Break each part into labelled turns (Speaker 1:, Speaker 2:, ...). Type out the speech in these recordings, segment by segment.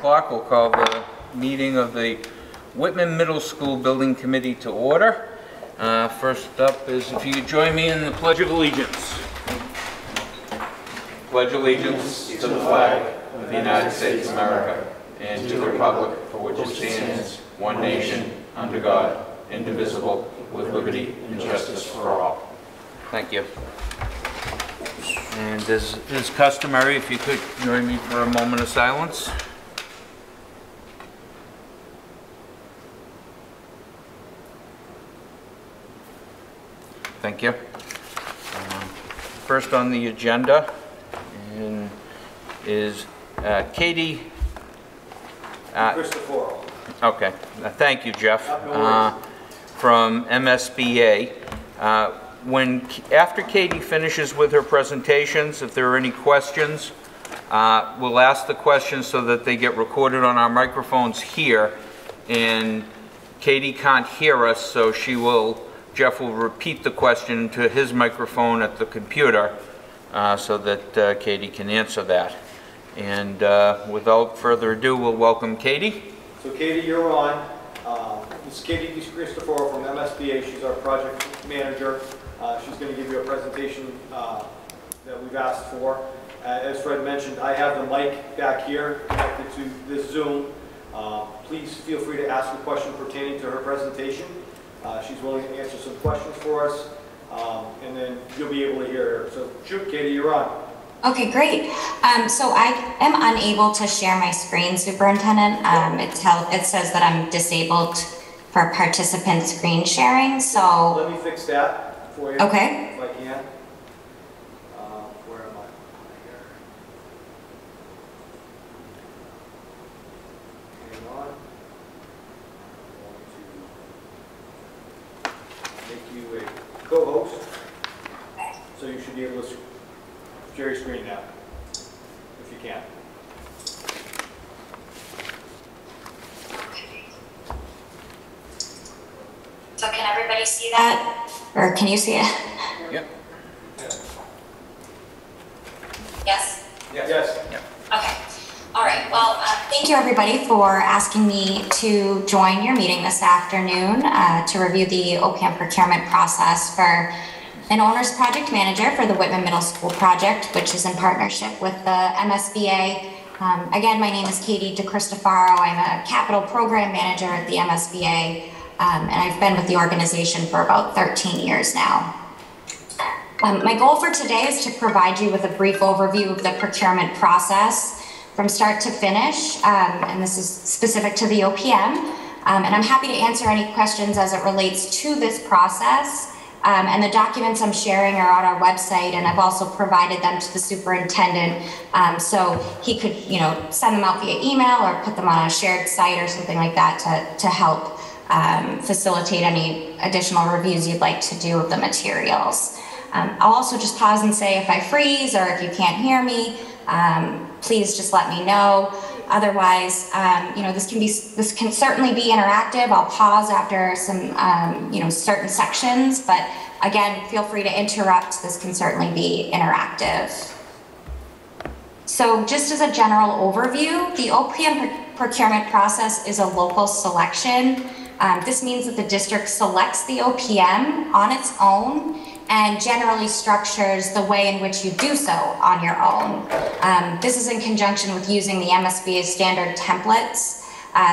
Speaker 1: o'clock. We'll call the meeting of the Whitman Middle School Building Committee to order. First up is if you could join me in the Pledge of Allegiance. Pledge allegiance to the flag of the United States of America and to the republic for which it stands, one nation, under God, indivisible, with liberty and justice for all. Thank you. And as is customary, if you could join me for a moment of silence. Thank you. First on the agenda is Katie.
Speaker 2: Christopher.
Speaker 1: Okay. Thank you, Jeff. From MSBA. After Katie finishes with her presentations, if there are any questions, we'll ask the questions so that they get recorded on our microphones here. And Katie can't hear us, so Jeff will repeat the question to his microphone at the computer so that Katie can answer that. And without further ado, we'll welcome Katie.
Speaker 2: So Katie, you're on. This is Katie Christopher from MSBA. She's our project manager. She's going to give you a presentation that we've asked for. As Fred mentioned, I have the mic back here connected to this Zoom. Please feel free to ask a question pertaining to her presentation. She's willing to answer some questions for us, and then you'll be able to hear her. So shoot, Katie, you're on.
Speaker 3: Okay, great. So I am unable to share my screen, Superintendent. It says that I'm disabled for participant screen sharing, so...
Speaker 2: Let me fix that for you,
Speaker 3: okay,
Speaker 2: if I can. Where am I? Here. Hang on. I'm going to make you a co-host, so you should be able to share your screen now, if you can.
Speaker 3: so can everybody see that? Or can you see it?
Speaker 1: Yep.
Speaker 3: Yes?
Speaker 2: Yes.
Speaker 1: Yep.
Speaker 3: Okay. All right. Well, thank you everybody for asking me to join your meeting this afternoon to review the OPM procurement process for an owner's project manager for the Whitman Middle School project, which is in partnership with the MSBA. Again, my name is Katie DeCristofaro. I'm a capital program manager at the MSBA, and I've been with the organization for about 13 years now. My goal for today is to provide you with a brief overview of the procurement process from start to finish, and this is specific to the OPM, and I'm happy to answer any questions as it relates to this process. And the documents I'm sharing are on our website, and I've also provided them to the superintendent so he could, send them out via email or put them on a shared site or something like that to help facilitate any additional reviews you'd like to do of the materials. I'll also just pause and say if I freeze or if you can't hear me, please just let me know. Otherwise, this can certainly be interactive. I'll pause after some, certain sections, but again, feel free to interrupt. This can certainly be interactive. So just as a general overview, the OPM procurement process is a local selection. This means that the district selects the OPM on its own and generally structures the way in which you do so on your own. This is in conjunction with using the MSBA standard templates,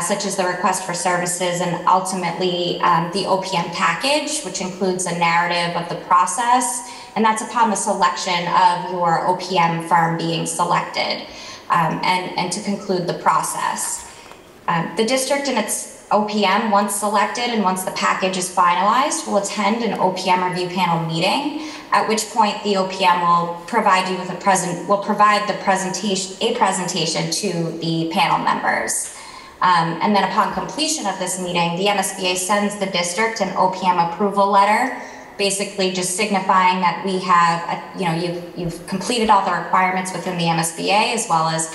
Speaker 3: such as the request for services and ultimately the OPM package, which includes a narrative of the process, and that's upon the selection of your OPM firm being selected, and to conclude the process. The district and its OPM, once selected and once the package is finalized, will attend an OPM review panel meeting, at which point the OPM will provide you with a presentation to the panel members. And then upon completion of this meeting, the MSBA sends the district an OPM approval letter, basically just signifying that we have, you've completed all the requirements within the MSBA, as well as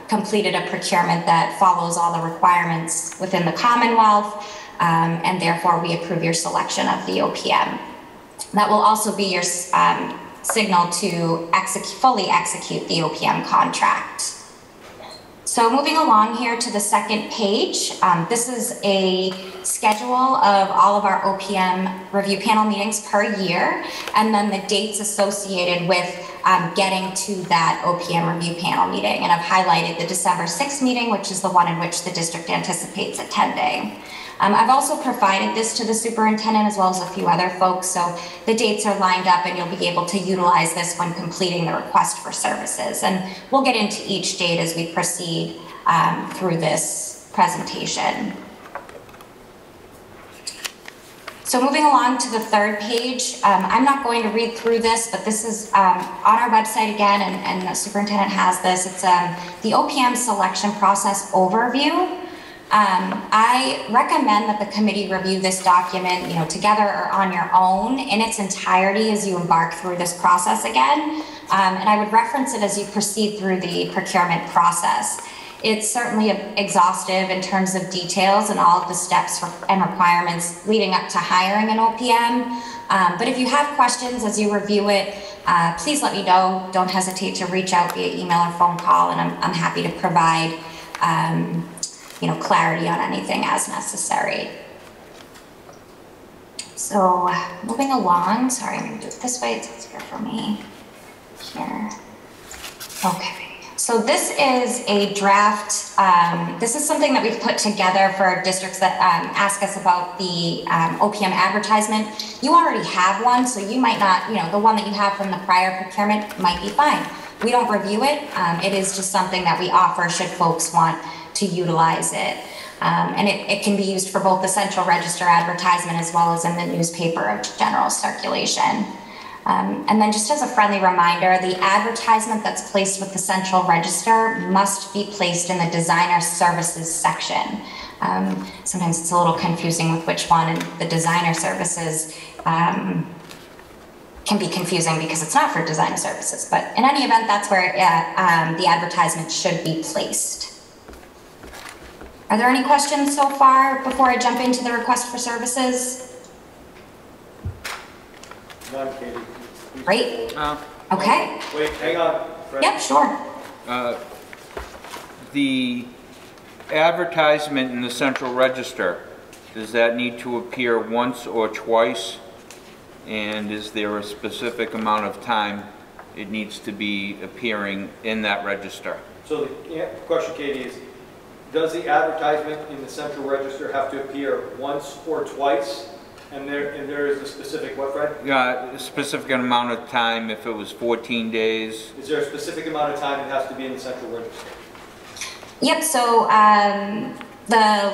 Speaker 3: completed a procurement that follows all the requirements within the Commonwealth, and therefore we approve your selection of the OPM. That will also be your signal to fully execute the OPM contract. So moving along here to the second page, this is a schedule of all of our OPM review panel meetings per year, and then the dates associated with getting to that OPM review panel meeting. And I've highlighted the December 6th meeting, which is the one in which the district anticipates attending. I've also provided this to the superintendent as well as a few other folks, so the dates are lined up and you'll be able to utilize this when completing the request for services. And we'll get into each date as we proceed through this presentation. So moving along to the third page, I'm not going to read through this, but this is on our website again, and the superintendent has this. It's the OPM selection process overview. I recommend that the committee review this document, together or on your own in its entirety as you embark through this process again. And I would reference it as you proceed through the procurement process. It's certainly exhaustive in terms of details and all of the steps and requirements leading up to hiring an OPM. But if you have questions as you review it, please let me know. Don't hesitate to reach out via email or phone call, and I'm happy to provide clarity on anything as necessary. So moving along, sorry, I'm gonna do it this way, it's easier for me here. Okay, so this is a draft, this is something that we've put together for districts that ask us about the OPM advertisement. You already have one, so you might not, the one that you have from the prior procurement might be fine. We don't review it. It is just something that we offer should folks want to utilize it. And it can be used for both the central register advertisement as well as in the newspaper of general circulation. And then just as a friendly reminder, the advertisement that's placed with the central register must be placed in the designer services section. Sometimes it's a little confusing with which one, and the designer services can be confusing because it's not for designer services. But in any event, that's where the advertisement should be placed. Are there any questions so far before I jump into the request for services?
Speaker 2: None, Katie.
Speaker 3: Great. Okay.
Speaker 2: Wait, hang on. Fred.
Speaker 3: Yep, sure.
Speaker 1: The advertisement in the central register, does that need to appear once or twice? And is there a specific amount of time it needs to be appearing in that register?
Speaker 2: So the question, Katie, is does the advertisement in the central register have to appear once or twice? And there is a specific what, Fred?
Speaker 1: Yeah, a specific amount of time. If it was 14 days.
Speaker 2: Is there a specific amount of time it has to be in the central register?
Speaker 3: Yep, so the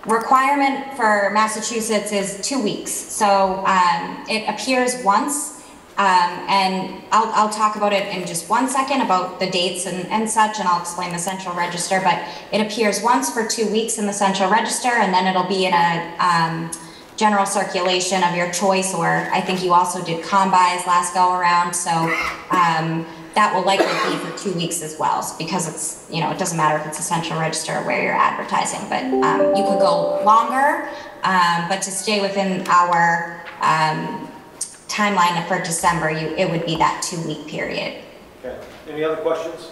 Speaker 3: requirement for Massachusetts is 2 weeks. So it appears once, and I'll talk about it in just 1 second about the dates and such, and I'll explain the central register, but it appears once for 2 weeks in the central register, and then it'll be in a general circulation of your choice, or I think you also did combis last go around, so that will likely be for 2 weeks as well, because it's, it doesn't matter if it's a central register or where you're advertising, but you could go longer, but to stay within our timeline for December, it would be that 2 week period.
Speaker 2: Okay. Any other questions?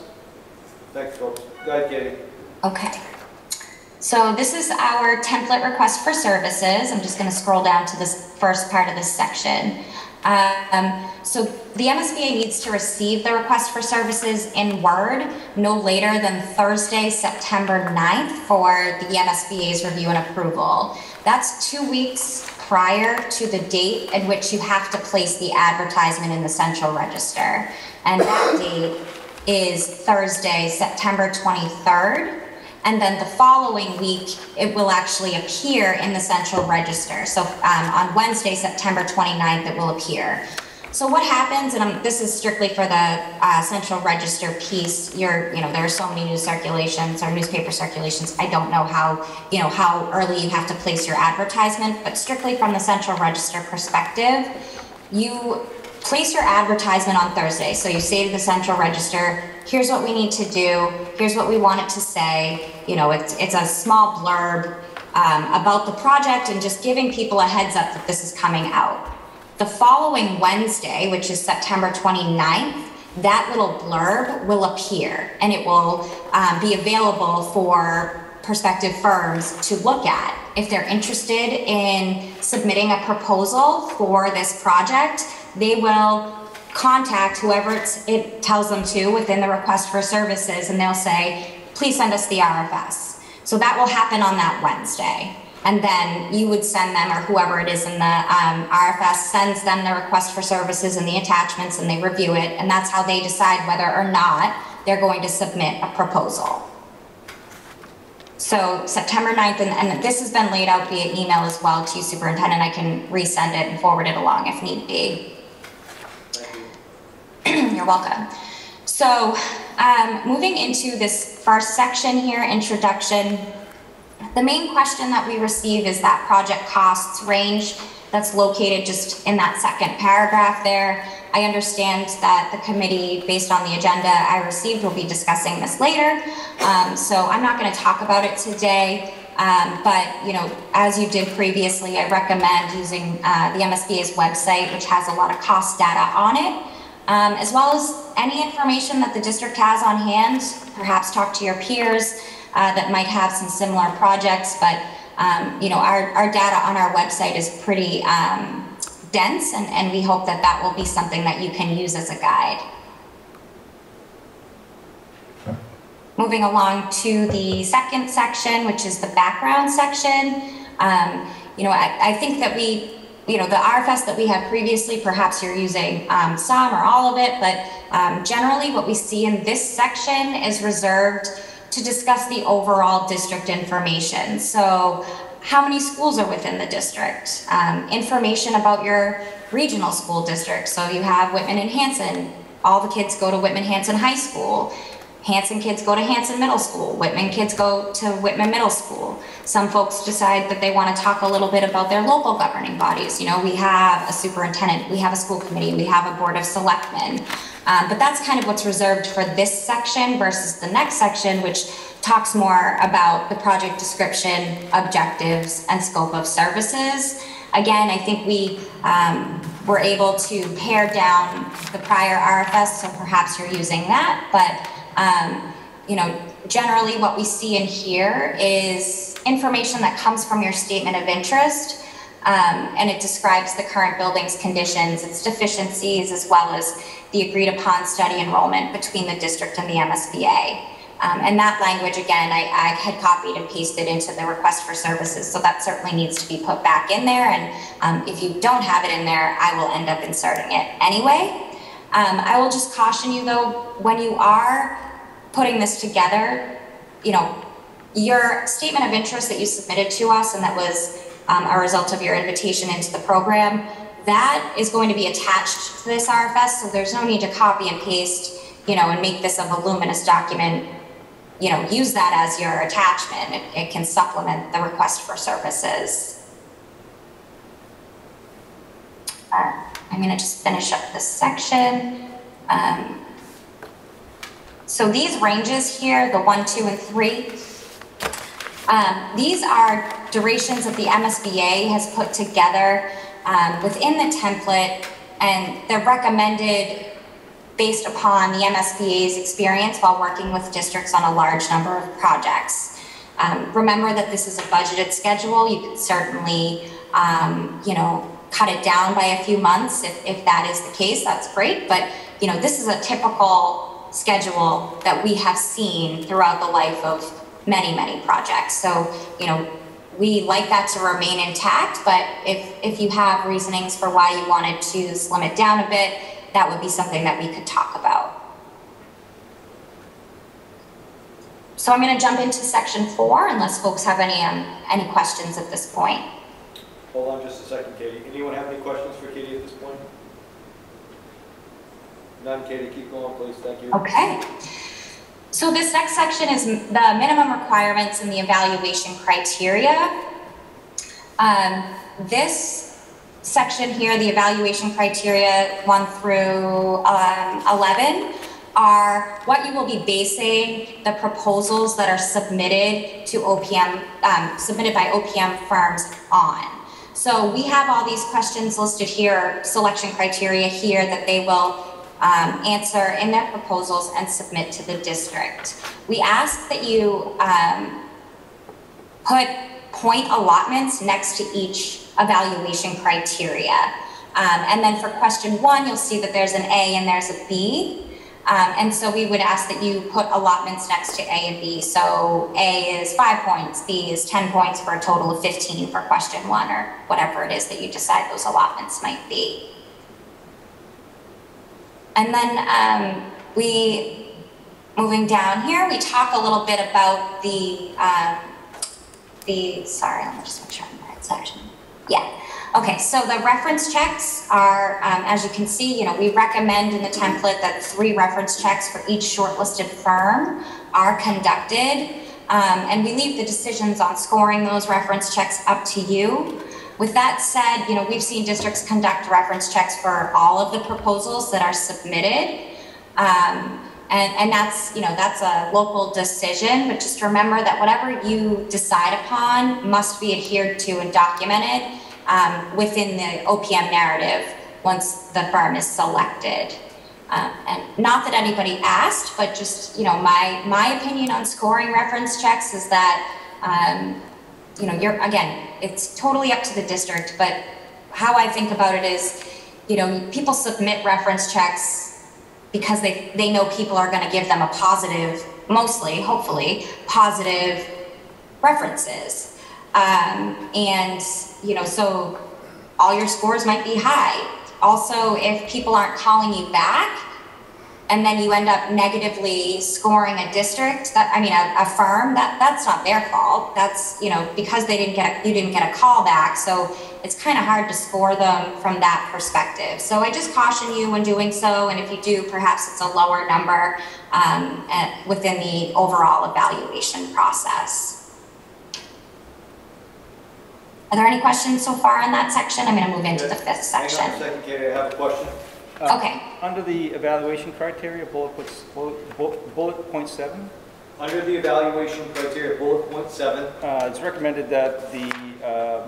Speaker 2: Thanks, folks. Go ahead, Katie.
Speaker 3: Okay. So this is our template request for services. I'm just going to scroll down to this first part of this section. So the MSBA needs to receive the request for services in Word no later than Thursday, September 9th for the MSBA's review and approval. That's 2 weeks prior to the date at which you have to place the advertisement in the central register. And that date is Thursday, September 23rd. And then the following week, it will actually appear in the central register. So on Wednesday, September 29th, it will appear. So what happens, and this is strictly for the central register piece, there are so many news circulations or newspaper circulations, I don't know how early you have to place your advertisement, but strictly from the central register perspective, you place your advertisement on Thursday. So you say to the central register, here's what we need to do, here's what we want it to say. It's a small blurb about the project and just giving people a heads up that this is coming out. The following Wednesday, which is September 29th, that little blurb will appear, and it will be available for prospective firms to look at. If they're interested in submitting a proposal for this project, they will contact whoever it tells them to within the request for services, and they'll say, please send us the RFS. So that will happen on that Wednesday. And then you would send them, or whoever it is in the RFS sends them the request for services and the attachments, and they review it. And that's how they decide whether or not they're going to submit a proposal. So September 9th, and this has been laid out via email as well to you, Superintendent. I can resend it and forward it along if need be. Thank you. You're welcome. So moving into this first section here, introduction, the main question that we receive is that project costs range that's located just in that second paragraph there. I understand that the committee, based on the agenda I received, will be discussing this later. So I'm not going to talk about it today. But, you know, as you did previously, I recommend using the MSBA's website, which has a lot of cost data on it, as well as any information that the district has on hand. Perhaps talk to your peers that might have some similar projects, but you know, our data on our website is pretty dense, and we hope that that will be something that you can use as a guide. Moving along to the second section, which is the background section. You know, I think that you know, the RFS that we had previously, perhaps you're using some or all of it, but generally what we see in this section is reserved to discuss the overall district information. So how many schools are within the district? Information about your regional school district. So you have Whitman and Hanson. All the kids go to Whitman-Hanson High School. Hanson kids go to Hanson Middle School. Whitman kids go to Whitman Middle School. Some folks decide that they want to talk a little bit about their local governing bodies. You know, we have a superintendent, we have a school committee, we have a board of selectmen. But that's kind of what's reserved for this section versus the next section, which talks more about the project description, objectives, and scope of services. Again, I think we were able to pare down the prior RFS, so perhaps you're using that. But you know, generally what we see in here is information that comes from your statement of interest, and it describes the current building's conditions, its deficiencies, as well as the agreed upon study enrollment between the district and the MSBA. And that language, again, I had copied and pasted into the request for services, so that certainly needs to be put back in there. And if you don't have it in there, I will end up inserting it anyway. I will just caution you though, when you are putting this together, you know, your statement of interest that you submitted to us and that was a result of your invitation into the program, that is going to be attached to this RFS, so there's no need to copy and paste, you know, and make this a voluminous document. You know, use that as your attachment. It can supplement the request for services. I'm going to just finish up this section. So these ranges here, the 1, 2, and 3, these are durations that the MSBA has put together within the template, and they're recommended based upon the MSBA's experience while working with districts on a large number of projects. Remember that this is a budgeted schedule. You can certainly, you know, cut it down by a few months if that is the case. That's great. But, you know, this is a typical schedule that we have seen throughout the life of many, many projects. So, you know, we like that to remain intact, but if you have reasonings for why you wanted to slim it down a bit, that would be something that we could talk about. So I'm going to jump into section 4, unless folks have any questions at this point.
Speaker 2: Hold on just a second, Katie. Anyone have any questions for Katie at this point? None, Katie, keep going, please. Thank you.
Speaker 3: Okay. So this next section is the minimum requirements and the evaluation criteria. This section here, the evaluation criteria 1 through 11, are what you will be basing the proposals that are submitted to OPM, submitted by OPM firms on. So we have all these questions listed here, selection criteria here, that they will answer in their proposals and submit to the district. We ask that you put point allotments next to each evaluation criteria. And then for question 1, you'll see that there's an A and there's a B. And so we would ask that you put allotments next to A and B. So A is 5 points, B is 10 points for a total of 15 for question 1, or whatever it is that you decide those allotments might be. And then moving down here, we talk a little bit about sorry, let me just make sure I'm in the right section. Yeah. Okay, so the reference checks are, as you can see, we recommend in the template that 3 reference checks for each shortlisted firm are conducted, and we leave the decisions on scoring those reference checks up to you. With that said, we've seen districts conduct reference checks for all of the proposals that are submitted, and that's, that's a local decision, but just remember that whatever you decide upon must be adhered to and documented within the OPM narrative once the firm is selected. And not that anybody asked, but just, my opinion on scoring reference checks is that, again, it's totally up to the district, but how I think about it is, people submit reference checks because they know people are going to give them a positive, mostly, hopefully, positive references. So all your scores might be high. Also, if people aren't calling you back and then you end up negatively scoring a district, a firm, that's not their fault. That's, because you didn't get a call back. So it's kind of hard to score them from that perspective. So I just caution you when doing so. And if you do, perhaps it's a lower number within the overall evaluation process. Are there any questions so far on that section? I'm going to move into the 5th section.
Speaker 2: Hang on a second, Katie, I have a question.
Speaker 3: Okay.
Speaker 4: Under the evaluation criteria, bullet point 7.
Speaker 2: Under the evaluation criteria, bullet point 7.
Speaker 4: It's recommended that the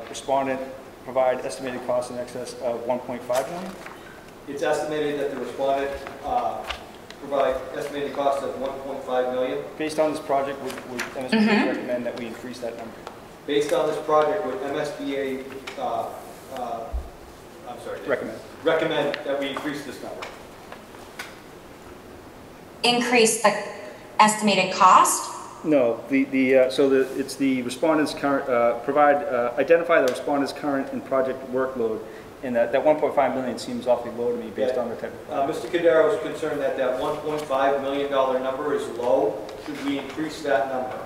Speaker 4: respondent provide estimated costs in excess of 1.5 million.
Speaker 2: It's estimated that the respondent provide estimated costs of 1.5 million.
Speaker 4: Based on this project, would MSBA recommend that we increase that number?
Speaker 2: Based on this project, would MSBA recommend that we increase this number?
Speaker 3: Increase the estimated cost?
Speaker 4: No, it's the respondent's current, identify the respondent's current and project workload, and that 1.5 million seems awfully low to me based on the type of
Speaker 2: Mr. Cadero is concerned that $1.5 million number is low. Should we increase that number?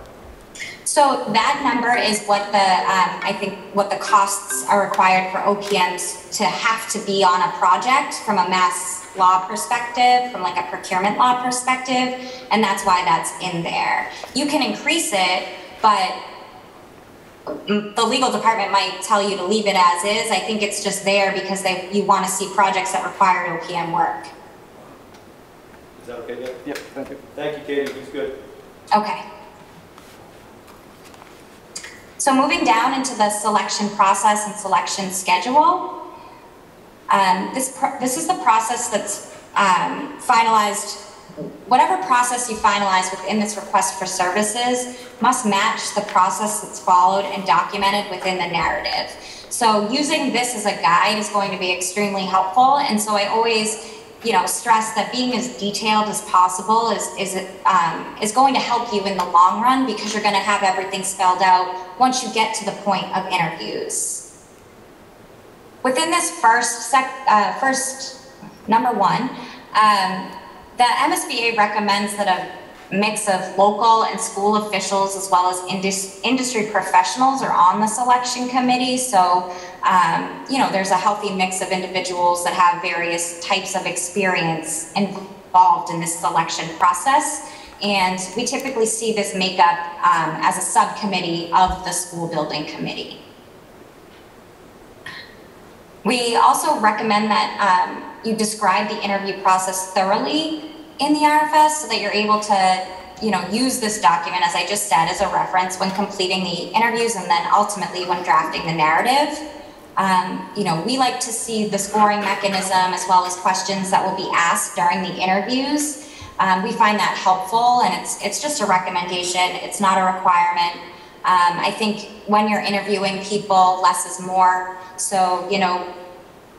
Speaker 3: So that number is what I think what the costs are required for OPMs to have to be on a project from a mass law perspective, from like a procurement law perspective, and that's why that's in there. You can increase it, but the legal department might tell you to leave it as is. I think it's just there because you want to see projects that require OPM work.
Speaker 2: Is that okay, Nick?
Speaker 4: Yep, thank you.
Speaker 2: Thank you, Katie. He's good.
Speaker 3: Okay. So moving down into the selection process and selection schedule, this is the process that's finalized. Whatever process you finalize within this request for services must match the process that's followed and documented within the narrative. So using this as a guide is going to be extremely helpful. And so I always stress that being as detailed as possible is going to help you in the long run, because you're going to have everything spelled out once you get to the point of interviews. Within this first number 1, the MSBA recommends that a mix of local and school officials as well as industry professionals are on the selection committee. So, there's a healthy mix of individuals that have various types of experience involved in this selection process. And we typically see this makeup as a subcommittee of the school building committee. We also recommend that you describe the interview process thoroughly in the RFS so that you're able to use this document, as I just said, as a reference when completing the interviews and then ultimately when drafting the narrative. You know, we like to see the scoring mechanism as well as questions that will be asked during the interviews. We find that helpful, and it's just a recommendation. It's not a requirement. I think when you're interviewing people, less is more. So, you know,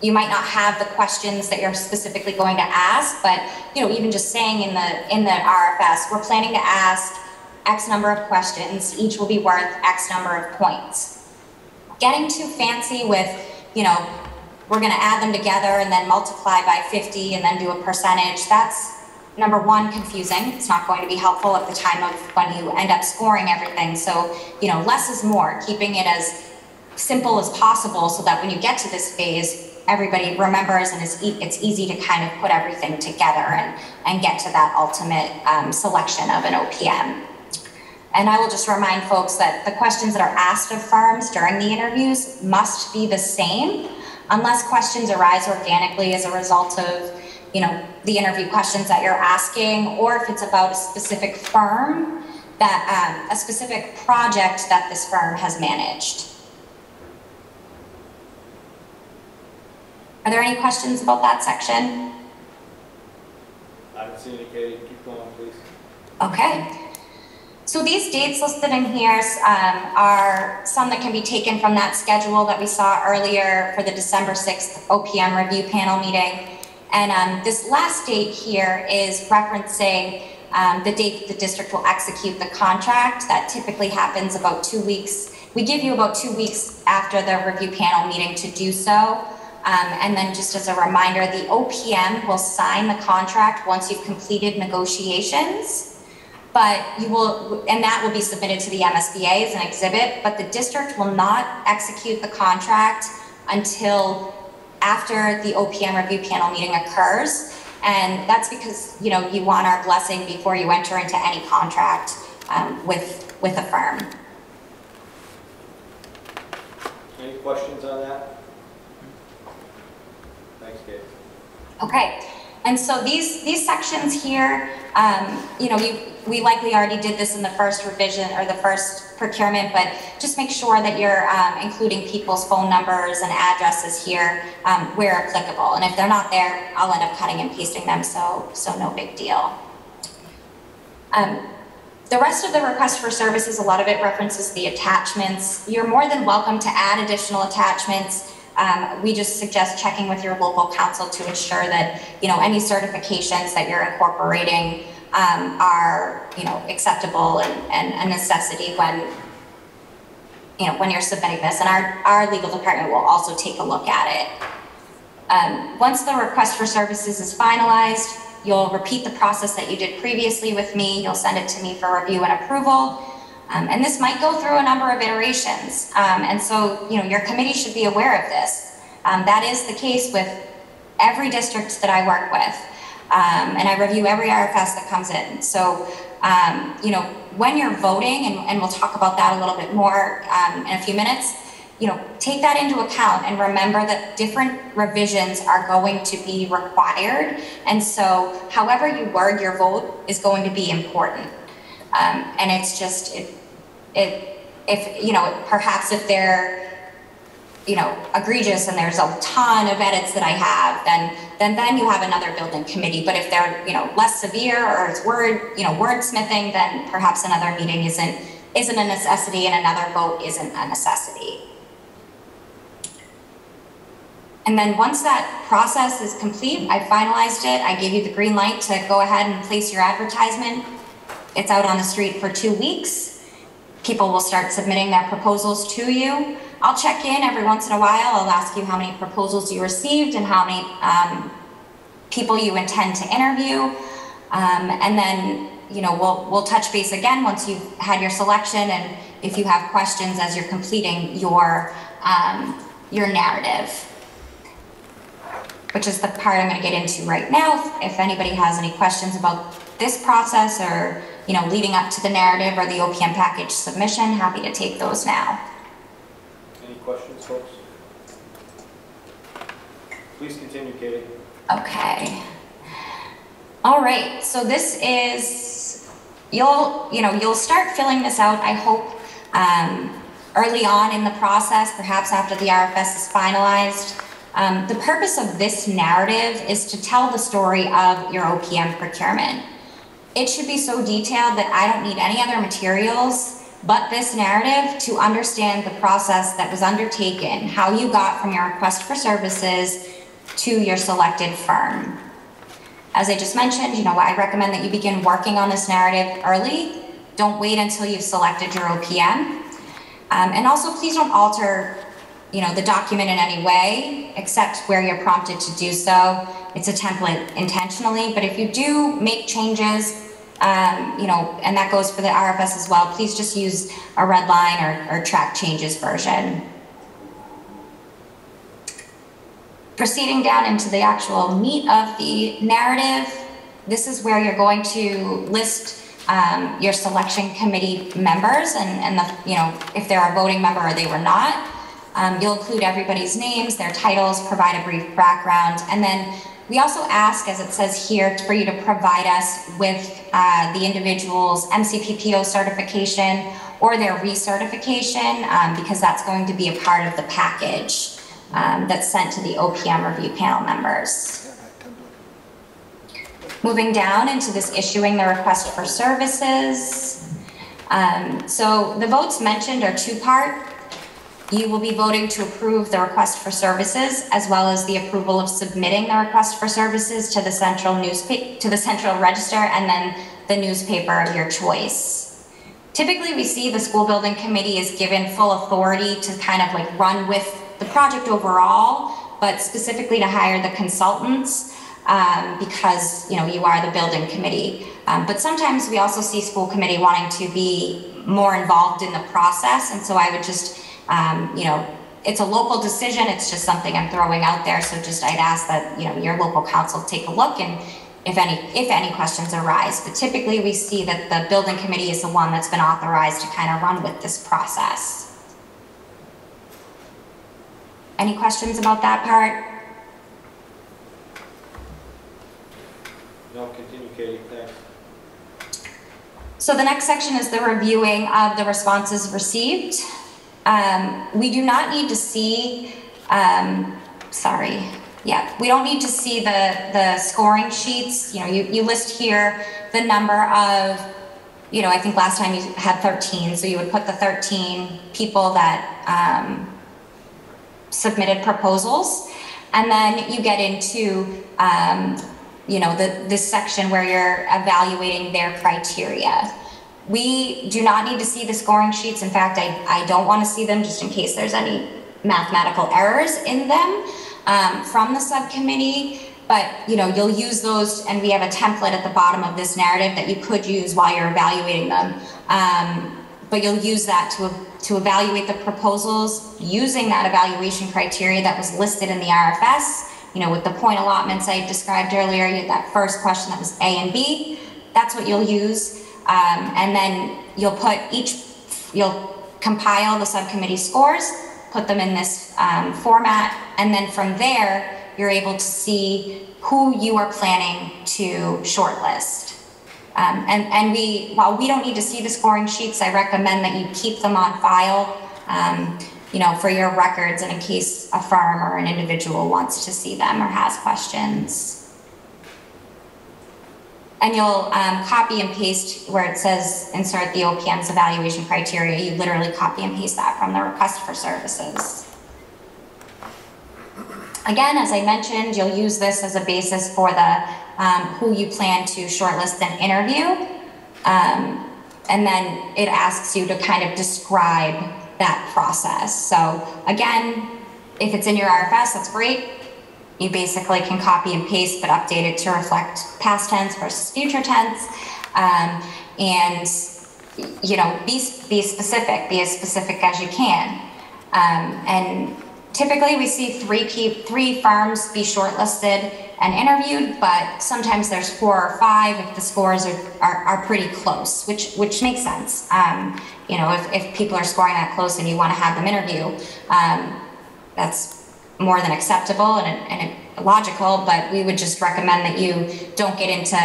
Speaker 3: you might not have the questions that you're specifically going to ask, but, you know, even just saying in the RFS, we're planning to ask X number of questions, each will be worth X number of points. Getting too fancy with, you know, we're going to add them together and then multiply by 50 and then do a percentage, that's, number one, confusing. It's not going to be helpful at the time of when you end up scoring everything. So, you know, less is more, keeping it as simple as possible so that when you get to this phase, everybody remembers and it's easy to kind of put everything together and get to that ultimate selection of an OPM. And I will just remind folks that the questions that are asked of firms during the interviews must be the same unless questions arise organically as a result of, you know, the interview questions that you're asking, or if it's about a specific firm that, a specific project that this firm has managed. Are there any questions about that section?
Speaker 2: I haven't seen it, Katie. Keep going, please.
Speaker 3: Okay. So these dates listed in here are some that can be taken from that schedule that we saw earlier for the December 6th OPM review panel meeting. And this last date here is referencing the date that the district will execute the contract. That typically happens about 2 weeks. We give you about 2 weeks after the review panel meeting to do so. And then just as a reminder, the OPM will sign the contract once you've completed negotiations. But you will, and that will be submitted to the MSBA as an exhibit, but the district will not execute the contract until after the OPM review panel meeting occurs. And that's because, you know, you want our blessing before you enter into any contract with a firm.
Speaker 2: Any questions on that? Thanks, Kate.
Speaker 3: Okay. And so these sections here, you know, we likely already did this in the first revision or the first procurement, but just make sure that you're including people's phone numbers and addresses here where applicable. And if they're not there, I'll end up cutting and pasting them, so no big deal. The rest of the request for services, a lot of it references the attachments. You're more than welcome to add additional attachments. We just suggest checking with your local council to ensure that, you know, any certifications that you're incorporating are, you know, acceptable and a necessity when, you know, when you're submitting this. And our legal department will also take a look at it. Once the request for services is finalized, you'll repeat the process that you did previously with me. You'll send it to me for review and approval. And this might go through a number of iterations. And so, you know, your committee should be aware of this. That is the case with every district that I work with. And I review every RFS that comes in. So, you know, when you're voting, and we'll talk about that a little bit more in a few minutes, you know, take that into account and remember that different revisions are going to be required. And so however you word your vote is going to be important. And it's just, if, you know, perhaps if they're, you know, egregious and there's a ton of edits that I have, then you have another building committee. But if they're, you know, less severe or it's wordsmithing, then perhaps another meeting isn't a necessity and another vote isn't a necessity. And then once that process is complete, I finalized it, I gave you the green light to go ahead and place your advertisement. It's out on the street for 2 weeks. People will start submitting their proposals to you. I'll check in every once in a while. I'll ask you how many proposals you received and how many people you intend to interview. And then, you know, we'll touch base again once you've had your selection and if you have questions as you're completing your narrative, which is the part I'm going to get into right now. If anybody has any questions about this process or, you know, leading up to the narrative or the OPM package submission, happy to take those now.
Speaker 2: Any questions, folks? Please continue, Katie.
Speaker 3: Okay. All right. So this is, you'll start filling this out, I hope, early on in the process, perhaps after the RFS is finalized. The purpose of this narrative is to tell the story of your OPM procurement. It should be so detailed that I don't need any other materials but this narrative to understand the process that was undertaken, how you got from your request for services to your selected firm. As I just mentioned, I recommend that you begin working on this narrative early. Don't wait until you've selected your OPM. And also, please don't alter, the document in any way, except where you're prompted to do so. It's a template intentionally, but if you do make changes, and that goes for the RFS as well, please just use a red line or track changes version. Proceeding down into the actual meat of the narrative, this is where you're going to list your selection committee members and if they're a voting member or they were not. You'll include everybody's names, their titles, provide a brief background, and then we also ask, as it says here, for you to provide us with the individual's MCPPO certification or their recertification, because that's going to be a part of the package that's sent to the OPM review panel members. Moving down into this issuing the request for services. So the votes mentioned are two-part. You will be voting to approve the request for services, as well as the approval of submitting the request for services to the central register and then the newspaper of your choice. Typically, we see the school building committee is given full authority to kind of like run with the project overall, but specifically to hire the consultants because you are the building committee. But sometimes we also see school committee wanting to be more involved in the process, and so I would just it's a local decision. It's just something I'm throwing out there. So I'd ask that, your local council take a look and if any questions arise. But typically we see that the building committee is the one that's been authorized to kind of run with this process. Any questions about that part?
Speaker 2: No, continue, Katie, thanks.
Speaker 3: So the next section is the reviewing of the responses received. We do not need to see, we don't need to see the scoring sheets. You list here the number of, I think last time you had 13, so you would put the 13 people that submitted proposals, and then you get into, this section where you're evaluating their criteria. We do not need to see the scoring sheets. In fact, I don't want to see them just in case there's any mathematical errors in them from the subcommittee. But you'll use those, and we have a template at the bottom of this narrative that you could use while you're evaluating them. But you'll use that to evaluate the proposals using that evaluation criteria that was listed in the RFS. With the point allotments I described earlier, you had that first question that was A and B. That's what you'll use. And then you'll compile the subcommittee scores, put them in this format, and then from there, you're able to see who you are planning to shortlist. While we don't need to see the scoring sheets, I recommend that you keep them on file, for your records and in case a firm or an individual wants to see them or has questions. And you'll copy and paste where it says insert the OPM's evaluation criteria. You literally copy and paste that from the request for services. Again, as I mentioned, you'll use this as a basis for the who you plan to shortlist and interview. And then it asks you to kind of describe that process. So again, if it's in your RFS, that's great. You basically can copy and paste, but update it to reflect past tense versus future tense. And, be specific, be as specific as you can. And typically we see three firms be shortlisted and interviewed, but sometimes there's 4 or 5 if the scores are pretty close, which makes sense. If people are scoring that close and you want to have them interview, that's more than acceptable and logical, but we would just recommend that you don't get into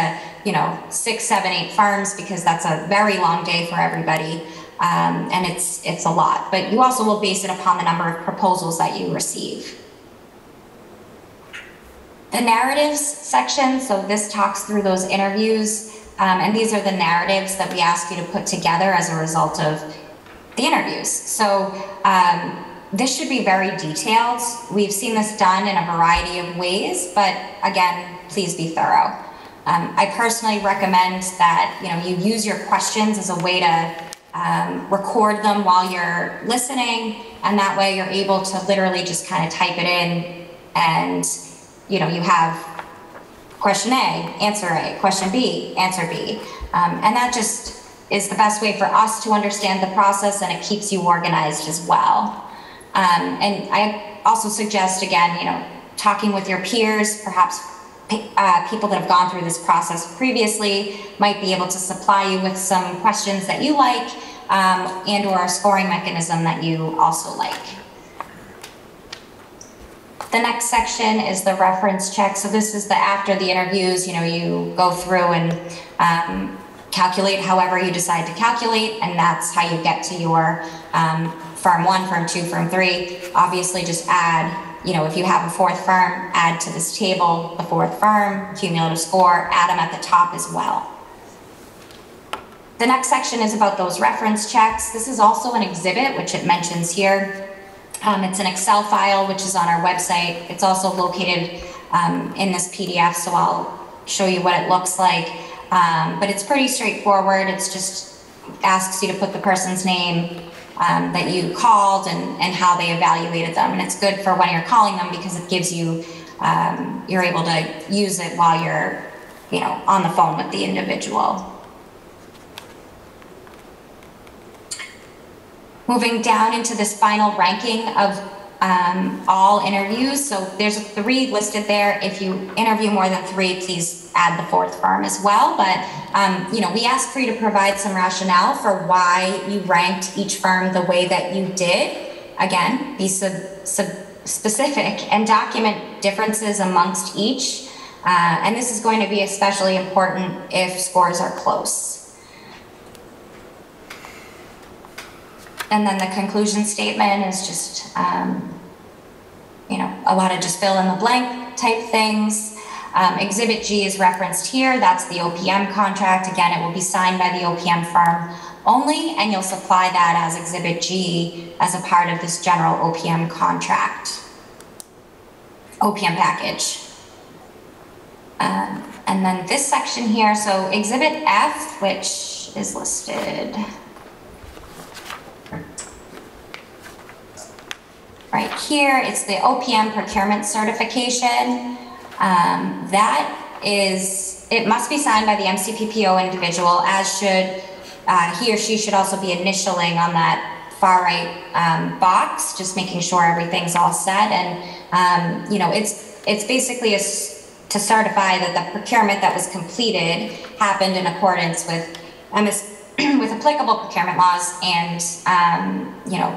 Speaker 3: 6, 7, 8 firms because that's a very long day for everybody. and it's a lot. But you also will base it upon the number of proposals that you receive. The narratives section, so this talks through those interviews, and these are the narratives that we ask you to put together as a result of the interviews. So this should be very detailed. We've seen this done in a variety of ways, but again, please be thorough. I personally recommend that you use your questions as a way to record them while you're listening, and that way you're able to literally just kind of type it in, and you have question A, question B, answer B. And that just is the best way for us to understand the process, and it keeps you organized as well. And I also suggest, again, talking with your peers, perhaps people that have gone through this process previously might be able to supply you with some questions that you like, and or a scoring mechanism that you also like. The next section is the reference check. So this is the after the interviews, you go through and calculate however you decide to calculate, and that's how you get to your firm 1, firm 2, firm 3. Obviously just add, if you have a fourth firm, add to this table the fourth firm, cumulative score, add them at the top as well. The next section is about those reference checks. This is also an exhibit, which it mentions here. It's an Excel file, which is on our website. It's also located in this PDF, so I'll show you what it looks like. But it's pretty straightforward. It's just asks you to put the person's name that you called and how they evaluated them. And it's good for when you're calling them because it gives you, you're able to use it while you're, on the phone with the individual. Moving down into this final ranking of all interviews. So there's 3 listed there. If you interview more than 3, please add the fourth firm as well. But, we ask for you to provide some rationale for why you ranked each firm the way that you did. Again, be specific and document differences amongst each. And this is going to be especially important if scores are close. And then the conclusion statement is just, a lot of just fill in the blank type things. Exhibit G is referenced here. That's the OPM contract. Again, it will be signed by the OPM firm only, and you'll supply that as Exhibit G as a part of this general OPM contract, OPM package. And then this section here, so Exhibit F, which is listed right here, it's the OPM procurement certification. It must be signed by the MCPPO individual, as should, he or she should also be initialing on that far right box, just making sure everything's all set. And, it's basically to certify that the procurement that was completed happened in accordance with with applicable procurement laws and,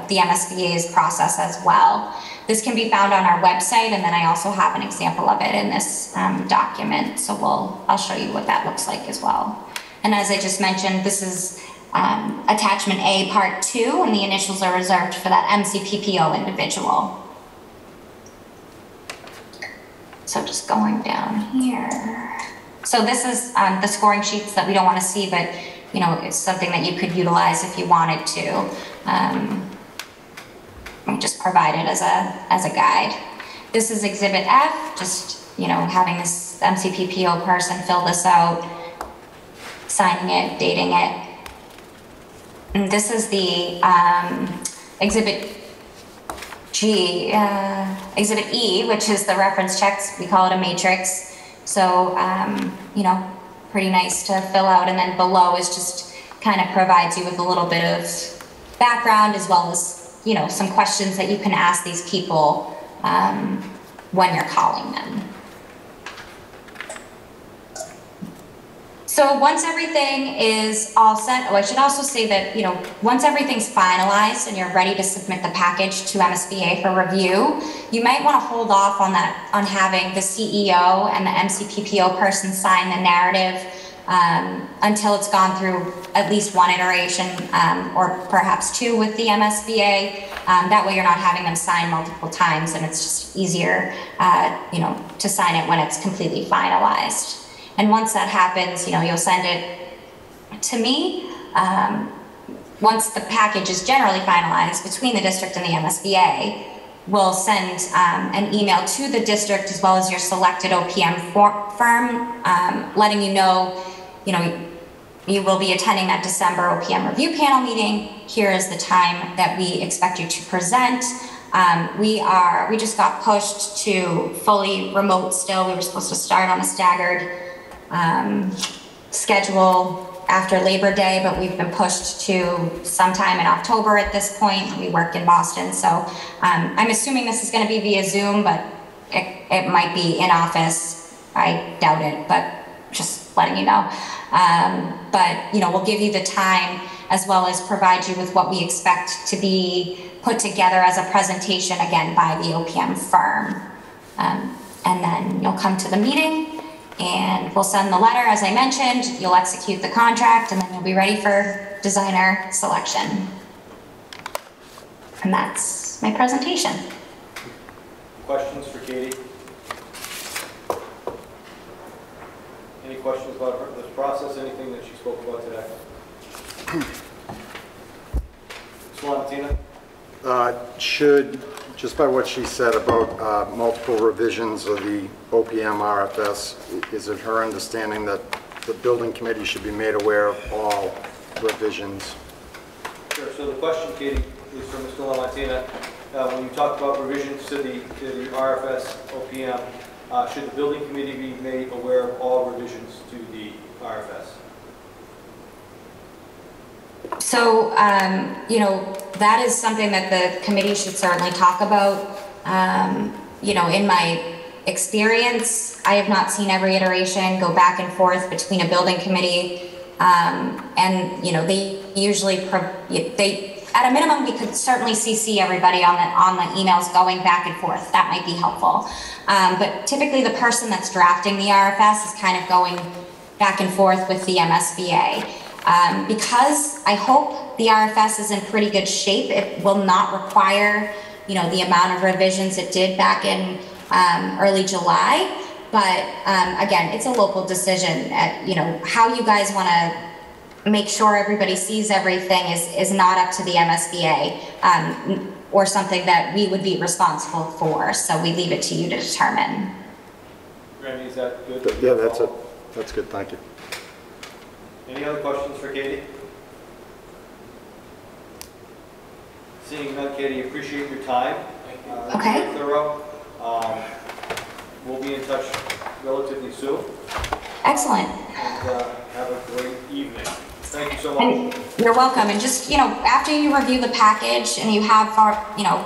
Speaker 3: the MSBA's process as well. This can be found on our website, and then I also have an example of it in this document. So I'll show you what that looks like as well. And as I just mentioned, this is attachment A, part 2, and the initials are reserved for that MCPPO individual. So just going down here. So this is the scoring sheets that we don't want to see, but it's something that you could utilize if you wanted to. We just provide it as a guide. This is Exhibit F, just having this MCPPO person fill this out, signing it, dating it. And this is the Exhibit G, Exhibit E, which is the reference checks. We call it a matrix. So pretty nice to fill out, and then below is just kind of provides you with a little bit of background as well as some questions that you can ask these people when you're calling them. So once everything is all set, I should also say that once everything's finalized and you're ready to submit the package to MSBA for review, you might want to hold off on having the CEO and the MCPPO person sign the narrative until it's gone through at least one iteration or perhaps two with the MSBA. That way you're not having them sign multiple times, and it's just easier to sign it when it's completely finalized. And once that happens, you'll send it to me. Once the package is generally finalized between the district and the MSBA, we'll send an email to the district as well as your selected OPM firm, letting you know, you will be attending that December OPM review panel meeting. Here is the time that we expect you to present. We just got pushed to fully remote still. We were supposed to start on a staggered schedule after Labor Day, but we've been pushed to sometime in October at this point. We work in Boston, so I'm assuming this is going to be via Zoom, but it might be in office. I doubt it, but just letting you know. But we'll give you the time as well as provide you with what we expect to be put together as a presentation, again, by the OPM firm. And then you'll come to the meeting, and we'll send the letter, as I mentioned. You'll execute the contract, and then you'll be ready for designer selection. And that's my presentation.
Speaker 2: Questions for Katie? Any questions about this process, anything that she spoke about today? Ms.
Speaker 5: Should, just by what she said about multiple revisions of the OPM RFS, is it her understanding that the building committee should be made aware of all revisions?
Speaker 2: Sure. So the question, Katie, is from Mr. Lamontina. When you talked about revisions to the RFS OPM, should the building committee be made aware of all revisions to the RFS?
Speaker 3: So, that is something that the committee should certainly talk about. In my experience, I have not seen every iteration go back and forth between a building committee, and they usually at a minimum we could certainly CC everybody on the emails going back and forth. That might be helpful. But typically the person that's drafting the RFS is kind of going back and forth with the MSBA. Because I hope the RFS is in pretty good shape, it will not require, the amount of revisions it did back in early July. But again, it's a local decision. How you guys want to make sure everybody sees everything is not up to the MSBA or something that we would be responsible for. So we leave it to you to determine.
Speaker 2: Randy, is that good?
Speaker 5: Yeah, that's it. That's good. Thank you.
Speaker 2: Any other questions for Katie? Seeing none, Katie, appreciate your time.
Speaker 3: Okay.
Speaker 2: Very thorough. We'll be in touch relatively soon.
Speaker 3: Excellent.
Speaker 2: And have a great evening. Thank you so much.
Speaker 3: And you're welcome. And just, after you review the package and you have,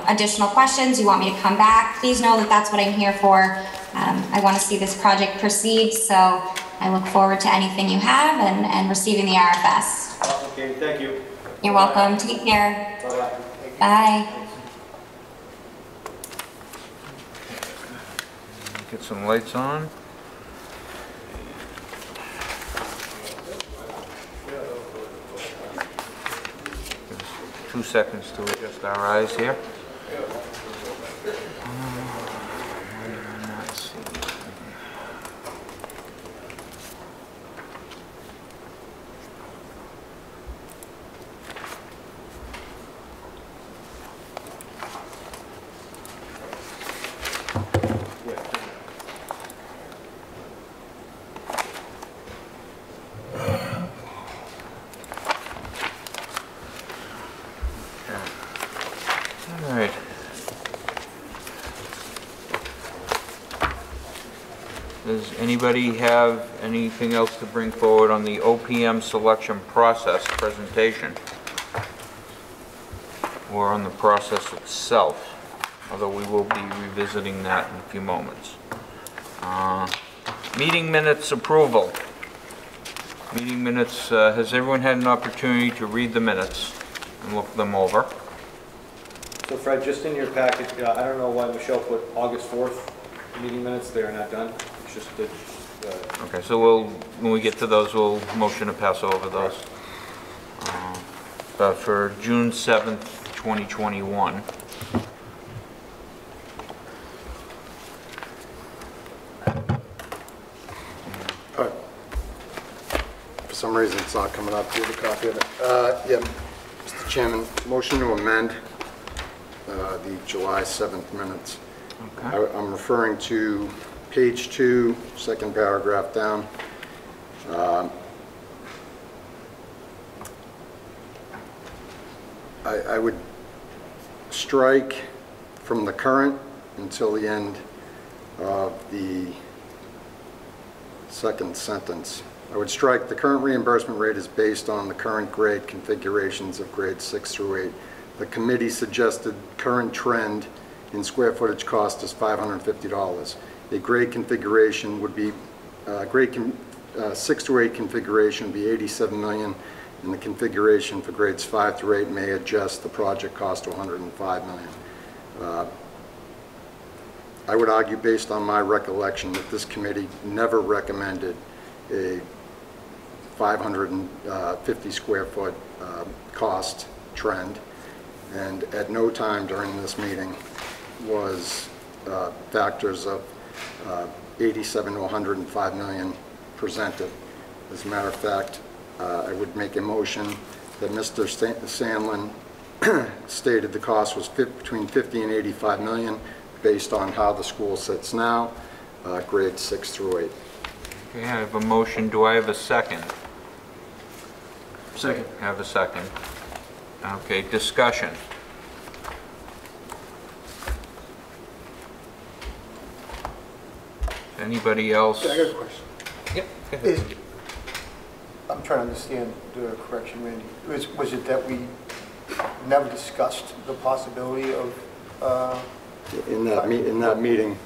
Speaker 3: additional questions, you want me to come back, please know that that's what I'm here for. I want to see this project proceed, so I look forward to anything you have and receiving the RFS.
Speaker 2: Awesome, Katie. Thank you.
Speaker 3: You're welcome. Take care.
Speaker 2: Bye-bye.
Speaker 3: Bye.
Speaker 1: Get some lights on. 2 seconds to adjust our eyes here. Let's see. All right. Does anybody have anything else to bring forward on the OPM selection process presentation? Or on the process itself? Although we will be revisiting that in a few moments. Meeting minutes approval. Meeting minutes, has everyone had an opportunity to read the minutes and look them over?
Speaker 2: So Fred, just in your package, I don't know why Michelle put August 4th meeting minutes. They are not done. It's just the
Speaker 1: Okay, so we'll, when we get to those, we'll motion to pass over those. But for June 7th, 2021.
Speaker 5: For some reason, it's not coming up. Do you have a copy of it? Yeah, Mr. Chairman, motion to amend the July 7th minutes.
Speaker 1: Okay.
Speaker 5: I'm referring to page 2, second paragraph down. I would strike from the current until the end of the second sentence. I would strike the current reimbursement rate is based on the current grade configurations of grades 6 through 8. The committee suggested current trend in square footage cost is $550. A grade configuration would be, 6 through 8 configuration would be $87 million, and the configuration for grades 5 through 8 may adjust the project cost to $105 million. I would argue, based on my recollection, that this committee never recommended a 550 square foot cost trend, and at no time during this meeting was factors of 87 to 105 million presented. As a matter of fact, I would make a motion that Mr. Sandlin stated the cost was between 50 and 85 million based on how the school sits now, grades 6 through 8.
Speaker 1: Okay, I have a motion. Do I have a second?
Speaker 4: Second.
Speaker 1: I have a second. Okay, discussion. Anybody else?
Speaker 6: I got a question.
Speaker 1: Yep, go ahead.
Speaker 6: I'm trying to understand the correction, Randy. Was it that we never discussed the possibility of...
Speaker 5: In that meeting,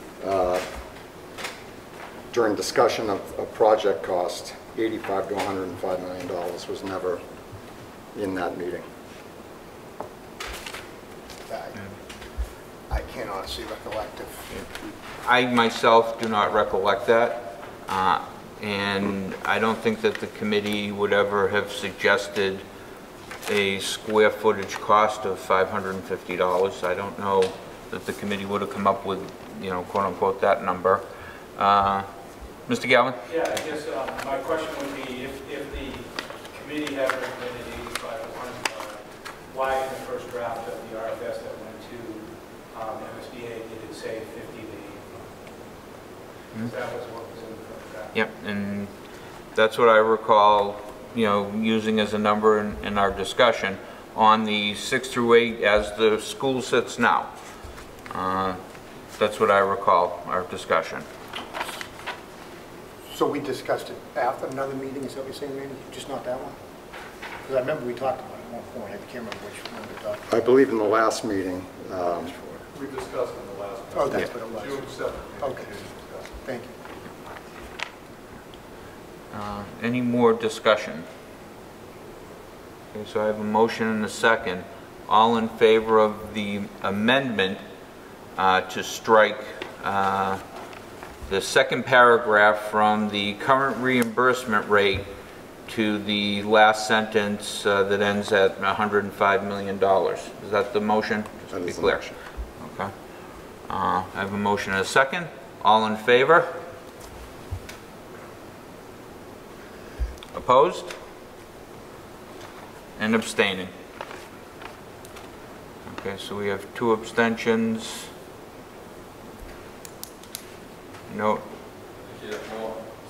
Speaker 5: during discussion of project cost, 85 to 105 million dollars was never in that meeting.
Speaker 6: I can't honestly recollect if...
Speaker 1: I myself do not recollect that, and I don't think that the committee would ever have suggested a square footage cost of $550. I don't know that the committee would have come up with, you know, quote unquote, that number. Mr. Galvin?
Speaker 7: Yeah, I guess my question would be if the committee had recommended 85 to 105, why in the first draft of the RFS that went to MSBA did it say 50 to 85? That was what was in the first draft.
Speaker 1: Yep, and that's what I recall, you know, using as a number in our discussion on the 6 through 8 as the school sits now. That's what I recall, our discussion.
Speaker 6: So we discussed it after another meeting, is that what you're saying, Randy? Just not that one? Because I remember we talked about it at one point. I can't remember which one we talked about.
Speaker 5: I believe in the last meeting.
Speaker 7: We discussed in the last.
Speaker 6: Oh, that's what it was.
Speaker 7: June 7th.
Speaker 6: Okay, thank you.
Speaker 1: Any more discussion? Okay, so I have a motion and a second. All in favor of the amendment to strike the second paragraph from the current reimbursement rate to the last sentence that ends at $105 million. Is that the motion? Just to be clear. Okay. I have a motion and a second. All in favor? Opposed? And abstaining. Okay, so we have 2 abstentions. No.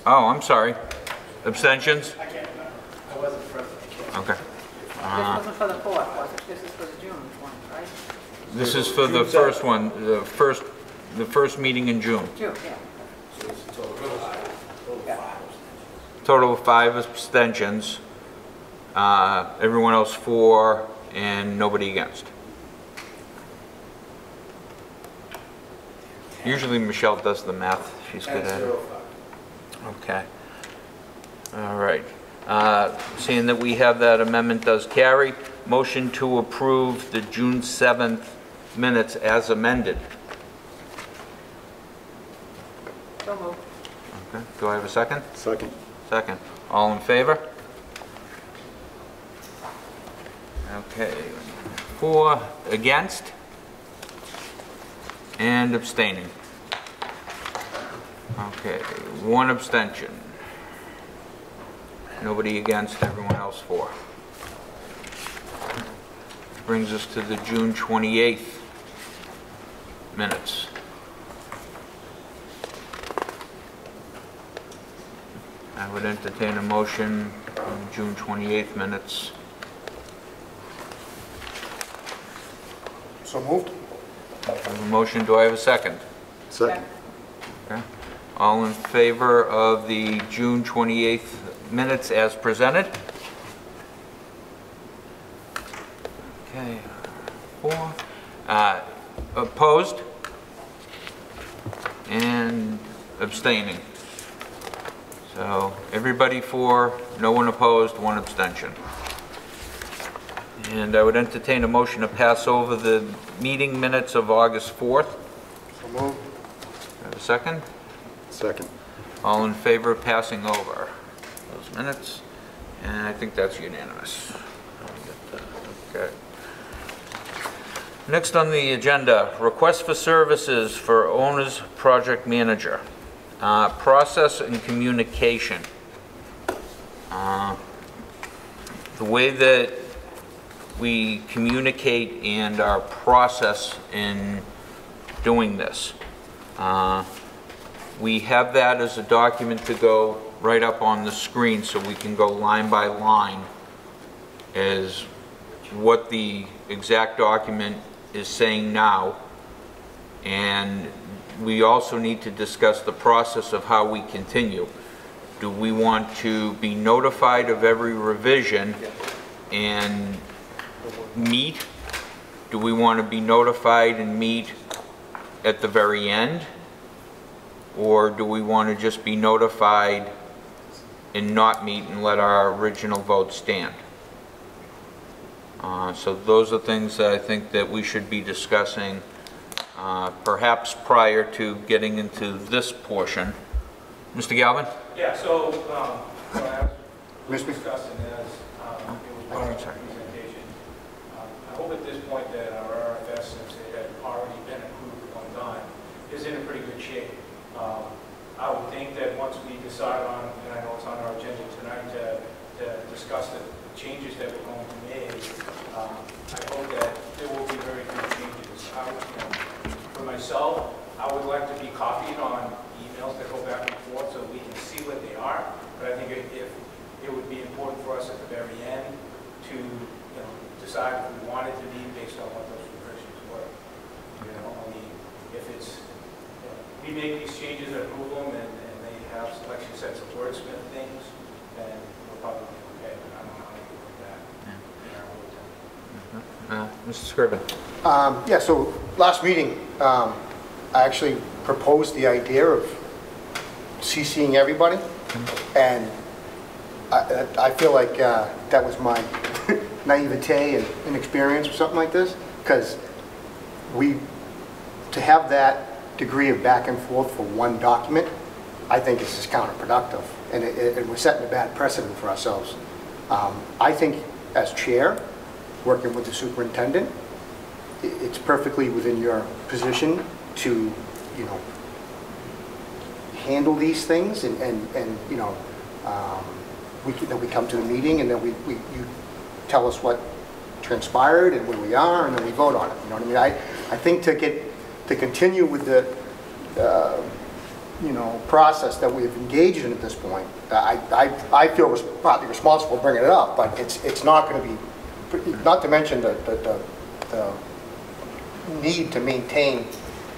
Speaker 1: Oh, I'm sorry. Abstentions?
Speaker 7: I can't remember. I wasn't present.
Speaker 1: Okay.
Speaker 8: This wasn't for the 4th, was it? This is for the June one, right?
Speaker 1: This is for the first one, the first meeting in June.
Speaker 8: June, yeah.
Speaker 1: Total of 5 abstentions. Everyone else for, and nobody against. Usually Michelle does the math. She's good at it. Okay. All right. Seeing that we have that amendment does carry, motion to approve the June 7th minutes as amended.
Speaker 8: So moved.
Speaker 1: Okay. Do I have a second?
Speaker 5: Second.
Speaker 1: Second. All in favor? Okay. 4 against and abstaining. Okay, 1 abstention. Nobody against, everyone else for. Brings us to the June 28th minutes. I would entertain a motion on June 28th minutes.
Speaker 6: So moved?
Speaker 1: I have a motion, do I have a second?
Speaker 5: Second.
Speaker 1: Okay. All in favor of the June 28th minutes as presented? Okay, 4. Opposed? And abstaining. So everybody for, no one opposed, 1 abstention. And I would entertain a motion to pass over the meeting minutes of August 4th.
Speaker 6: So moved.
Speaker 1: Have a second?
Speaker 5: Second.
Speaker 1: All in favor of passing over those minutes? And I think that's unanimous. Okay. Next on the agenda, request for services for owner's project manager. Process and communication. The way that we communicate and our process in doing this. We have that as a document to go right up on the screen so we can go line by line as what the exact document is saying now. And we also need to discuss the process of how we continue. Do we want to be notified of every revision and meet? Do we want to be notified and meet at the very end? Or do we want to just be notified and not meet and let our original vote stand? So those are things that I think that we should be discussing perhaps prior to getting into this portion. Mr. Galvin?
Speaker 7: Yeah, so, as we were discussing as it was part of the presentation, I hope at this point that our RFS, since it had already been approved one time, is in a pretty good shape. I would think that once we decide on, and I know it's on our agenda tonight to discuss the changes that we're going to make, I hope that there will be very few changes. For myself, I would like to be copied on emails that go back and forth so we can see what they are. But I think if it would be important for us at the very end to decide if we wanted to be based on what those revisions were. I mean, if it's we make these changes and approve them and they have selection sets of wordsmith things, then we're probably okay. But I don't know how to do that.
Speaker 1: Mr. Scriven.
Speaker 6: Yeah, so last meeting, I actually proposed the idea of CCing everybody, and I feel like that was my naivete and inexperience or something like this, because to have that degree of back and forth for one document, I think this is counterproductive, and we're setting a bad precedent for ourselves. I think as chair, working with the superintendent, it's perfectly within your position to, handle these things, and we come to the meeting and then you tell us what transpired and where we are, and then we vote on it. You know what I mean? I think to continue with the process that we've engaged in at this point, I feel partly responsible for bringing it up, but it's not going to be, not to mention the need to maintain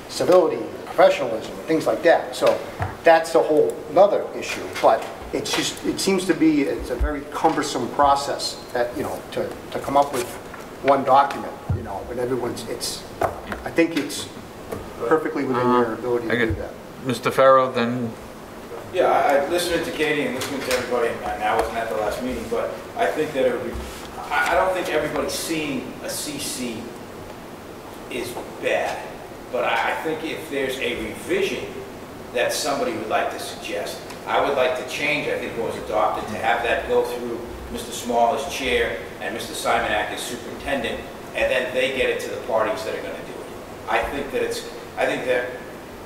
Speaker 6: civility, professionalism, and things like that. So that's a whole other issue. But it seems to be it's a very cumbersome process that to come up with one document. And everyone's I think it's perfectly within your ability to do that.
Speaker 1: Mr. Farrow, then.
Speaker 9: Yeah, I listening to Katie and listening to everybody, and I wasn't at the last meeting, but I think that it would be, I don't think everybody seeing a CC is bad, but I think if there's a revision that somebody would like to suggest. I would like to change, I think what was adopted, to have that go through Mr. Small as chair and Mr. Simonak as superintendent, and then they get it to the parties that are going to do it. I think that,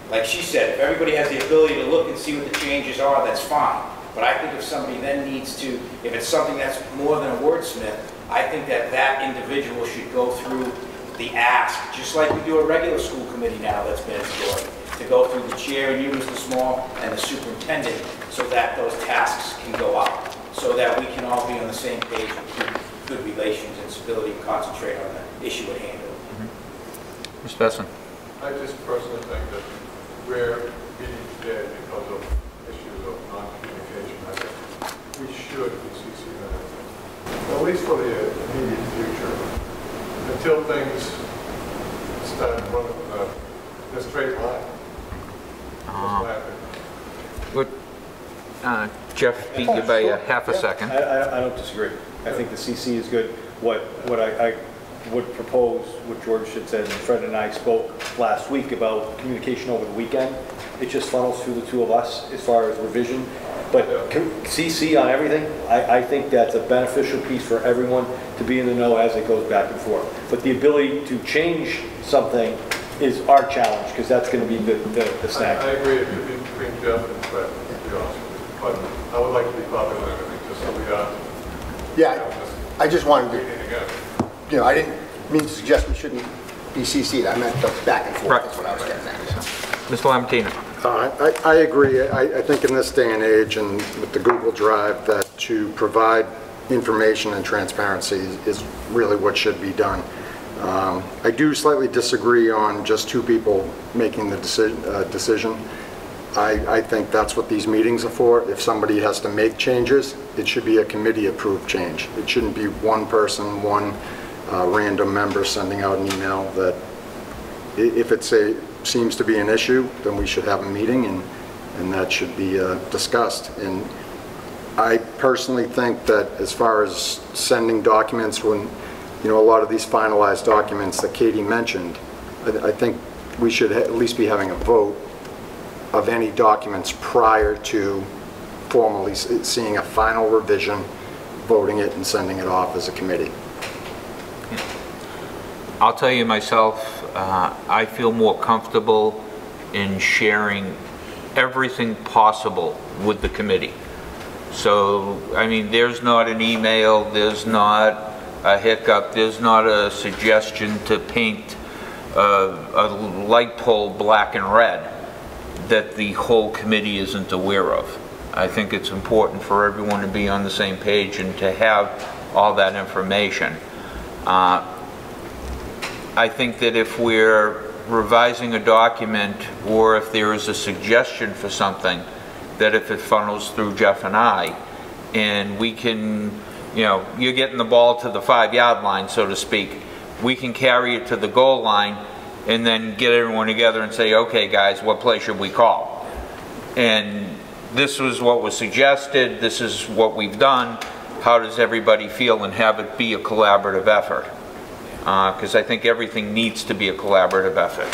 Speaker 9: like she said, if everybody has the ability to look and see what the changes are, that's fine. But I think if somebody then needs to, if it's something that's more than a wordsmith, I think that that individual should go through the ask, just like we do a regular school committee now that's been installed, to go through the chair and you, Mr. Small, and the superintendent, so that those tasks can go out, so that we can all be on the same page and keep good relations and civility and concentrate on the issue at hand.
Speaker 1: Ms. Besson.
Speaker 10: I just personally think that we're meeting today because of issues of non-communication. I think we should CC that, at least for the immediate future, until things start running in a straight line.
Speaker 1: Would Jeff beat you by a half a second?
Speaker 4: I don't disagree. I think the CC is good. What I would propose, what George had said, and Fred and I spoke last week about communication over the weekend. It just funnels through the two of us as far as revision. But CC on everything, I think that's a beneficial piece for everyone to be in the know as it goes back and forth. But the ability to change something is our challenge, because that's going to be the snag.
Speaker 10: I agree between Jeff and Fred, to be honest with you. But I would like to be popular in everything, just so we are.
Speaker 6: Yeah, I just wanted to, I didn't mean to suggest we shouldn't be CC'd. I meant the back and forth.
Speaker 1: Right.
Speaker 6: That's what I was getting at.
Speaker 1: Mr. Lamartine.
Speaker 5: I agree. I think in this day and age and with the Google Drive, that to provide information and transparency is really what should be done. I do slightly disagree on just two people making the decision. I think that's what these meetings are for. If somebody has to make changes, it should be a committee-approved change. It shouldn't be one person, one random member sending out an email. That if it seems to be an issue, then we should have a meeting and that should be discussed. And I personally think that as far as sending documents, when a lot of these finalized documents that Katie mentioned, I think we should at least be having a vote of any documents prior to formally seeing a final revision, voting it and sending it off as a committee.
Speaker 1: I'll tell you myself, I feel more comfortable in sharing everything possible with the committee. So, I mean, there's not an email, there's not a hiccup, there's not a suggestion to paint a light pole black and red that the whole committee isn't aware of. I think it's important for everyone to be on the same page and to have all that information. I think that if we're revising a document, or if there is a suggestion for something, that if it funnels through Jeff and I, and we can, you're getting the ball to the 5-yard line, so to speak, we can carry it to the goal line and then get everyone together and say, okay guys, what play should we call? And this was what was suggested, this is what we've done, how does everybody feel, and have it be a collaborative effort. Because I think everything needs to be a collaborative effort.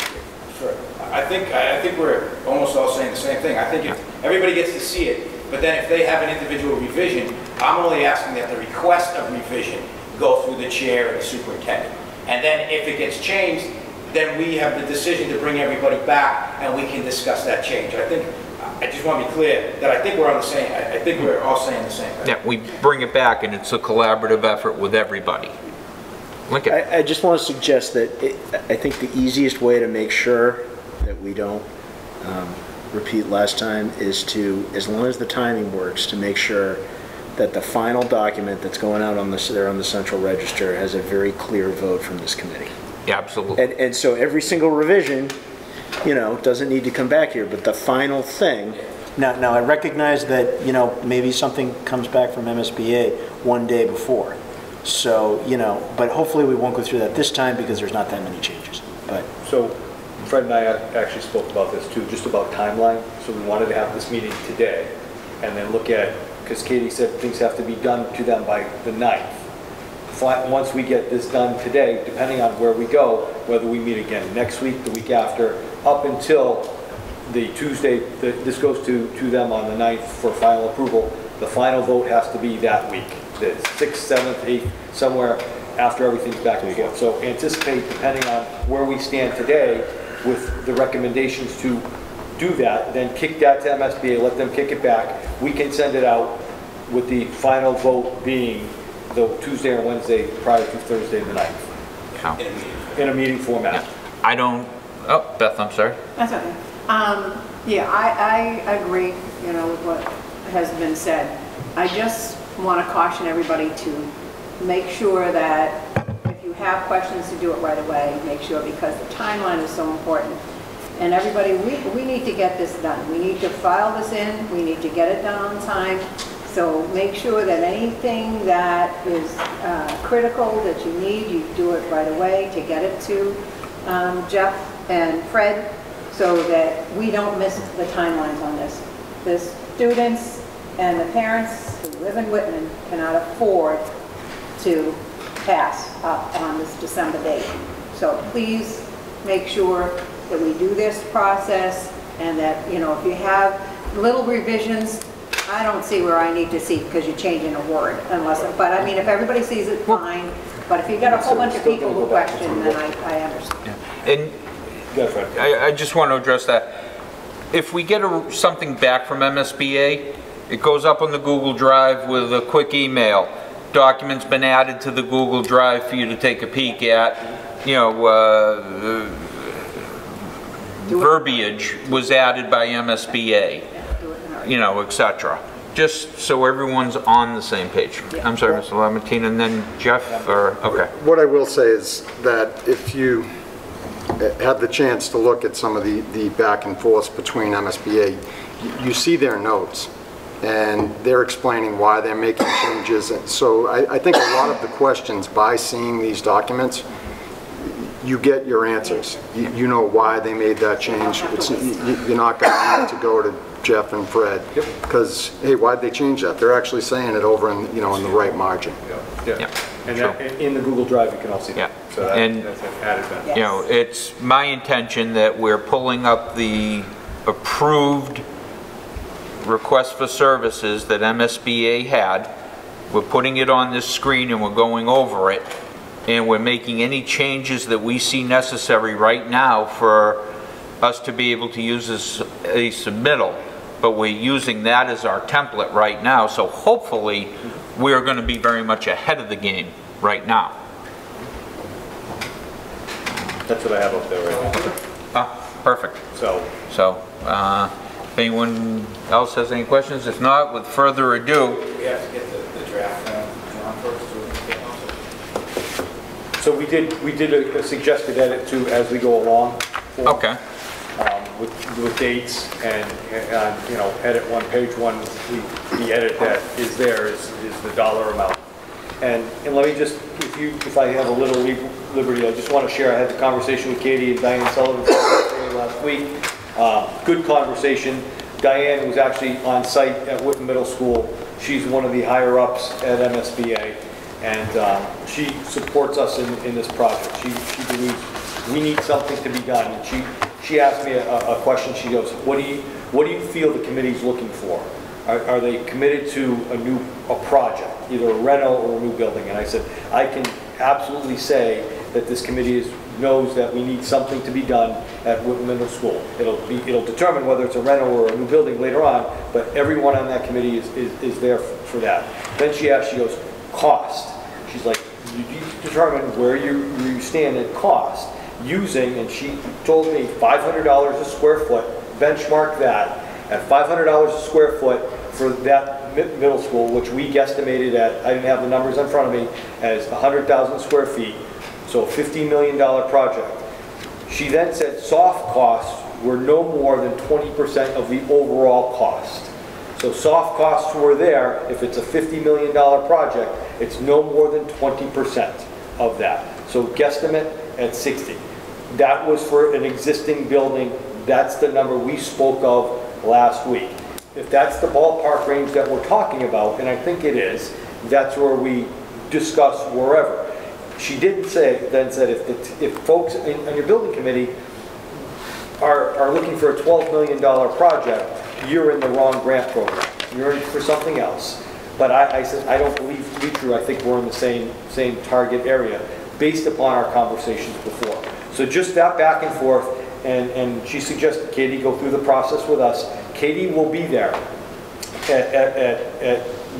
Speaker 9: Sure. I think we're almost all saying the same thing. I think if everybody gets to see it, but then if they have an individual revision, I'm only asking that the request of revision go through the chair and the superintendent. And then if it gets changed, then we have the decision to bring everybody back and we can discuss that change. I just want to be clear that I think we're on the same, I think we're all saying the same thing.
Speaker 1: Yeah, we bring it back and it's a collaborative effort with everybody.
Speaker 11: I just want to suggest that I think the easiest way to make sure that we don't repeat last time is to, as long as the timing works, to make sure that the final document that's going out on the central register has a very clear vote from this committee.
Speaker 1: Yeah, absolutely.
Speaker 11: And so every single revision, doesn't need to come back here, but the final thing. Now I recognize that, maybe something comes back from MSBA one day before. So, but hopefully we won't go through that this time because there's not that many changes. But
Speaker 4: So Fred and I actually spoke about this too, just about timeline. So we wanted to have this meeting today and then look at, because Katie said things have to be done to them by the 9th. Once we get this done today, depending on where we go, whether we meet again next week, the week after, up until the Tuesday, this goes to them on the 9th for final approval. The final vote has to be that week, the 6th, 7th, 8th, somewhere after everything's back and forth. So anticipate, depending on where we stand today, with the recommendations to do that, then kick that to MSBA, let them kick it back. We can send it out with the final vote being the Tuesday or Wednesday prior to Thursday the 9th. In a meeting format.
Speaker 1: Yeah. I don't, oh, Beth, I'm sorry.
Speaker 8: That's okay. Yeah, I agree, you know, with what has been said. I just want to caution everybody to make sure that if you have questions, to do it right away. Make sure, because the timeline is so important. And everybody, we need to get this done. We need to file this in. We need to get it done on time. So make sure that anything that is critical that you need, you do it right away to get it to Jeff and Fred, so that we don't miss the timelines on this. The students and the parents who live in Whitman cannot afford to pass up on this December date. So please make sure that we do this process, and that, you know, if you have little revisions, I don't see where I need to see, because you're changing a word, unless, but I mean, if everybody sees it, fine. But if you've got a whole bunch of people who question, then I understand.
Speaker 1: And I just want to address that. If we get something back from MSBA, it goes up on the Google Drive with a quick email. Document's been added to the Google Drive for you to take a peek at. You know, verbiage was added by MSBA, you know, etc. Just so everyone's on the same page. I'm sorry, Mr. Lamartine, and then Jeff, or, okay.
Speaker 5: What I will say is that if you have the chance to look at some of the back and forth between MSBA, you see their notes, and they're explaining why they're making changes. And so I think a lot of the questions, by seeing these documents, you get your answers. You know why they made that change. You're not going to need to go to Jeff and Fred, because hey, why'd they change that? They're actually saying it over in, you know, in the right margin.
Speaker 4: Yeah. And that, in the Google Drive, you can all see that. So that's an added benefit.
Speaker 1: You know, it's my intention that we're pulling up the approved request for services that MSBA had. We're putting it on this screen and we're going over it, and we're making any changes that we see necessary right now for us to be able to use as a submittal. But we're using that as our template right now, so hopefully we're going to be very much ahead of the game right now.
Speaker 4: That's what I have up there right now.
Speaker 1: Ah, perfect.
Speaker 4: So
Speaker 1: if anyone else has any questions, if not, with further ado.
Speaker 9: We have to get the draft drawn first.
Speaker 4: So we did a suggested edit too as we go along.
Speaker 1: Okay.
Speaker 4: With dates and you know, edit one, page one, the edit that is there is the dollar amount. And let me just, if I have a little liberty, I just want to share, I had the conversation with Katie and Diane Sullivan last week. Good conversation. Diane was actually on site at Whitman Middle School. She's one of the higher ups at MSBA, and she supports us in this project. She believes we need something to be done. And she asked me a question. She goes, what do you feel the committee's looking for? Are they committed to a project, either a rental or a new building? And I said, I can absolutely say that this committee knows that we need something to be done at Whitman Middle School. It'll determine whether it's a rental or a new building later on, but everyone on that committee is there for that. Then she asked, she goes, cost. She's like, you determine where you stand at cost using, and she told me $500 a square foot, benchmark that at $500 a square foot for that middle school, which we guesstimated at, I didn't have the numbers in front of me, as 100,000 square feet, so a $50 million project. She then said soft costs were no more than 20% of the overall cost. So soft costs were there. If it's a $50 million project, it's no more than 20% of that. So guesstimate at 60. That was for an existing building. That's the number we spoke of last week. If that's the ballpark range that we're talking about, and I think it is, that's where we discuss wherever. She didn't say, then said, if folks on your building committee are looking for a $12 million project, you're in the wrong grant program. You're in for something else. But I said, I don't believe to be true. I think we're in the same target area based upon our conversations before. So just that back and forth, and she suggested Katie go through the process with us. Katie will be there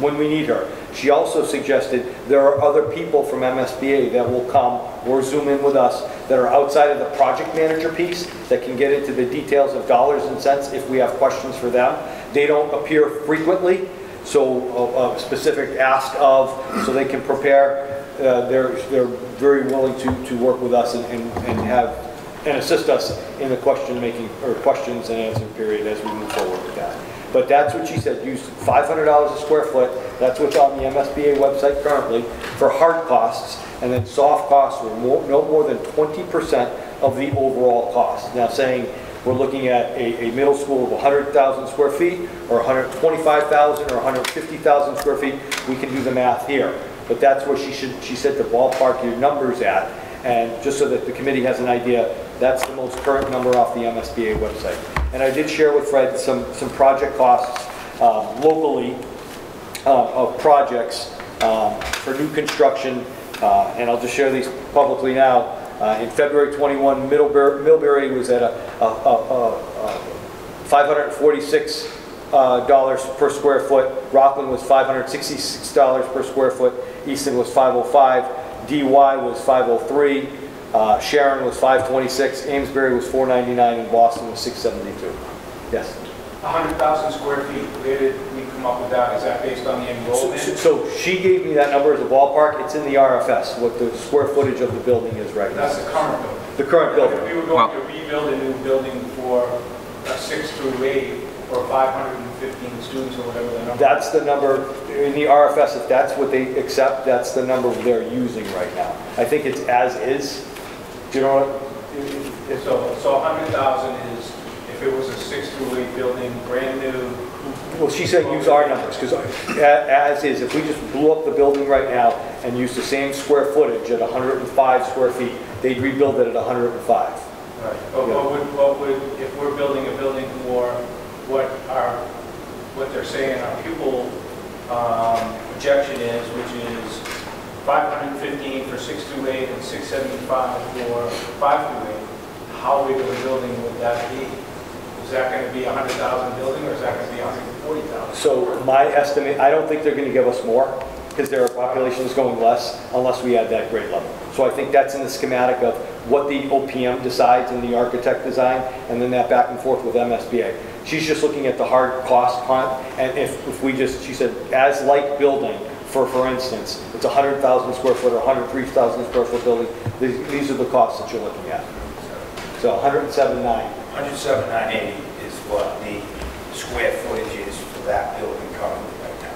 Speaker 4: when we need her. She also suggested there are other people from MSBA that will come or Zoom in with us that are outside of the project manager piece that can get into the details of dollars and cents if we have questions for them. They don't appear frequently, so a specific ask of, so they can prepare. They're very willing to work with us and assist us in the questions and answer period as we move forward with that. But that's what she said, use $500 a square foot. That's what's on the MSBA website currently for hard costs, and then soft costs were no more than 20% of the overall cost. Now saying we're looking at a middle school of 100,000 square feet or 125,000 or 150,000 square feet, we can do the math here. But that's where she said to ballpark your numbers at, and just so that the committee has an idea, that's the most current number off the MSBA website. And I did share with Fred some project costs locally of projects for new construction, and I'll just share these publicly now. In February 21, Millbury was at a $546 per square foot. Rockland was $566 per square foot. Easton was $505. DY was $503. Sharon was $526. Amesbury was $499, and Boston was $672. Yes.
Speaker 7: 100,000 square feet. Where did we come up with that? Is that based on the enrollment?
Speaker 4: So she gave me that number as a ballpark. It's in the RFS, what the square footage of the building is right now.
Speaker 7: That's the current building.
Speaker 4: The current building.
Speaker 7: If we were going to rebuild a new building for a 6 through 8 or 515 students or whatever the number.
Speaker 4: That's the number in the RFS. If that's what they accept, that's the number they're using right now. I think it's as is. Do you know what?
Speaker 7: So 100,000 is if it was a 6 through 8 building, brand new.
Speaker 4: Well, she said use our numbers, because as is, if we just blew up the building right now and used the same square footage at 105 square feet, they'd rebuild it at 105.
Speaker 7: Right. But what would, if we're building a building for what they're saying our pupil projection is, which is 515 for 6 through 8 and 675 for 5 through 8, how big of a building would that be? Is that going to be a 100,000 building, or is that going to be 140,000?
Speaker 4: So my estimate, I don't think they're going to give us more, because their population is going less unless we add that grade level. So I think that's in the schematic of what the OPM decides in the architect design, and then that back and forth with MSBA. She's just looking at the hard cost, and if we just, she said, as like building, for instance, it's 100,000 square foot or 103,000 square foot building, these are the costs that you're looking at. So 107,980.
Speaker 9: 107,980 is what the square footage is for that building currently right now.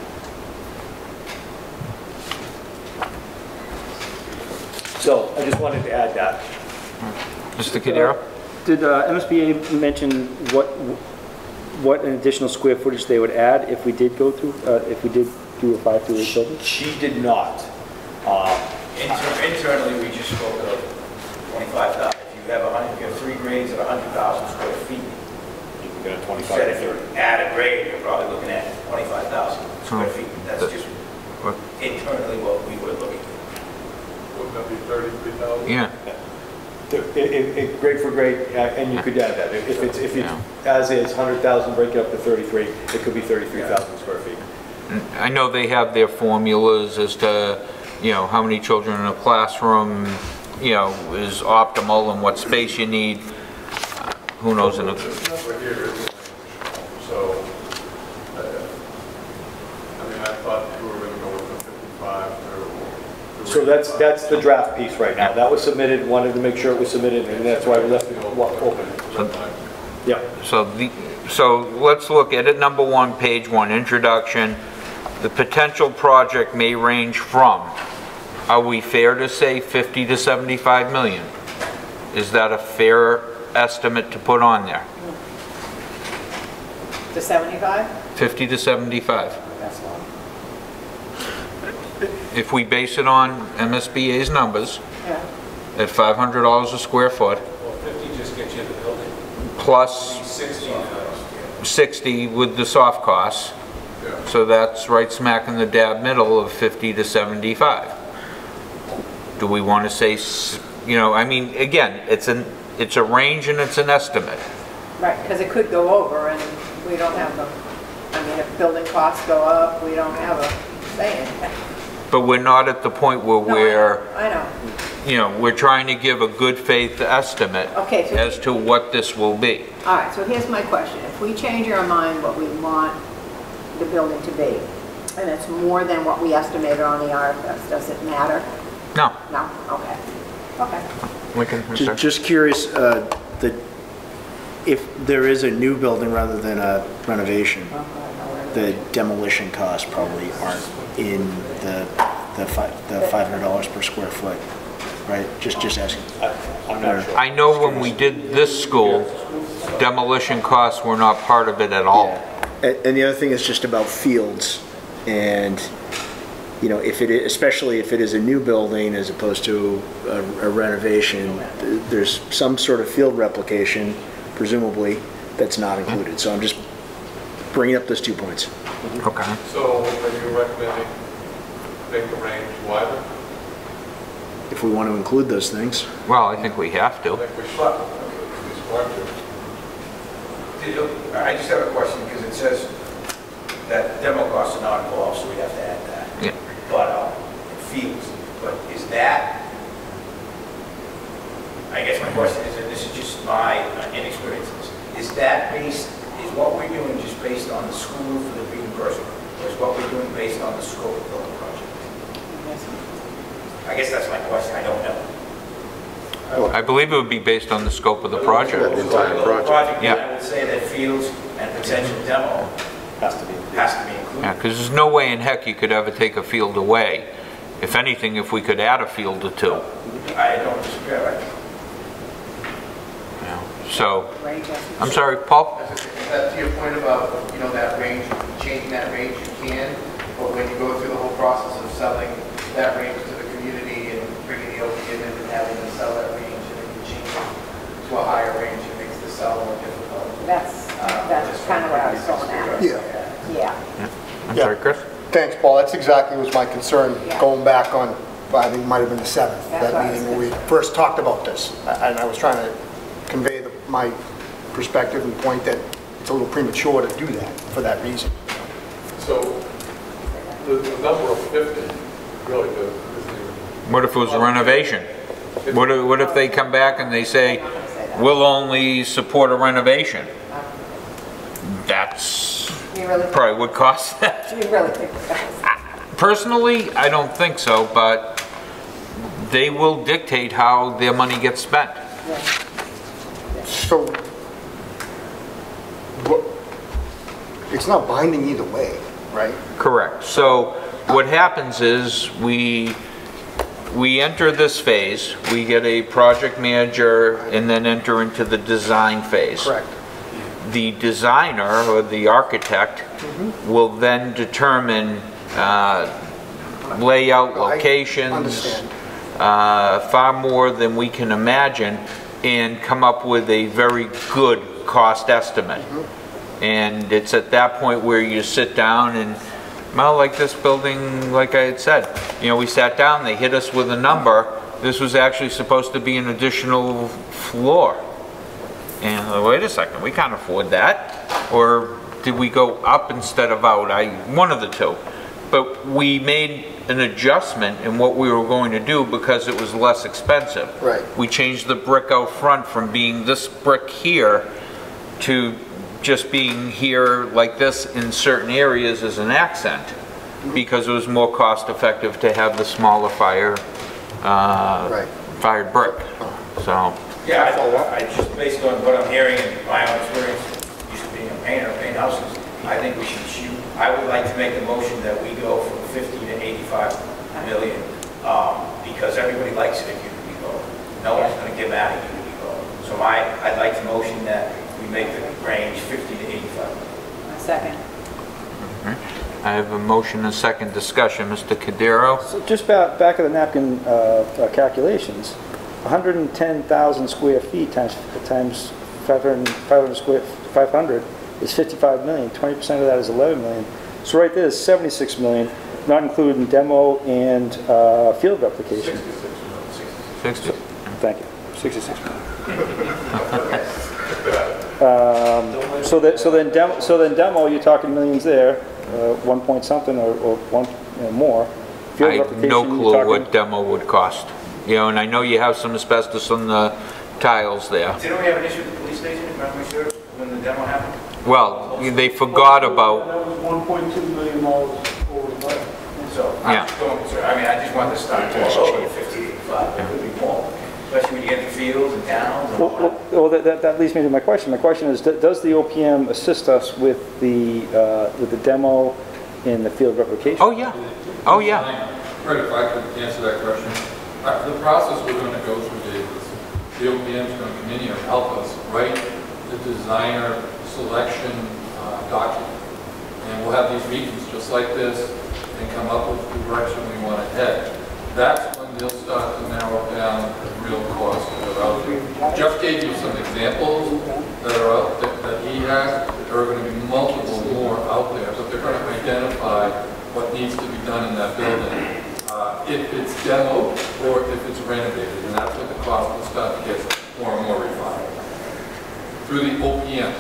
Speaker 4: So I just wanted to add that.
Speaker 1: Mr. Cadero?
Speaker 12: Did MSBA mention what an additional square footage they would add if we did go through, if we did do a 5 through 8 building?
Speaker 4: She did not.
Speaker 9: Internally, we just spoke of 25,000. If you have 3 grades at 100,000 square feet,
Speaker 4: You can get a 25
Speaker 9: said
Speaker 4: to
Speaker 9: if you
Speaker 4: 30.
Speaker 9: add a grade, you're probably looking at 25,000 square feet. That's just internally what we were looking at.
Speaker 10: Wouldn't that be 33,000?
Speaker 1: Yeah.
Speaker 4: Grade for grade, and you could add that. If it's as is 100,000, break it up to 33, it could be 33,000 square feet.
Speaker 1: I know they have their formulas as to, how many children in a classroom, is optimal and what space you need. Who knows?
Speaker 10: This number here is, so, I thought you were going to go with the 55.
Speaker 4: So that's the draft piece right now. That was submitted, wanted to make sure it was submitted, and that's why we left it open. Yeah.
Speaker 1: So let's look at it. Number 1, page 1, introduction. The potential project may range from, are we fair to say 50 to 75 million? Is that a fair estimate to put on there?
Speaker 8: To 75?
Speaker 1: 50 to 75.
Speaker 8: That's long.
Speaker 1: If we base it on MSBA's numbers
Speaker 8: Yeah.
Speaker 1: at $500 a square foot,
Speaker 7: Well, 50 just gets you the building.
Speaker 1: plus 60 with the soft costs. So that's right smack in the dab middle of 50 to 75. Do we want to say, you know, I mean, again, it's a range and it's an estimate.
Speaker 8: Right, because it could go over and we don't have the, I mean, if building costs go up, we don't have a say in it.
Speaker 1: But we're not at the point where
Speaker 8: I know.
Speaker 1: you know, we're trying to give a good faith estimate
Speaker 8: Okay, so
Speaker 1: as to what this will be.
Speaker 8: All right, so here's my question. If we change our mind what we want the building to be, and it's more than what we estimated on the RFS, does it matter?
Speaker 1: No.
Speaker 8: No? Okay. Okay.
Speaker 1: Lincoln,
Speaker 11: Just curious, if there is a new building rather than a renovation, the demolition costs probably aren't in the $500 per square foot, right? Just asking.
Speaker 4: I'm not sure.
Speaker 1: I know when we did this school, demolition costs were not part of it at all.
Speaker 11: Yeah. And the other thing is just about fields, and you know, if it is, especially if it is a new building as opposed to a renovation, there's some sort of field replication, presumably, that's not included. So I'm just bringing up those 2 points.
Speaker 1: Okay.
Speaker 10: So are you recommending make the range wider?
Speaker 11: If we want to include those things.
Speaker 1: Well, I think we have
Speaker 10: I
Speaker 1: to.
Speaker 10: think we should. It's smart to.
Speaker 9: I just have a question, because it says that demo costs are not involved, so we have to add that.
Speaker 1: Yeah.
Speaker 9: But fields, but is that, I guess my question is, and this is just my inexperiences, is that based, is what we're doing just based on the school for the reimbursement, or is what we're doing based on the scope of the project? I guess that's my question, I don't know.
Speaker 1: I believe it would be based on the scope of the project.
Speaker 4: The entire project.
Speaker 1: Yeah.
Speaker 9: I would say that fields and potential demo
Speaker 4: Has to be.
Speaker 9: has to be included.
Speaker 1: Yeah, because there's no way in heck you could ever take a field away. If anything, if we could add a field or two.
Speaker 9: I don't disagree, right?
Speaker 1: Yeah. So, I'm sorry, Paul?
Speaker 13: To your point about, you know, that range, changing that range, you can, but when you go through the whole process of selling that range to the community and bringing the OPM in and having them sell that range, and then you change it to a higher range, it makes the sell more difficult.
Speaker 8: That's kind of what I was going at. Yeah.
Speaker 1: I'm sorry, Chris?
Speaker 6: Thanks, Paul. That's exactly was my concern,
Speaker 8: Yeah.
Speaker 6: going back on, I think it might have been the 7th,
Speaker 8: That's what
Speaker 6: that
Speaker 8: I was
Speaker 6: meeting where we first talked about this. And I was trying to convey my perspective and point that it's a little premature to do that for that reason.
Speaker 10: So the number of 50 really does.
Speaker 1: What if it was a renovation? What if they come back and they say, we'll only support a renovation? That's probably would cost that.
Speaker 8: You really think that?
Speaker 1: Personally, I don't think so, but they will dictate how their money gets spent.
Speaker 6: So, it's not binding either way, right?
Speaker 1: Correct. So what happens is we enter this phase, we get a project manager, and then enter into the design phase.
Speaker 6: Correct.
Speaker 1: The designer or the architect will then determine layout, locations, far more than we can imagine, and come up with a very good cost estimate. And it's at that point where you sit down and, well, like this building, like I had said, you know, we sat down, they hit us with a number. This was actually supposed to be an additional floor. And wait a second, we can't afford that. Or did we go up instead of out? One of the two. But we made an adjustment in what we were going to do because it was less expensive.
Speaker 6: Right.
Speaker 1: We changed the brick out front from being this brick here to just being here like this in certain areas as an accent, because it was more cost effective to have the smaller fired brick. So.
Speaker 9: Yeah, I just based on what I'm hearing and my own experience, used to being a painter, paint houses, I think we should shoot. I would like to make the motion that we go from 50 to 85 million, because everybody likes it if you can be low. No one's going to get mad at you to be low. So I'd like to motion that we make the range 50 to 85.
Speaker 8: Second.
Speaker 1: I have a motion and a second discussion. Mr. Cadero?
Speaker 12: So just back of the napkin calculations, 110,000 square feet times 500 is 55 million. 20% of that is 11 million. So right there is 76 million, not including demo and field replication.
Speaker 1: 60.
Speaker 12: Thank you. 66 million. So then demo, you're talking millions there, 1 point something or one more. Field
Speaker 1: I have
Speaker 12: replication,
Speaker 1: no
Speaker 12: you're
Speaker 1: clue
Speaker 12: talking-
Speaker 1: what demo would cost. You know, and I know you have some asbestos on the tiles there.
Speaker 9: Didn't we have an issue with the police station, remember we showed when the demo happened?
Speaker 1: Well, they forgot about,
Speaker 10: That was $1.2 million over the budget.
Speaker 9: So
Speaker 1: Yeah.
Speaker 9: I'm just going concerned, I mean, I just want to start to over 50, 85, it could be more. Especially when you get the fields and towns and all that.
Speaker 12: Well, that leads me to my question. My question is, does the OPM assist us with the demo and the field replication?
Speaker 1: oh yeah, oh yeah.
Speaker 14: Fred, if I could answer that question. The process we're going to go through, Dave, is the OPM is going to come in here and help us write the designer selection document. And we'll have these meetings just like this and come up with the direction we want to head. That's when they'll start to narrow down the real costs that are out there. Jeff gave you some examples that are out that he has. There are going to be multiple more out there, but they're going to identify what needs to be done in that building. If it's demoed or if it's renovated, and that's what the cost will start to get more and more refined through the OPM.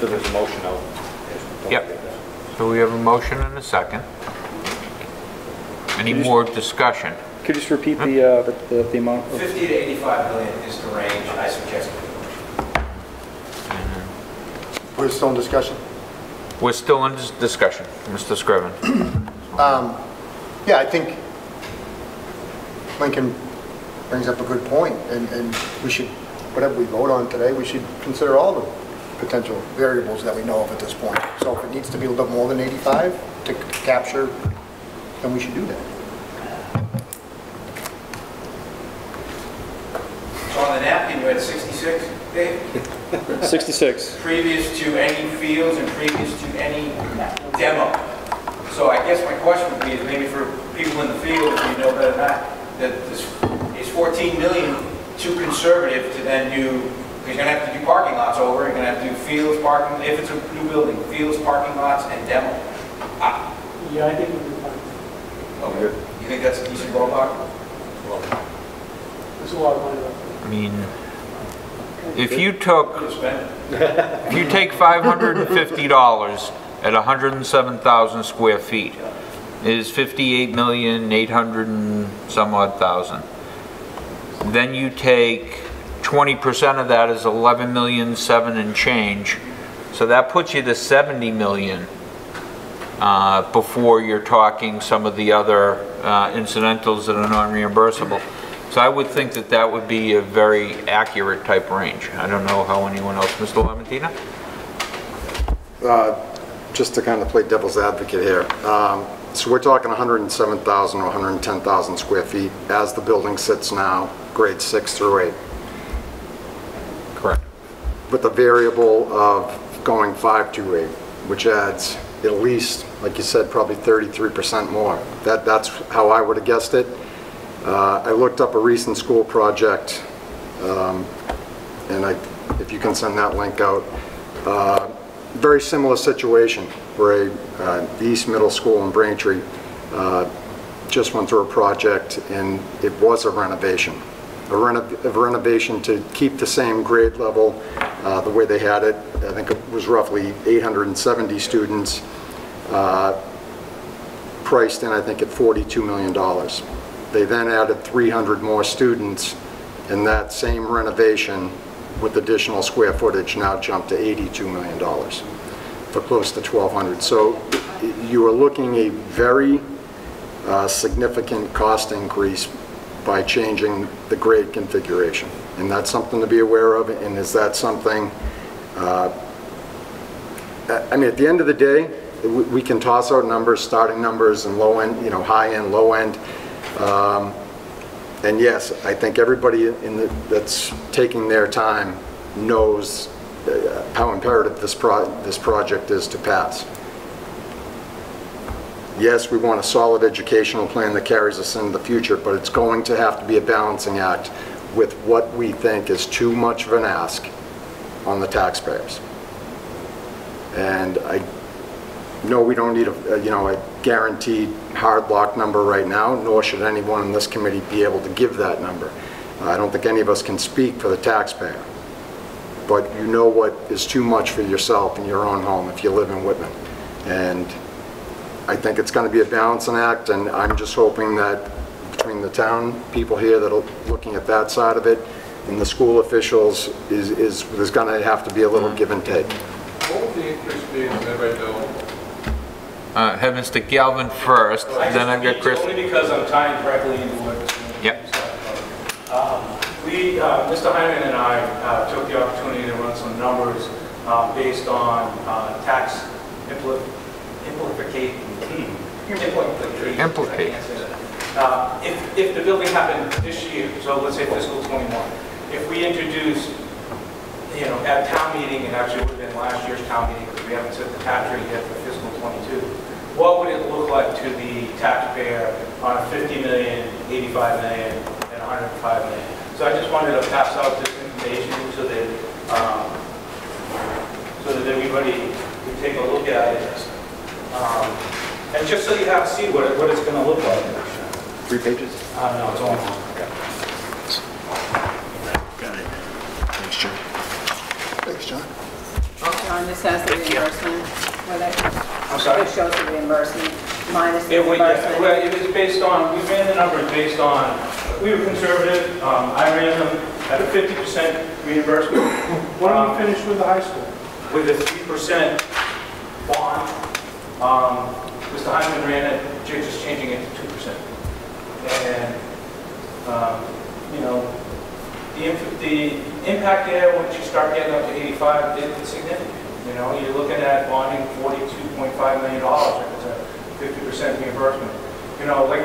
Speaker 4: So there's a motion out.
Speaker 1: Yep. So we have a motion and a second. Any more discussion?
Speaker 12: Could you just repeat the amount?
Speaker 9: 50 to 85 million is the range I suggested.
Speaker 6: We're still in discussion?
Speaker 1: We're still in discussion, Mr. Scriven.
Speaker 6: Yeah, I think Lincoln brings up a good point, and we should, whatever we vote on today, we should consider all the potential variables that we know of at this point. So if it needs to be a little bit more than 85 to capture, then we should do that.
Speaker 9: So on the napkin, you had 66, Dave?
Speaker 12: 66.
Speaker 9: Previous to any fields and previous to any demo. So I guess my question would be, is maybe for people in the field, if you know better than that, that this is 14 million too conservative to then do, because you're going to have to do parking lots over, you're going to have to do fields, parking, if it's a new building, fields, parking lots, and demo.
Speaker 10: Yeah, I think we'll be fine.
Speaker 9: Okay. You think that's a decent ballpark?
Speaker 10: There's a lot of money left.
Speaker 1: I mean, if you take $550 at 107,000 square feet, is 58,800,000 and some odd thousand. Then you take 20% of that is 11,000,007 and change. So that puts you to 70 million before you're talking some of the other incidentals that are non-reimbursable. So I would think that that would be a very accurate type range. I don't know how anyone else, Mr. Lamantina?
Speaker 5: Just to kind of play devil's advocate here. So we're talking 107,000 or 110,000 square feet as the building sits now, grades 6 through 8.
Speaker 1: Correct.
Speaker 5: With the variable of going 5 to 8, which adds at least, like you said, probably 33% more. That's how I would have guessed it. I looked up a recent school project, and if you can send that link out, very similar situation where the East Middle School in Braintree just went through a project, and it was a renovation. A renovation to keep the same grade level the way they had it. I think it was roughly 870 students, priced in, I think, at $42 million. They then added 300 more students, and that same renovation with additional square footage now jumped to $82 million for close to 1,200. So you are looking a very significant cost increase by changing the grade configuration. And that's something to be aware of. And is that something, I mean, at the end of the day, we can toss out numbers, starting numbers and low end, high end, low end. And yes, I think everybody that's taking their time knows how imperative this project is to pass. yes, we want a solid educational plan that carries us into the future, but it's going to have to be a balancing act with what we think is too much of an ask on the taxpayers. And I know we don't need a guaranteed hard lock number right now, nor should anyone in this committee be able to give that number. I don't think any of us can speak for the taxpayer, but you know what is too much for yourself in your own home if you live in Whitman. And I think it's going to be a balancing act, and I'm just hoping that between the town people here that are looking at that side of it and the school officials, there's going to have to be a little give and take.
Speaker 10: What would the increase be in everybody know?
Speaker 1: Have Mr. Galvin first, then I've got Chris.
Speaker 7: Only because I'm tying directly into what
Speaker 1: Yep.
Speaker 7: Mr. Hyman and I took the opportunity to run some numbers based on tax implication. If the building happened this year, so let's say fiscal 21, if we introduced, at town meeting, and actually it would have been last year's town meeting because we haven't set the tax rate yet for fiscal 22, what would it look like to the taxpayer on a 50 million, 85 million, and 105 million? So I just wanted to pass out this information so that everybody can take a look at it. And just so you have to see what it's going to look like.
Speaker 11: 3 pages?
Speaker 7: No, it's only one.
Speaker 11: Got it. Thanks, John.
Speaker 6: Thanks, John.
Speaker 8: John, this has the reimbursement with it.
Speaker 7: I'm sorry?
Speaker 8: It shows the reimbursement minus the
Speaker 7: It was
Speaker 8: reimbursement.
Speaker 7: based on, we ran the numbers based on, we were conservative. I ran them at a 50% reimbursement.
Speaker 12: Why don't we finish with the high school?
Speaker 7: With a 3% bond. Mr. Hyman ran it, just changing it to 2%. And, the impact there, once you start getting up to 85, it's significant. You're looking at bonding $42.5 million if it's a 50% reimbursement. Like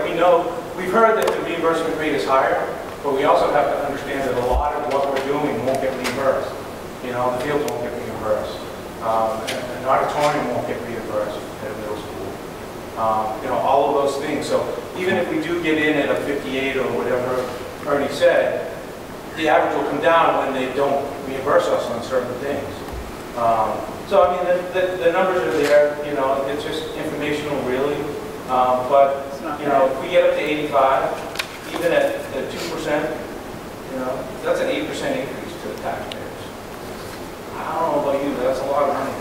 Speaker 7: we've heard that the reimbursement rate is higher, but we also have to understand that a lot of what we're doing won't get reimbursed. The fields won't get reimbursed. An auditorium won't get reimbursed at a middle school. All of those things. So even if we do get in at a 58 or whatever Ernie said, the average will come down when they don't reimburse us on certain things. So I mean, the numbers are there. It's just informational, really. But if we get up to 85, even at 2%, that's an 8% increase to the taxpayers. I don't know about you, but that's a lot of money.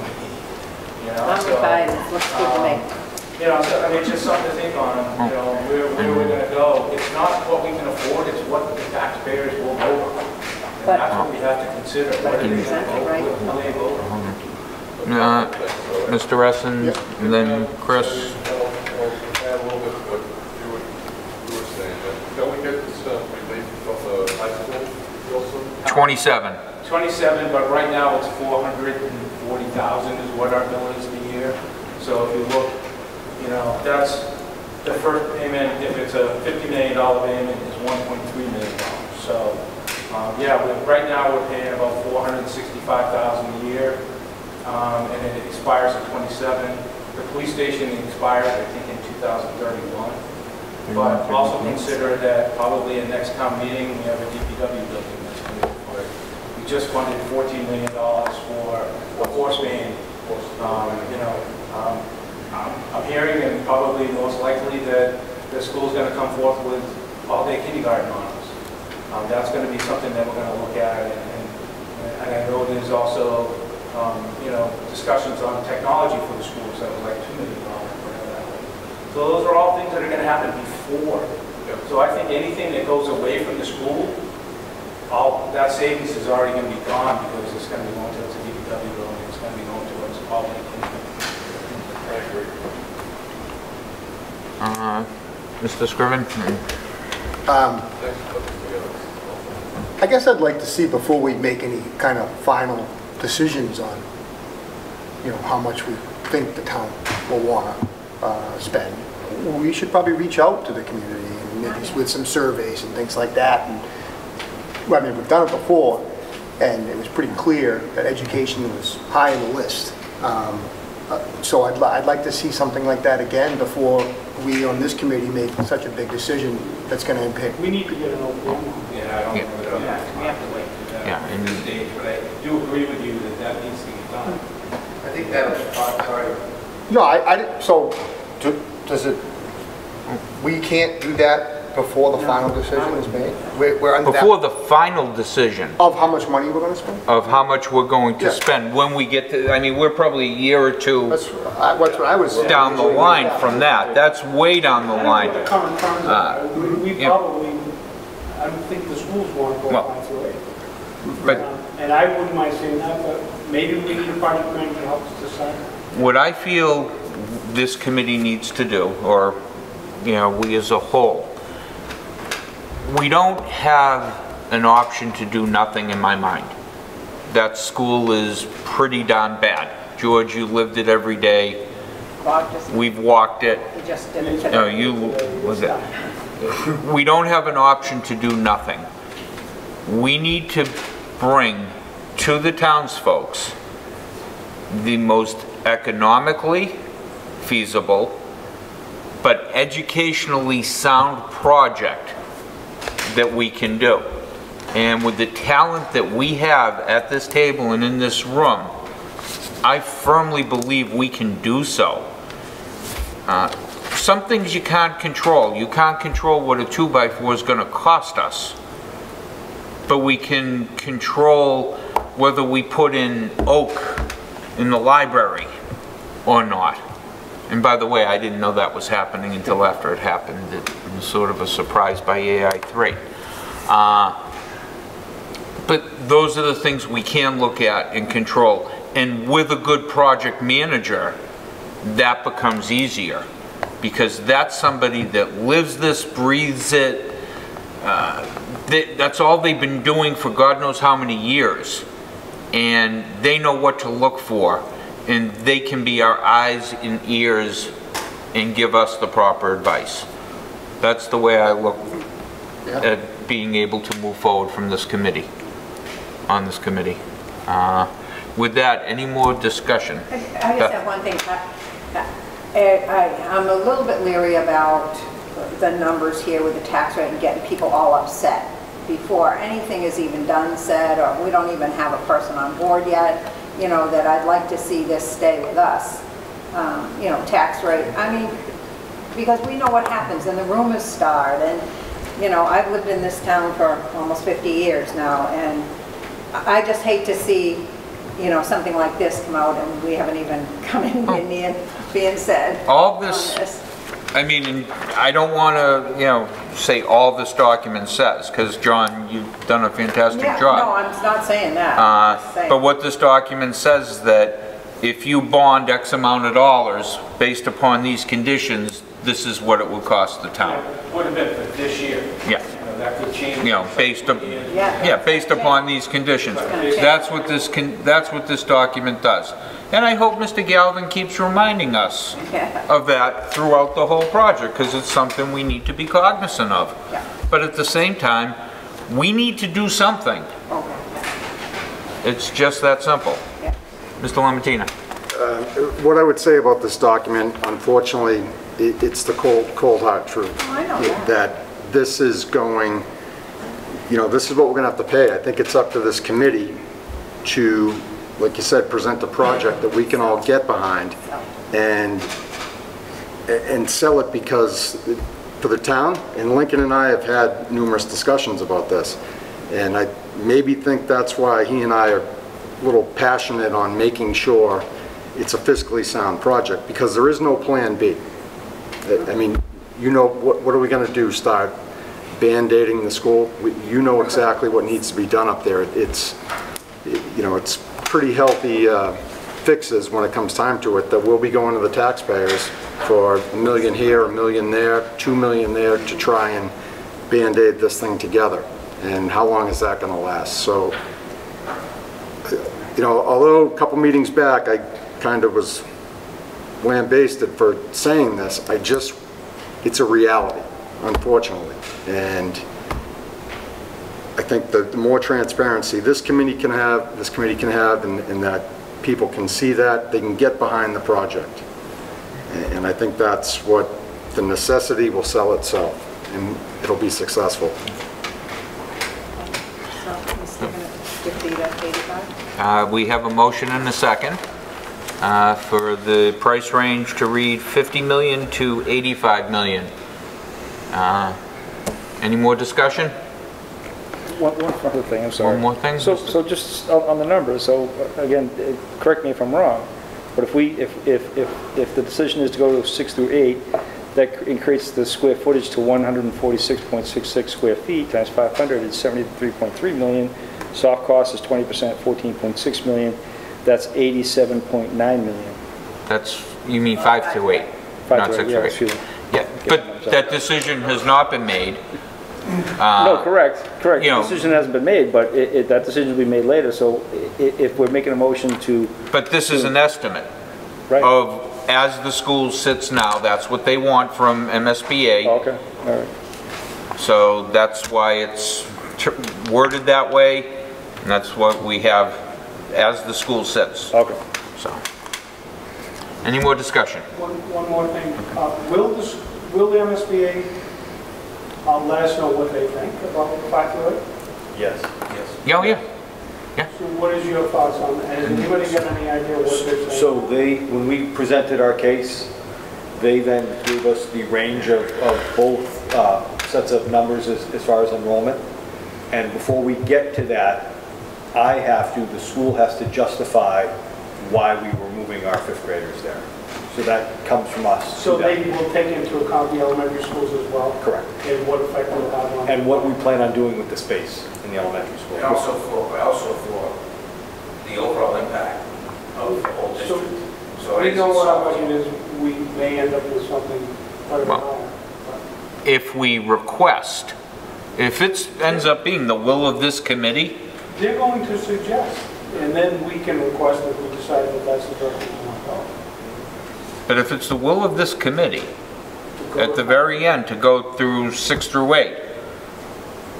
Speaker 8: It looks good to me.
Speaker 7: So, I mean, it's just something to think on, where we're going to go. It's not what we can afford, it's what the taxpayers will vote on. And that's what we have to consider. What are they going to vote? What will they vote on?
Speaker 1: Mr. Resson, and then Chris.
Speaker 10: Add a little bit to what you were saying. Don't we get this relief from the high school also?
Speaker 1: 27.
Speaker 7: 27, but right now it's 440,000 is what our bill is a year. So if you look, that's the first payment. If it's a $50 million payment, is $1.3 million. So right now we're paying about $465,000 a year, and it expires in 27. The police station expires, I think, in 2031. But also consider that probably in next town meeting we have a DPW building that's going to be required. We just funded $14 million for a force main. I'm hearing, and probably most likely, that the school's going to come forth with all-day kindergarten on us. That's going to be something that we're going to look at, and I know there's also, discussions on technology for the schools that was like $2 million, whatever that was. So those are all things that are going to happen before. So I think anything that goes away from the school, all that savings is already going to be gone because it's going to be going towards the DPW building, it's going to be going towards all-day kindergarten.
Speaker 1: Mr. Scriven?
Speaker 6: I guess I'd like to see, before we make any kind of final decisions on, how much we think the town will want to spend, we should probably reach out to the community and maybe with some surveys and things like that. And I mean, we've done it before, and it was pretty clear that education was high on the list. So I'd like to see something like that again before we on this committee make such a big decision that's going to impact.
Speaker 7: We need to get an OPM.
Speaker 9: Yeah, I don't know.
Speaker 7: We have to wait to that stage, but I do agree with you that that needs to get done.
Speaker 13: I think that was, sorry.
Speaker 6: No, so does it, we can't do that before the final decision is made? We're under that.
Speaker 1: Before the final decision
Speaker 6: Of how much money we're going to spend?
Speaker 1: of how much we're going to
Speaker 6: Yeah.
Speaker 1: spend, when we get to, I mean, we're probably a year or two
Speaker 6: That's what I was saying.
Speaker 1: down the line from that. That's way down the
Speaker 7: I don't know
Speaker 1: line.
Speaker 7: what the current terms are. We
Speaker 1: yeah.
Speaker 7: probably, I don't think the schools want to go
Speaker 1: Well,
Speaker 7: on through it.
Speaker 1: But
Speaker 7: And I wouldn't mind saying that, but maybe we need a project manager to help us decide.
Speaker 1: what I feel this committee needs to do, or, you know, we as a whole, we don't have an option to do nothing in my mind. That school is pretty darn bad. George, you lived it every day. We've walked it.
Speaker 8: We just did it
Speaker 1: No,
Speaker 8: today.
Speaker 1: you, was it? We don't have an option to do nothing. We need to bring to the townsfolks the most economically feasible but educationally sound project that we can do. And with the talent that we have at this table and in this room, I firmly believe we can do so. Some things you can't control. You can't control what a 2x4 is going to cost us. But we can control whether we put in oak in the library or not. And by the way, I didn't know that was happening until after it happened. It was sort of a surprise by AI3. But those are the things we can look at and control. And with a good project manager, that becomes easier. Because that's somebody that lives this, breathes it. That's all they've been doing for God knows how many years. And they know what to look for. And they can be our eyes and ears and give us the proper advice. That's the way I look at being able to move forward from this committee, on this committee. With that, any more discussion?
Speaker 8: I just have one thing. I'm a little bit leery about the numbers here with the tax rate and getting people all upset before anything is even done, said, or we don't even have a person on board yet, you know, that I'd like to see this stay with us, you know, tax rate. I mean, because we know what happens and the rumors start, and, you know, I've lived in this town for almost 50 years now, and I just hate to see, you know, something like this come out and we haven't even come in near being said.
Speaker 1: All this, I mean, and I don't want to, you know, say all this document says, because John, you've done a fantastic job.
Speaker 8: No, I'm not saying that. I'm just saying.
Speaker 1: But what this document says is that if you bond X amount of dollars based upon these conditions, this is what it will cost the town.
Speaker 7: It would have been for this year.
Speaker 1: Yeah.
Speaker 7: You know, that could change.
Speaker 1: You know, based upon these conditions. That's what this document does. And I hope Mr. Galvin keeps reminding us of that throughout the whole project, because it's something we need to be cognizant of. But at the same time, we need to do something. It's just that simple. Mr. Lamontina.
Speaker 5: What I would say about this document, unfortunately, it's the cold hard truth.
Speaker 8: I know
Speaker 5: that this is going, you know, this is what we're going to have to pay. I think it's up to this committee to, like you said, present a project that we can all get behind and sell it, because for the town, and Lincoln and I have had numerous discussions about this, and I maybe think that's why he and I are a little passionate on making sure it's a fiscally sound project, because there is no plan B. I mean, you know, what are we going to do? Start band-aiding the school? You know exactly what needs to be done up there. It's, you know, it's pretty healthy fixes when it comes time to it that will be going to the taxpayers for $1 million here, $1 million there, $2 million there to try and band-aid this thing together. And how long is that going to last? So, you know, although a couple meetings back I kind of was lambasted for saying this, it's a reality, unfortunately. And I think the more transparency this committee can have, and that people can see that, they can get behind the project. And I think that's what, the necessity will sell itself, and it'll be successful.
Speaker 8: So, we're still going to skip the 85?
Speaker 1: We have a motion and a second for the price range to read 50 million to 85 million. Any more discussion?
Speaker 12: One other thing, I'm sorry.
Speaker 1: One more thing?
Speaker 12: So just on the numbers, so again, correct me if I'm wrong, but if the decision is to go 6 through 8, that increases the square footage to 146.66 square feet times 500 is 73.3 million. Soft cost is 20%, 14.6 million. That's 87.9 million.
Speaker 1: That's, you mean 5 through 8, not 6 through 8. Yeah, but that decision has not been made.
Speaker 12: No, correct.
Speaker 1: You know,
Speaker 12: The decision hasn't been made, but that decision will be made later. So if we're making a motion to...
Speaker 1: But this is an estimate
Speaker 12: Right.
Speaker 1: of, as the school sits now, that's what they want from MSBA.
Speaker 12: Okay, all right.
Speaker 1: So that's why it's worded that way, and that's what we have as the school sits.
Speaker 12: Okay.
Speaker 1: So, any more discussion?
Speaker 15: One more thing. Will the MSBA let us know what they think about the 5 through 8?
Speaker 4: Yes.
Speaker 1: Yeah, yeah.
Speaker 15: So what is your thoughts on that? Has anybody got any idea what they're saying?
Speaker 4: So when we presented our case, they then gave us the range of both sets of numbers as far as enrollment. And before we get to that, the school has to justify why we were moving our 5th graders there. So that comes from us.
Speaker 15: So they will take into account the elementary schools as well?
Speaker 4: Correct.
Speaker 15: And what effect will have on...
Speaker 4: And what we plan on doing with the space in the elementary school.
Speaker 9: And also for the overall impact of the whole district. So
Speaker 15: We know what our budget is, we may end up with something quite a bit higher.
Speaker 1: If we request, if it ends up being the will of this committee,
Speaker 15: They're going to suggest, and then we can request if we decide that that's the direction we want to go.
Speaker 1: but if it's the will of this committee, at the very end, to go through 6 through 8,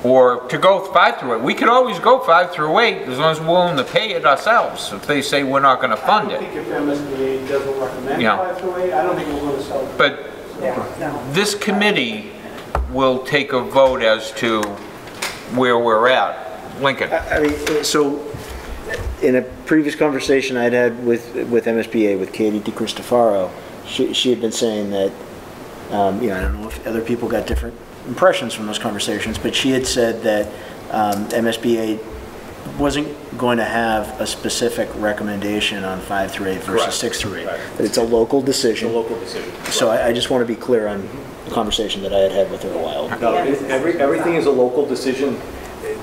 Speaker 1: or to go 5 through 8, we could always go 5 through 8 as long as we're willing to pay it ourselves. If they say we're not going to fund
Speaker 15: I
Speaker 1: it.
Speaker 15: don't think if MSBA doesn't recommend
Speaker 1: Yeah.
Speaker 15: 5 through 8, I don't think we're going to sell it.
Speaker 1: But this committee will take a vote as to where we're at. Lincoln.
Speaker 11: I mean, so in a previous conversation I'd had with MSBA, with Katie DeCristofaro, she had been saying that, you know, I don't know if other people got different impressions from those conversations, but she had said that MSBA wasn't going to have a specific recommendation on 5 through 8 versus 6 through 8.
Speaker 4: Right.
Speaker 11: That it's a local decision.
Speaker 4: It's a local decision.
Speaker 11: So I just want to be clear on the conversation that I had with her a while ago.
Speaker 4: No, everything is a local decision.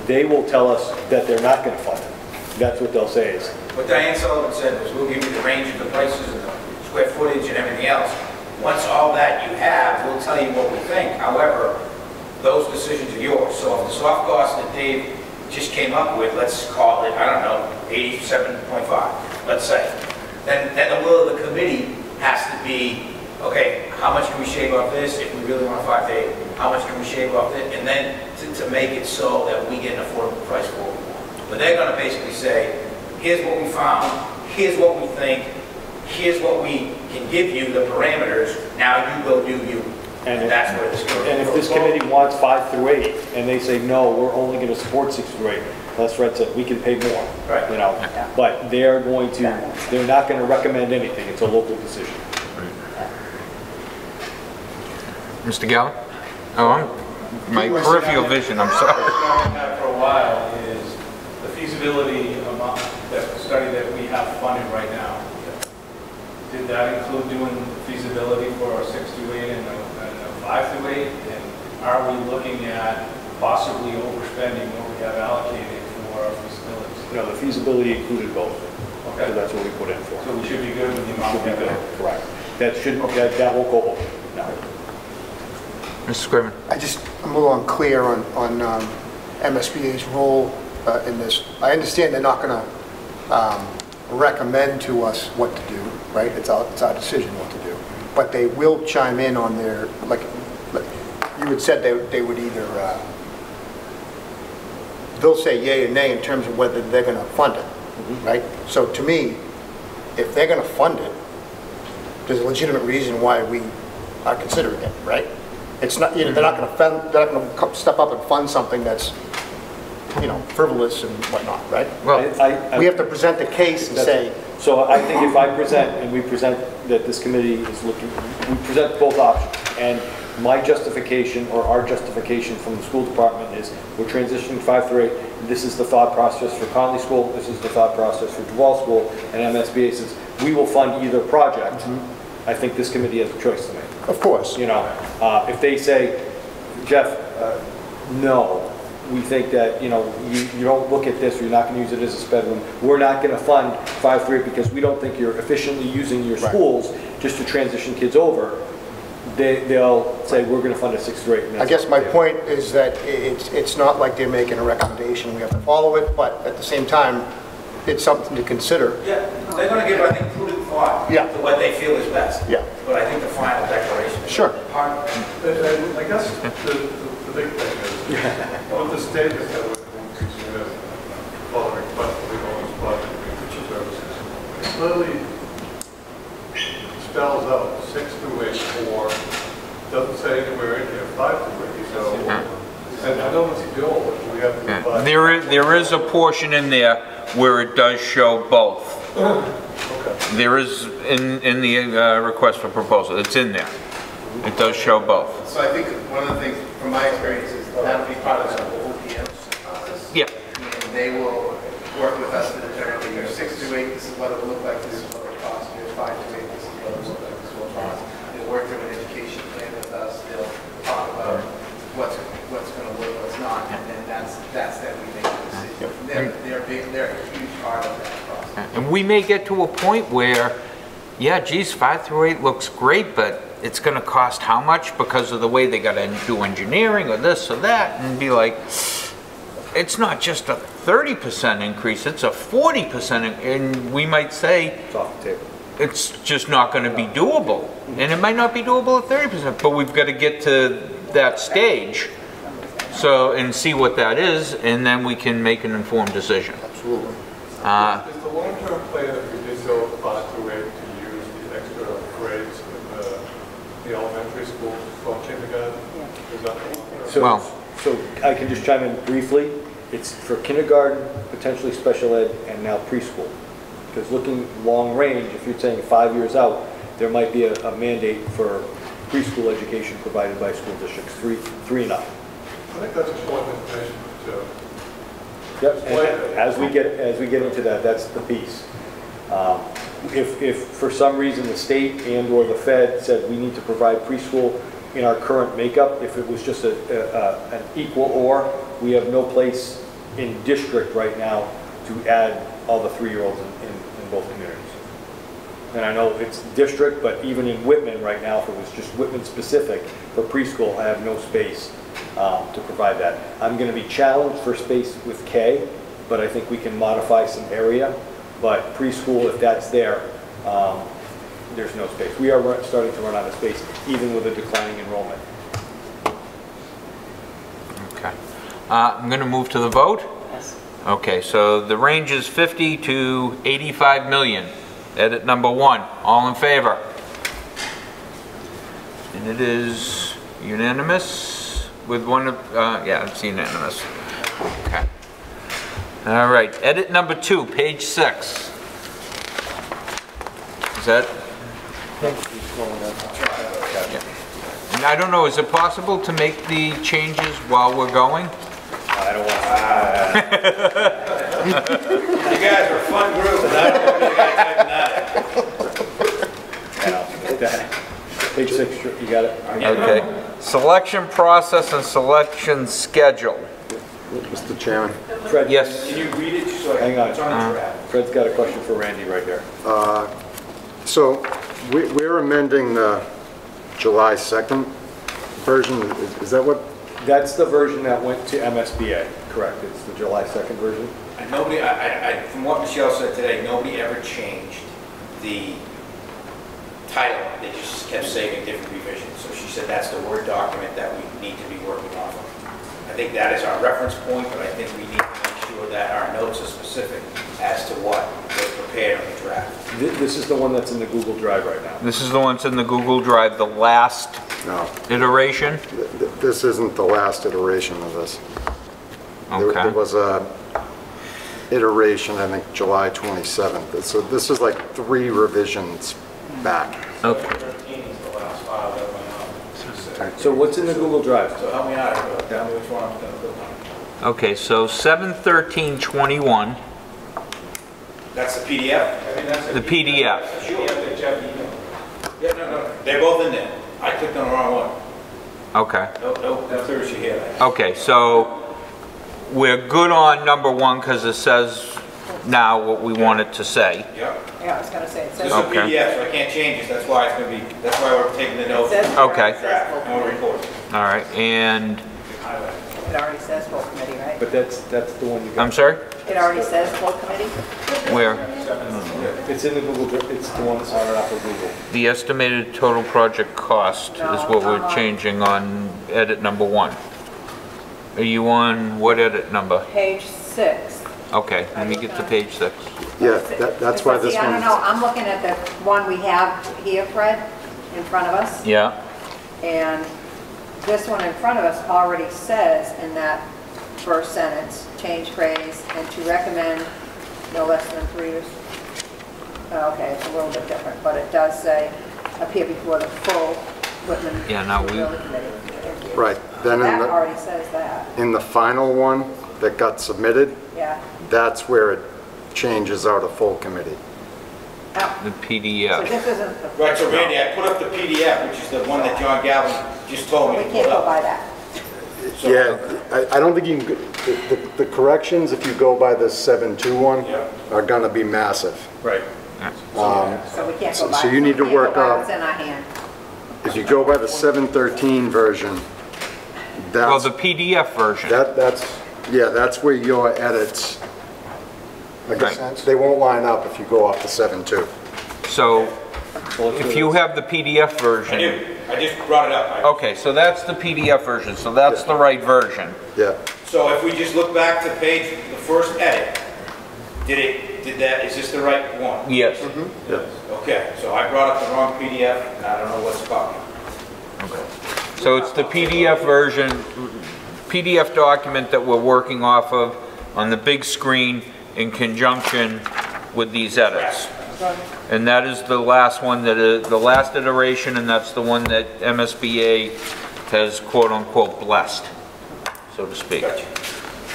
Speaker 4: They will tell us that they're not going to fund it. That's what they'll say is.
Speaker 9: What Diane Sullivan said was, we'll give you the range of the prices and the square footage and everything else. Once all that you have, we'll tell you what we think. However, those decisions are yours. So if the soft cost that Dave just came up with, let's call it, I don't know, 87.5, let's say, then the will of the committee has to be, okay, how much can we shave off this if we really want 5 to 8? How much can we shave off this? And then to make it so that we get an affordable price for what we want. But they're going to basically say, here's what we found, here's what we think, here's what we can give you, the parameters, now you go do you. And that's where this goes.
Speaker 4: And if this committee wants 5 through 8, and they say, no, we're only going to support 6 through 8, as Fred said, we can pay more,
Speaker 9: Right.
Speaker 4: you know. But they're not going to recommend anything. It's a local decision.
Speaker 1: Mr. Gallo? Oh, my peripheral vision, I'm sorry.
Speaker 7: What we've had for a while is the feasibility amount, that study that we have funded right now. Did that include doing feasibility for a 6 through 8 and a 5 through 8? And are we looking at possibly overspending what we have allocated for our feasibilities?
Speaker 4: No, the feasibility included both.
Speaker 7: Okay.
Speaker 4: So that's what we put in for.
Speaker 7: So we should be good with the amount we
Speaker 4: Should be
Speaker 7: have.
Speaker 4: good, correct. That won't go over. No.
Speaker 1: Mr. Scriven.
Speaker 6: I'm a little unclear on MSBA's role in this. I understand they're not going to recommend to us what to do, right? It's our decision what to do. But they will chime in on their, like you had said, they would either, they'll say yay or nay in terms of whether they're going to fund it, right? So to me, if they're gonna fund it, there's a legitimate reason why we are considering it, right? It's not, they're not gonna step up and fund something that's, frivolous and whatnot, right?
Speaker 1: Well,
Speaker 6: We have to present the case and say,
Speaker 4: So I think if I present, and we present that this committee is looking, we present both options, and my justification, or our justification from the school department is, we're transitioning 5 through 8, this is the thought process for Conley School, this is the thought process for Duval School, and MSBA says, we will fund either project. I think this committee has a choice to make.
Speaker 6: of course.
Speaker 4: If they say, Jeff, no, we think that, you don't look at this, or you're not going to use it as a sped room, we're not going to fund 5 through 8 because we don't think you're efficiently using your schools just to transition kids over, they'll say, we're going to fund a 6 through 8. And
Speaker 6: I guess my point is that it's not like they're making a recommendation, we have to follow it, but at the same time, it's something to consider.
Speaker 9: Yeah, they're going to give, I think, prudent thought to what they feel is best.
Speaker 6: Yeah.
Speaker 9: But I think the final declaration is
Speaker 6: Sure.
Speaker 9: hard.
Speaker 10: I guess the big thing is, with the statement that we're going to submit following request for the owner's budget and teacher services, it clearly spells out 6 through 8 for, doesn't say anywhere in here 5 through 8. So, and I know it's still, we have to provide.
Speaker 1: There is a portion in there where it does show both.
Speaker 10: Okay.
Speaker 1: There is in the request for proposal. It's in there. It does show both.
Speaker 13: So I think one of the things, from my experience, is that would be part of the OPM process.
Speaker 1: Yeah.
Speaker 13: And they will work with us to determine, year 6 to 8, this is what it will look like, this is what it will cost. Year 5 to 8, this is what it will look like, this is what it will cost. They'll work through an education plan with us. They'll talk about what's going to work, what's not, and then that's then we make the decision. They're a huge part of that process.
Speaker 1: And we may get to a point where, yeah, geez, 5 through 8 looks great, but it's going to cost how much because of the way they got to do engineering or this or that, and be like, it's not just a 30% increase, it's a 40%, and we might say,
Speaker 4: It's off the table.
Speaker 1: it's just not going to be doable. And it might not be doable at 30%, but we've got to get to that stage and see what that is, and then we can make an informed decision.
Speaker 6: Absolutely.
Speaker 10: Is the long-term plan that we did go 5 through 8 to use the extra grades in the elementary school from kindergarten? Is that the long-term?
Speaker 4: So I can just chime in briefly. It's for kindergarten, potentially special ed, and now preschool. Because looking long range, if you're saying 5 years out, there might be a mandate for preschool education provided by school districts, three and up.
Speaker 10: I think that's important information to.
Speaker 4: Yep. And as we get into that, that's the piece. If for some reason the state and/or the Fed said we need to provide preschool in our current makeup, if it was just an equal or, we have no place in district right now to add all the 3-year-olds in both communities. And I know it's district, but even in Whitman right now, if it was just Whitman specific for preschool, I have no space to provide that. I'm going to be challenged for space with K, but I think we can modify some area. But preschool, if that's there, there's no space. We are starting to run out of space, even with a declining enrollment.
Speaker 1: Okay. I'm going to move to the vote. Yes. Okay, so the range is 50 to 85 million. Edit number 1. All in favor? And it is unanimous with one of, yeah, it's unanimous. Okay. All right, edit number 2, page 6. Is that? Yeah. And I don't know, is it possible to make the changes while we're going?
Speaker 4: I don't want to.
Speaker 9: You guys are a fun group, and I don't want you guys typing that.
Speaker 4: Page 6, you got it?
Speaker 1: Okay. Selection process and selection schedule.
Speaker 5: Mr. Chairman.
Speaker 4: Fred,
Speaker 1: yes.
Speaker 9: Can you read it? So
Speaker 4: hang on.
Speaker 9: It's on the draft.
Speaker 4: Fred's got a question for Randy right here.
Speaker 5: So we're amending the July 2nd version. Is that what?
Speaker 4: That's the version that went to MSBA, correct? It's the July 2nd version?
Speaker 9: And nobody, from what Michelle said today, nobody ever changed the title. They just kept saving different revisions. So she said that's the Word document that we need to be working off of. I think that is our reference point, but I think we need to make sure that our notes are specific as to what was prepared on the draft.
Speaker 4: This is the one that's in the Google Drive right now.
Speaker 1: This is the one that's in the Google Drive, the last iteration?
Speaker 5: This isn't the last iteration of this.
Speaker 1: Okay.
Speaker 5: There was a iteration, I think, July 27th. So this is like 3 revisions back.
Speaker 1: Okay.
Speaker 7: 13 is the last file that went out.
Speaker 4: So what's in the Google Drive?
Speaker 9: So help me out here, tell me which one I'm gonna click on.
Speaker 1: Okay, so 7/13/21.
Speaker 9: That's the PDF?
Speaker 7: I mean, that's
Speaker 1: The PDF.
Speaker 7: That's the PDF that Jeff emailed.
Speaker 9: Yeah, no, they're both in there. I clicked on the wrong one.
Speaker 1: Okay.
Speaker 9: No clear here.
Speaker 1: Okay, so we're good on number 1 because it says now what we want it to say.
Speaker 9: Yep.
Speaker 8: Yeah, I was gonna say, it
Speaker 9: This
Speaker 8: says.
Speaker 9: is a PDF, so I can't change it. That's why it's gonna be, that's why we're taking the notes.
Speaker 8: It says-
Speaker 1: Okay.
Speaker 8: it says full
Speaker 9: And we're
Speaker 8: committee.
Speaker 9: recording.
Speaker 1: All right, and
Speaker 8: It already says full committee, right?
Speaker 4: But that's the one you got.
Speaker 1: I'm sorry?
Speaker 8: It already says full committee?
Speaker 1: Where?
Speaker 4: It's in the Google Drive. It's the one that's on off of Google.
Speaker 1: The estimated total project cost is what we're changing on edit number 1. Are you on what edit number?
Speaker 8: Page 6.
Speaker 1: Okay, let me get to page 6.
Speaker 5: Yeah, that's why this
Speaker 8: See, I don't
Speaker 5: one,
Speaker 8: know, I'm looking at the one we have here, Fred, in front of us.
Speaker 1: Yeah,
Speaker 8: And this one in front of us already says in that first sentence, change phrase, and to recommend no less than 3 years. Okay, it's a little bit different, but it does say appear before the full Whitman
Speaker 1: Yeah, now we-
Speaker 8: Feasibility Committee.
Speaker 5: right, then
Speaker 8: That already says that,
Speaker 5: in the final one that got submitted,
Speaker 8: yeah.
Speaker 5: that's where it changes out of full committee.
Speaker 1: the
Speaker 8: So
Speaker 1: PDF.
Speaker 8: this isn't,
Speaker 9: Right, so Randy, I put up the PDF, which is the one that John Galvin just told me
Speaker 8: we
Speaker 9: to
Speaker 8: can't
Speaker 9: put
Speaker 8: go
Speaker 9: up.
Speaker 8: by that.
Speaker 9: So-
Speaker 5: Yeah, I don't think you can, the corrections, if you go by the 7.2 one,
Speaker 9: Yeah.
Speaker 5: are gonna be massive.
Speaker 4: Right.
Speaker 8: So we can't go by.
Speaker 5: So you need to
Speaker 8: we can't go
Speaker 5: work
Speaker 8: by
Speaker 5: up-
Speaker 8: what's in our hand.
Speaker 5: If you go by the 7.13 version,
Speaker 1: Well,
Speaker 5: that's,
Speaker 1: the PDF version.
Speaker 5: that's where your edits, I guess, they won't line up if you go off the 7.2.
Speaker 1: So if you have the PDF
Speaker 9: I
Speaker 1: version.
Speaker 9: do, I just brought it up.
Speaker 1: Okay, so that's the PDF version, so that's the right version.
Speaker 5: Yeah,
Speaker 9: So if we just look back to page, the first edit, is this the right one?
Speaker 1: Yes.
Speaker 5: yeah.
Speaker 9: Okay, so I brought up the wrong PDF, and I don't know what's copying.
Speaker 1: So it's the PDF version, PDF document that we're working off of on the big screen in conjunction with these edits. And that is the last one, that is the last iteration, and that's the one that MSBA has quote-unquote blessed, so to speak.
Speaker 9: Gotcha.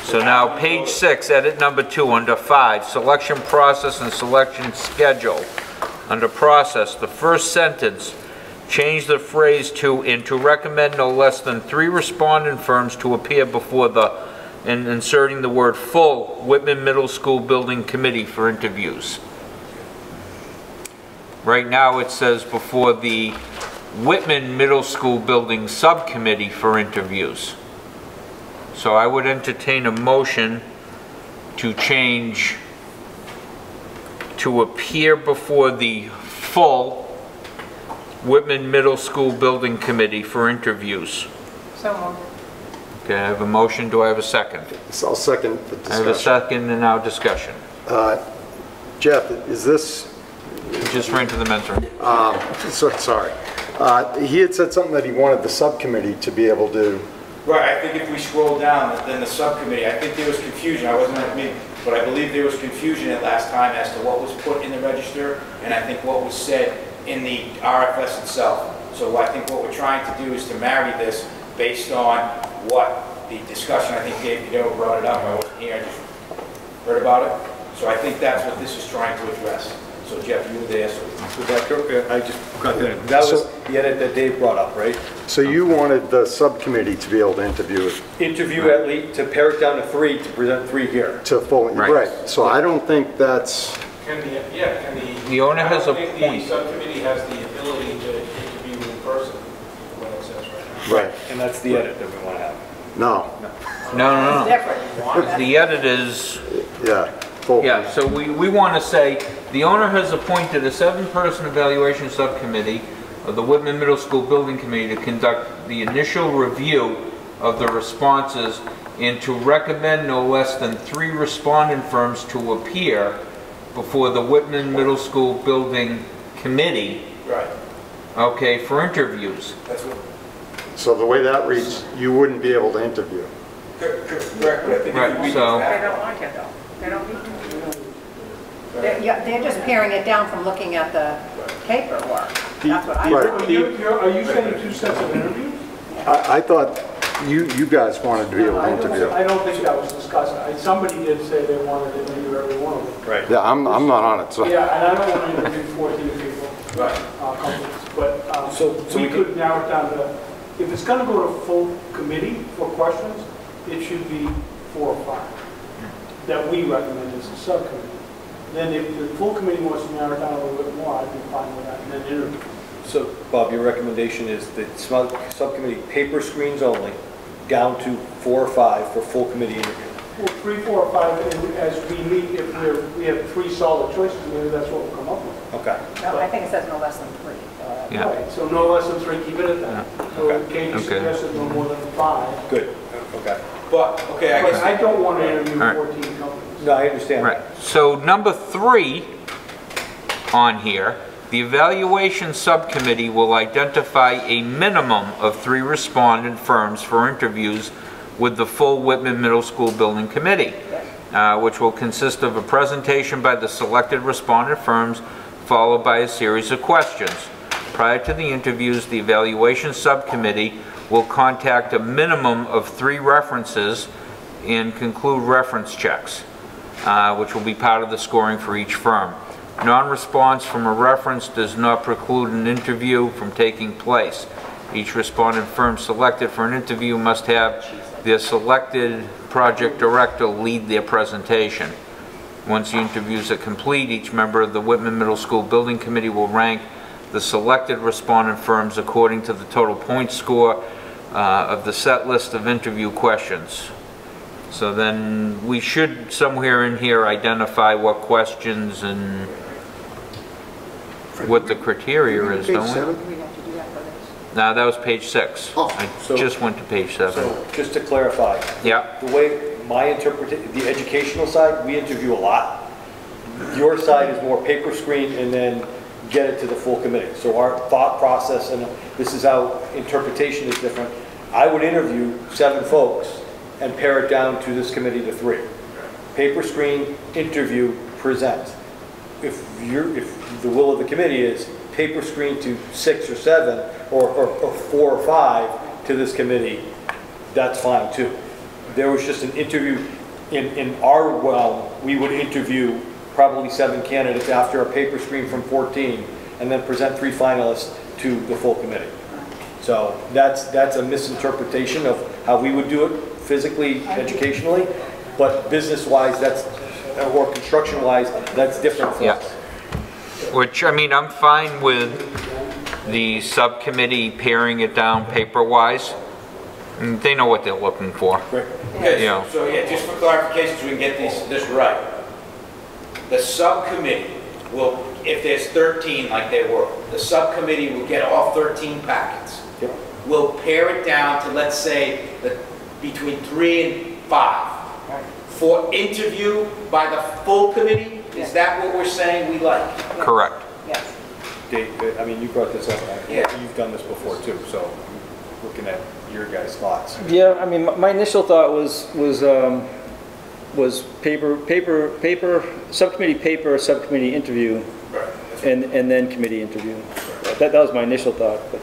Speaker 1: So now, page 6, edit number 2, under 5, selection process and selection schedule. Under process, the first sentence, change the phrase to, and to recommend no less than 3 respondent firms to appear before the, and inserting the word full, Whitman Middle School Building Committee for interviews. Right now, it says before the Whitman Middle School Building Subcommittee for interviews. So I would entertain a motion to change to appear before the full Whitman Middle School Building Committee for interviews.
Speaker 8: So moved.
Speaker 1: Okay, I have a motion. Do I have a second?
Speaker 5: So I'll second the
Speaker 1: I have a
Speaker 5: discussion.
Speaker 1: second and now discussion.
Speaker 5: Jeff, is this,
Speaker 1: Just ran to the men's room.
Speaker 5: sorry. He had said something that he wanted the subcommittee to be able to,
Speaker 9: Right, I think if we scroll down, then the subcommittee, I think there was confusion, I wasn't at me, but I believe there was confusion at last time as to what was put in the register, and I think what was said in the RFS itself. So I think what we're trying to do is to marry this based on what the discussion, I think Dave Guido brought it up, I wasn't here, I just heard about it. So I think that's what this is trying to address. So Jeff, you were there, so.
Speaker 4: Was that correct? I just got that. That was the edit that Dave brought up, right?
Speaker 5: so you wanted the subcommittee to be able to interview
Speaker 4: Interview at least, to pare it down to 3, to present 3 here.
Speaker 5: to full,
Speaker 1: Right.
Speaker 5: right. So I don't think that's,
Speaker 7: Can
Speaker 1: The owner has
Speaker 7: I
Speaker 1: a
Speaker 7: don't think
Speaker 1: point.
Speaker 7: the subcommittee has the ability to interview in person, what it says right now.
Speaker 5: right,
Speaker 4: And that's the edit that we want to have.
Speaker 5: no,
Speaker 1: No.
Speaker 8: Different.
Speaker 1: The edit is,
Speaker 5: yeah. Full.
Speaker 1: yeah, so we want to say, the owner has appointed a 7-person evaluation subcommittee of the Whitman Middle School Building Committee to conduct the initial review of the responses and to recommend no less than 3 respondent firms to appear before the Whitman Middle School Building Committee.
Speaker 9: Right.
Speaker 1: Okay, for interviews.
Speaker 9: That's what.
Speaker 5: So the way that reads, you wouldn't be able to interview.
Speaker 9: Correct.
Speaker 1: Right, so.
Speaker 8: They don't want it though. They don't need to. They're just paring it down from looking at the paperwork. That's what I.
Speaker 15: Are you saying 2 sets of interviews?
Speaker 5: I thought you guys wanted to be able to interview.
Speaker 15: I don't think that was discussed. Somebody did say they wanted to interview every one of them.
Speaker 4: Right.
Speaker 5: Yeah, I'm not on it, so.
Speaker 15: Yeah, and I don't want to interview 14 people.
Speaker 9: Right.
Speaker 15: Companies, but
Speaker 4: So
Speaker 15: we
Speaker 4: we
Speaker 15: could narrow it down to, if it's going to go to full committee for questions, it should be 4 or 5 that we recommend as a subcommittee. Then if the full committee wants to narrow it down a little bit more, I'd be fine with that, and then interview.
Speaker 4: So, Bob, your recommendation is that subcommittee paper screens only, down to 4 or 5 for full committee interview.
Speaker 15: Well, 3, 4, or 5, and as we meet, if we have 3 solid choices, maybe that's what we'll come up with.
Speaker 4: Okay.
Speaker 8: No, I think it says no less than 3.
Speaker 1: Yeah.
Speaker 15: Right, so no less than 3, keep it at that. So Katie suggested no more than 5.
Speaker 4: Good. Okay.
Speaker 9: But, okay, I
Speaker 15: But
Speaker 9: guess.
Speaker 15: I don't want to interview
Speaker 1: All right.
Speaker 15: 14 companies.
Speaker 4: No, I understand.
Speaker 1: Right. So number 3 on here, the evaluation subcommittee will identify a minimum of 3 respondent firms for interviews with the full Whitman Middle School Building Committee, which will consist of a presentation by the selected respondent firms followed by a series of questions. Prior to the interviews, the evaluation subcommittee will contact a minimum of 3 references and conclude reference checks, which will be part of the scoring for each firm. Non-response from a reference does not preclude an interview from taking place. Each respondent firm selected for an interview must have their selected project director lead their presentation. Once the interviews are complete, each member of the Whitman Middle School Building Committee will rank the selected respondent firms according to the total point score of the set list of interview questions. So then we should somewhere in here identify what questions and what the criteria is, don't we? No, that was page 6. I just went to page 7.
Speaker 4: So, just to clarify.
Speaker 1: Yeah.
Speaker 4: The way my interpretation, the educational side, we interview a lot. Your side is more paper screen and then get it to the full committee. So our thought process, and this is how interpretation is different. I would interview 7 folks and pare it down to this committee to 3. Paper screen, interview, present. If the will of the committee is paper screen to 6 or 7 or 4 or 5 to this committee, that's fine too. There was just an interview in our we would interview probably 7 candidates after a paper screen from 14 and then present 3 finalists to the full committee. So that's a misinterpretation of how we would do it physically, educationally, but business-wise, or construction-wise, that's different for us.
Speaker 1: Which, I mean, I'm fine with the subcommittee paring it down paper-wise. They know what they're looking for.
Speaker 9: Okay, so yeah, just for clarification so we can get this right. The subcommittee will, if there's 13 like they were, the subcommittee will get all 13 packets.
Speaker 4: Yep.
Speaker 9: We'll pare it down to, let's say, between 3 and 5. For interview by the full committee, is that what we're saying we like?
Speaker 1: Correct.
Speaker 8: Yes.
Speaker 4: Dave, I mean, you brought this up.
Speaker 9: Yeah.
Speaker 4: You've done this before too, so looking at your guys' thoughts.
Speaker 12: Yeah, I mean, my initial thought was paper, subcommittee interview, and then committee interview. That was my initial thought, but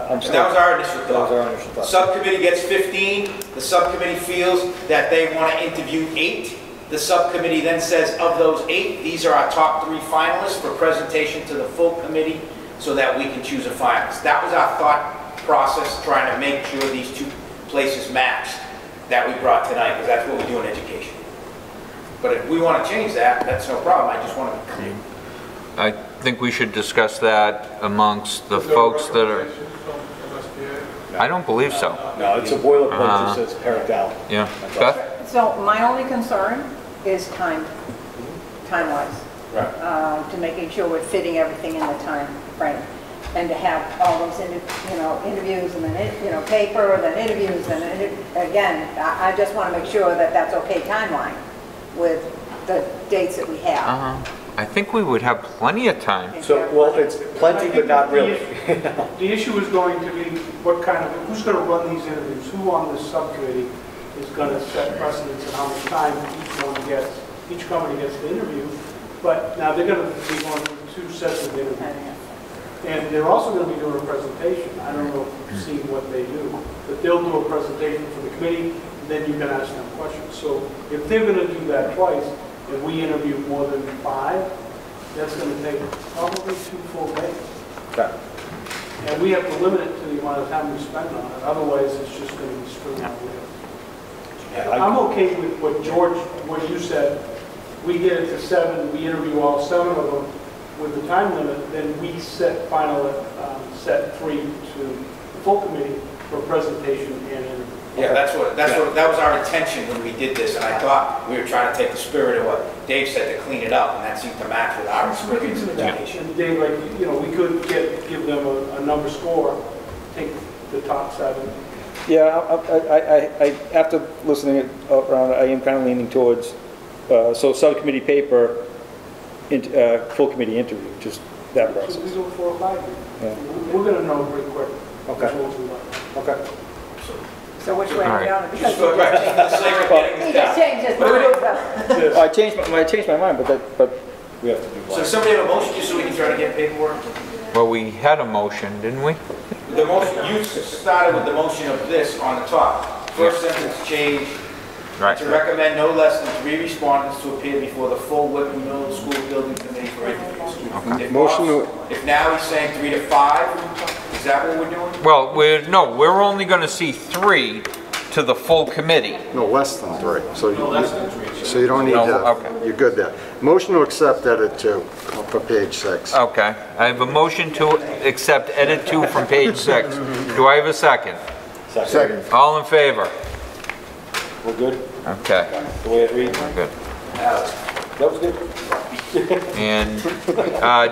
Speaker 12: I'm still.
Speaker 9: That was our initial thought.
Speaker 4: That was our initial thought.
Speaker 9: Subcommittee gets 15. The subcommittee feels that they want to interview 8. The subcommittee then says, of those 8, these are our top 3 finalists for presentation to the full committee so that we can choose a finalist. That was our thought process, trying to make sure these 2 places matched that we brought tonight, because that's what we do in education. But if we want to change that, that's no problem. I just want to be clear.
Speaker 1: I think we should discuss that amongst the folks that are... I don't believe so.
Speaker 4: No, it's a boilerplate that says pare it down.
Speaker 1: Yeah. Beth?
Speaker 8: So my only concern is time-wise.
Speaker 4: Right.
Speaker 8: To making sure we're fitting everything in the time frame. and to have all those, interviews and then, paper, then interviews, and again, I just want to make sure that that's okay timeline with the dates that we have.
Speaker 1: I think we would have plenty of time.
Speaker 4: So, well, it's plenty, but not really.
Speaker 15: The issue is going to be who's going to run these interviews? Who on this subcommittee is going to set precedents and how much time each company gets to interview? But now they're going to be going through 2 sets of interviews. And they're also going to be doing a presentation. I don't know if you've seen what they do, but they'll do a presentation for the committee, and then you can ask them questions. So if they're going to do that twice, and we interview more than 5, that's going to take probably 2 full days.
Speaker 4: Okay.
Speaker 15: And we have to limit it to the amount of time we spend on it. Otherwise, it's just going to be screwed up. I'm okay with what you said. We get it to 7, we interview all 7 of them with the time limit, then we set 3 to the full committee for presentation and interview.
Speaker 9: Yeah, that was our intention when we did this, and I thought we were trying to take the spirit of what Dave said to clean it up, and that seemed to match with our experience in the education.
Speaker 15: And Dave, we could give them a number score, take the top 7.
Speaker 12: Yeah, I after listening around, I am kind of leaning towards, so subcommittee paper, full committee interview, just that process.
Speaker 15: So we go 4 or 5.
Speaker 12: Yeah.
Speaker 15: We're going to know pretty quick.
Speaker 4: Okay. Okay.
Speaker 8: So which way are we on? Because
Speaker 9: He
Speaker 8: just changed his mind.
Speaker 12: I changed my mind, but
Speaker 4: We have to do
Speaker 9: So does somebody have a motion just so we can try to get paperwork?
Speaker 1: Well, we had a motion, didn't we?
Speaker 9: The motion, you started with the motion of this on the top. First sentence change,
Speaker 1: Right.
Speaker 9: to recommend no less than 3 respondents to appear before the full Whitman Middle School Building Committee for interviews.
Speaker 1: Okay.
Speaker 9: If now he's saying 3 to 5, is that what we're doing?
Speaker 1: Well, we're only going to see 3 to the full committee.
Speaker 5: No, less than 3. So you don't need to,
Speaker 1: okay.
Speaker 5: you're good there. Motion to accept edit 2 for page 6.
Speaker 1: Okay. I have a motion to accept edit 2 from page 6. Do I have a second?
Speaker 4: Second.
Speaker 1: All in favor?
Speaker 4: We're good?
Speaker 1: Okay.
Speaker 4: The way it reads?
Speaker 1: Good.
Speaker 4: That was good.
Speaker 1: And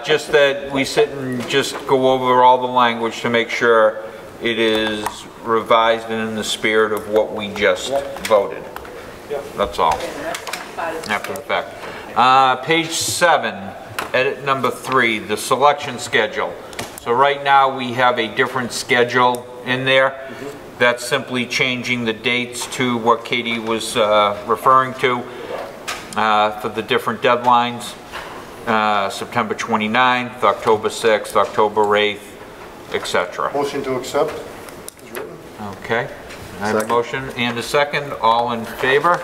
Speaker 1: just that we sit and just go over all the language to make sure it is revised and in the spirit of what we just voted. That's all. After the fact. Page 7, edit number 3, the selection schedule. So right now we have a different schedule in there. That's simply changing the dates to what Katie was referring to for the different deadlines. September 29th, October 6th, October 8th, etc.
Speaker 6: Motion to accept is written.
Speaker 1: Okay. I have a motion and a second. All in favor?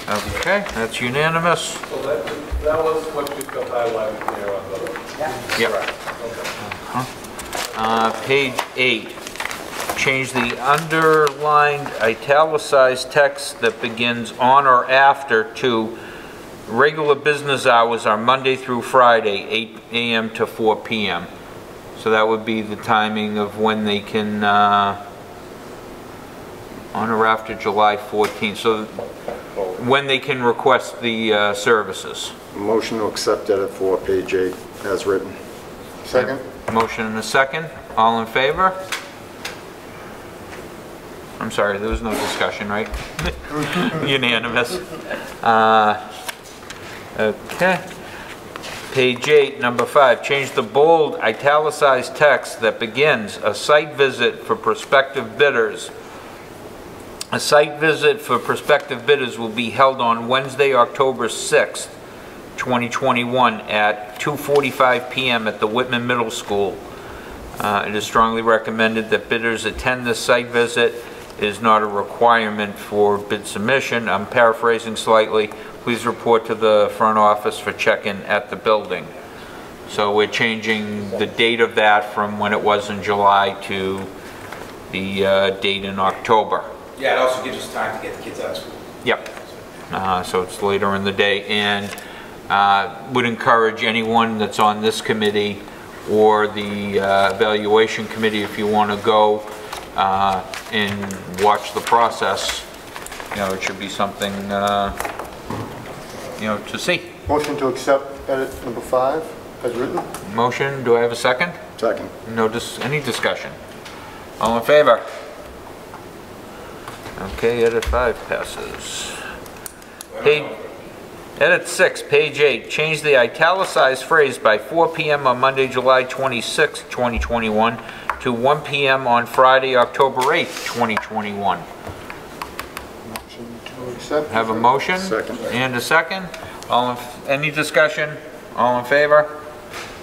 Speaker 1: Okay, that's unanimous.
Speaker 10: So that was what you got highlighted there on the...
Speaker 1: Yep. Page 8, change the underlined italicized text that begins on or after to regular business hours are Monday through Friday, 8 a.m. to 4 p.m. So that would be the timing of when they can, on or after July 14th, so when they can request the services.
Speaker 5: Motion to accept edit 4, page 8, as written.
Speaker 6: Second.
Speaker 1: Motion and a second. All in favor? I'm sorry, there was no discussion, right? Unanimous. Okay. Page 8, number 5, change the bold italicized text that begins, a site visit for prospective bidders. A site visit for prospective bidders will be held on Wednesday, October 6th, 2021 at 2:45 p.m. at the Whitman Middle School. It is strongly recommended that bidders attend this site visit. It is not a requirement for bid submission. I'm paraphrasing slightly. Please report to the front office for check-in at the building. So we're changing the date of that from when it was in July to the date in October.
Speaker 9: Yeah, it also gives us time to get the kids out of school.
Speaker 1: Yep. So it's later in the day, and would encourage anyone that's on this committee or the evaluation committee, if you want to go and watch the process, it should be something to see.
Speaker 6: Motion to accept edit number 5. as written.
Speaker 1: Motion, do I have a second?
Speaker 5: Second.
Speaker 1: No, any discussion? All in favor? Okay, edit 5 passes. Edit 6, page 8, change the italicized phrase by 4 p.m. on Monday, July 26, 2021 to 1 p.m. on Friday, October 8, 2021.
Speaker 6: Motion to accept.
Speaker 1: Have a motion?
Speaker 5: Second.
Speaker 1: And a second? Any discussion? All in favor?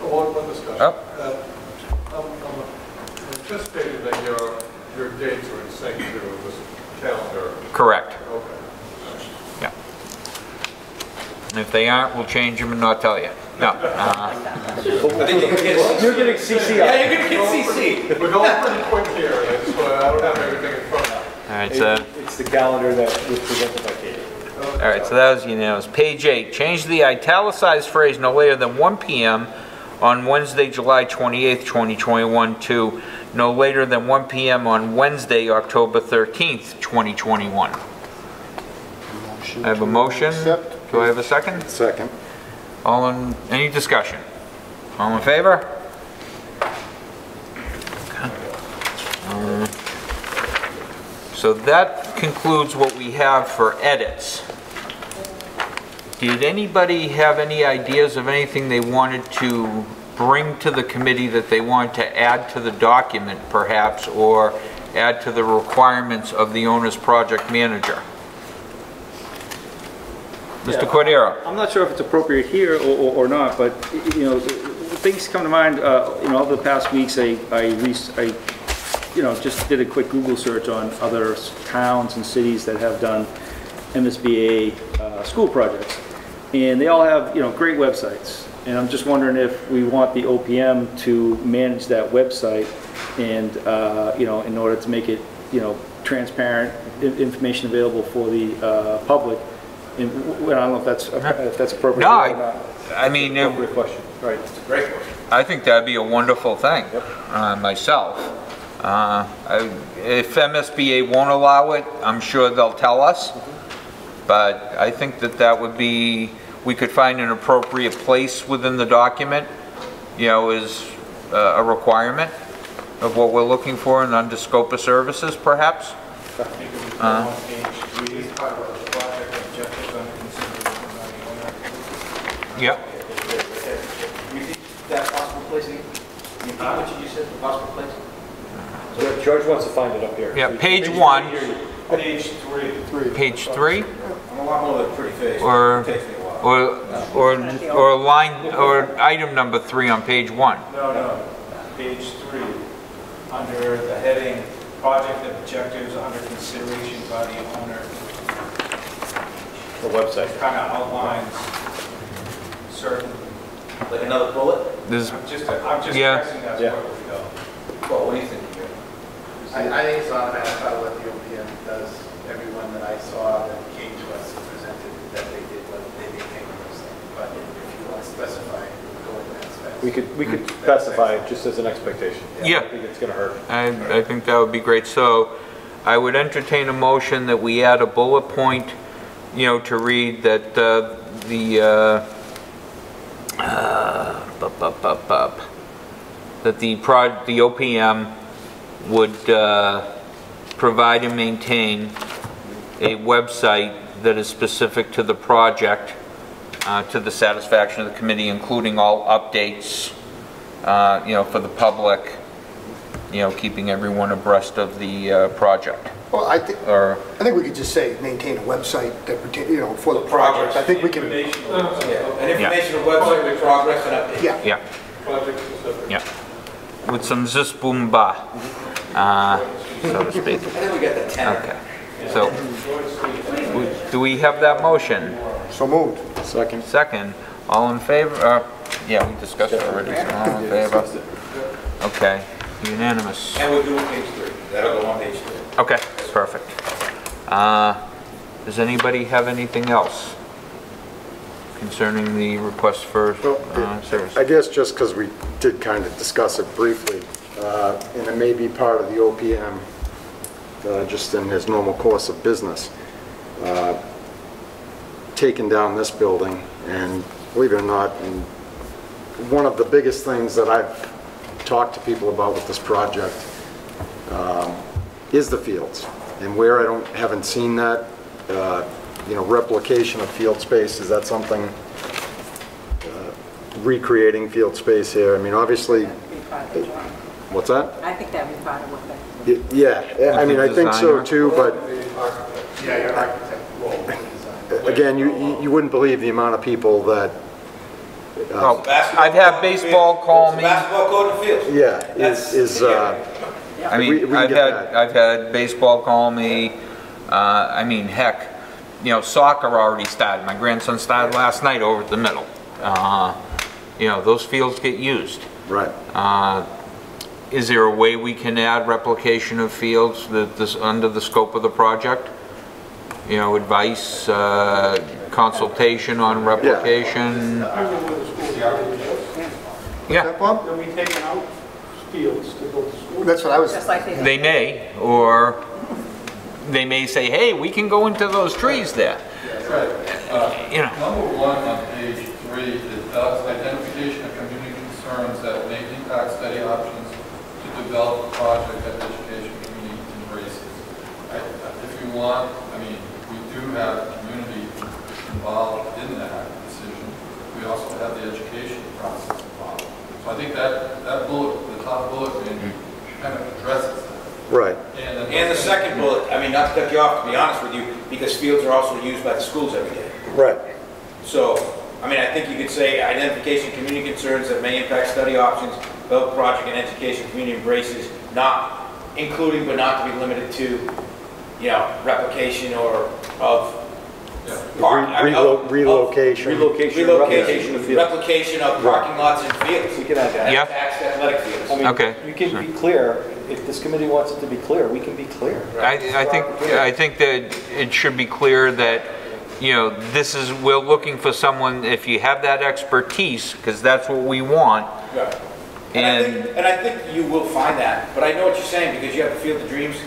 Speaker 10: One discussion.
Speaker 1: Oh.
Speaker 10: I'm anticipating that your dates are in sync to this calendar.
Speaker 1: Correct.
Speaker 10: Okay.
Speaker 1: Yeah. And if they aren't, we'll change them and not tell you. No.
Speaker 4: You're getting CC.
Speaker 9: Yeah, you're gonna get CC.
Speaker 10: We're going pretty quick here, so I don't have everything in front of me.
Speaker 1: All right, so.
Speaker 4: It's the calendar that was presented by Katie.
Speaker 1: All right, so that was unanimous. Page 8, change the italicized phrase no later than 1 p.m. on Wednesday, July 28th, 2021 to no later than 1 p.m. on Wednesday, October 13th, 2021. I have a motion. Do I have a second?
Speaker 5: Second.
Speaker 1: Any discussion? All in favor? So that concludes what we have for edits. Did anybody have any ideas of anything they wanted to bring to the committee that they wanted to add to the document, perhaps, or add to the requirements of the owner's project manager? Mr. Cordero?
Speaker 12: I'm not sure if it's appropriate here or not, but, you know, things come to mind, you know, over the past weeks, I you know, just did a quick Google search on other towns and cities that have done MSBA school projects. And they all have, you know, great websites. And I'm just wondering if we want the OPM to manage that website and, you know, in order to make it, you know, transparent, information available for the public. And I don't know if that's appropriate.
Speaker 1: No,
Speaker 12: or not.
Speaker 1: I mean,
Speaker 4: Great question. Right.
Speaker 9: It's a great question.
Speaker 1: I think that'd be a wonderful thing, myself. If MSBA won't allow it, I'm sure they'll tell us. But I think that would be, we could find an appropriate place within the document, you know, as a requirement of what we're looking for and under scope of services, perhaps.
Speaker 7: I think it was on page 3, talk about the project objectives under consideration by the owner.
Speaker 1: Yep.
Speaker 9: Repeat that possible placing. Repeat what you just said, the possible place.
Speaker 4: George wants to find it up here.
Speaker 1: Yeah, page 1.
Speaker 7: Page 3.
Speaker 1: Page 3?
Speaker 9: I'm a lot more than a pretty face.
Speaker 1: Or,
Speaker 9: It takes me a while.
Speaker 1: or line, or item number 3 on page 1.
Speaker 7: No, page 3, under the heading, project objectives under consideration by the owner.
Speaker 4: The website.
Speaker 7: Kind of outlines certain,
Speaker 9: Like another bullet?
Speaker 1: This,
Speaker 7: I'm just
Speaker 1: Yeah.
Speaker 7: guessing that's
Speaker 4: Yeah.
Speaker 7: where we go.
Speaker 9: Well, what do you think?
Speaker 13: I think it's automatic about what the OPM does. Everyone that I saw that came to us and presented that they did what they maintain the website. But if you want to specify, go with that spec.
Speaker 4: We could specify it just as an expectation.
Speaker 1: Yeah.
Speaker 4: I don't think it's going to hurt.
Speaker 1: I think that would be great. So I would entertain a motion that we add a bullet point, you know, to read that that the OPM would provide and maintain a website that is specific to the project to the satisfaction of the committee, including all updates, you know, for the public, you know, keeping everyone abreast of the project.
Speaker 6: Well, I think we could just say maintain a website that pertain, you know, for the project. I think we can.
Speaker 9: An informational website with progress and updates.
Speaker 6: Yeah.
Speaker 1: Yeah.
Speaker 10: Project specific.
Speaker 1: Yeah. With some zis boom ba, so to speak.
Speaker 9: I think we got the 10.
Speaker 1: Okay. So, do we have that motion?
Speaker 6: So moved.
Speaker 5: Second.
Speaker 1: Second. All in favor? Yeah, we discussed it already, so all in favor? Okay. Unanimous.
Speaker 9: And we'll do it page 3. That'll go on page 3.
Speaker 1: Okay, perfect. Does anybody have anything else concerning the request for service?
Speaker 5: I guess just because we did kind of discuss it briefly, and it may be part of the OPM, just in his normal course of business, taking down this building, and believe it or not, in one of the biggest things that I've talked to people about with this project is the fields. And where haven't seen that, you know, replication of field space, is that something, recreating field space here? I mean, obviously, what's that?
Speaker 8: I think that'd be part of what that.
Speaker 5: Yeah, I mean, I think so too, but
Speaker 13: Yeah, your architect role.
Speaker 5: again, you wouldn't believe the amount of people that,
Speaker 1: Oh, I've had baseball call me.
Speaker 9: Basketball court and field.
Speaker 5: yeah,
Speaker 1: I mean, I've had baseball call me. I mean, heck, you know, soccer already started. My grandson started last night over at the middle. You know, those fields get used.
Speaker 5: right.
Speaker 1: Is there a way we can add replication of fields that under the scope of the project? You know, advice, consultation on replication? Yeah.
Speaker 15: They'll be taking out fields to build the school.
Speaker 6: That's what I was.
Speaker 8: Just like they.
Speaker 1: They may, or they may say, hey, we can go into those trees there.
Speaker 14: Right.
Speaker 1: You know.
Speaker 14: Number 1 on page 3, it does identification of community concerns that may impact study options to develop a project that education community embraces. If you want, I mean, we do have community involved in that decision. We also have the education process involved. So I think that bullet, the top bullet, kind of addresses that.
Speaker 5: Right.
Speaker 9: And the second bullet, I mean, not to cut you off, to be honest with you, because fields are also used by the schools every day.
Speaker 5: Right.
Speaker 9: So, I mean, I think you could say identification of community concerns that may impact study options, develop project and education community embraces, not including but not to be limited to, you know, replication or of
Speaker 5: Relocation.
Speaker 9: Relocation of fields. Replication of parking lots and fields.
Speaker 4: We can add that.
Speaker 1: Yeah.
Speaker 9: Attached athletic fields.
Speaker 4: I mean,
Speaker 1: Okay.
Speaker 4: you can be clear, if this committee wants it to be clear, we can be clear.
Speaker 1: I think that it should be clear that, you know, we're looking for someone, if you have that expertise, because that's what we want.
Speaker 9: Right. And I think you will find that, but I know what you're saying, because you have the Field of Dreams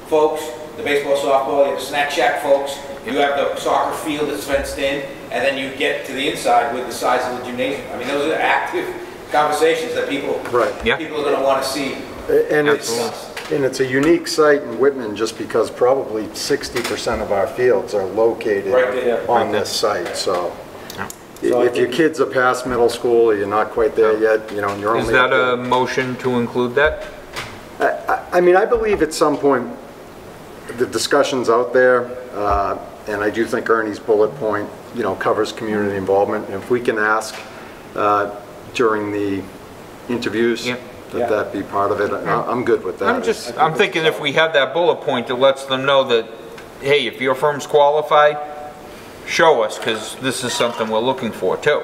Speaker 9: folks, the baseball, softball, you have the Snack Shack folks, you have the soccer field that's fenced in, and then you get to the inside with the size of the gymnasium. I mean, those are active conversations that people are going to want to see.
Speaker 5: And it's a unique site in Whitman just because probably 60% of our fields are located on this site, so. If your kids are past middle school or you're not quite there yet, you know, and you're only...
Speaker 1: Is that a motion to include that?
Speaker 5: I mean, I believe at some point the discussion's out there, and I do think Ernie's bullet point, you know, covers community involvement. And if we can ask during the interviews that be part of it, I'm good with that.
Speaker 1: I'm thinking if we have that bullet point that lets them know that, hey, if your firm's qualified, show us, because this is something we're looking for too.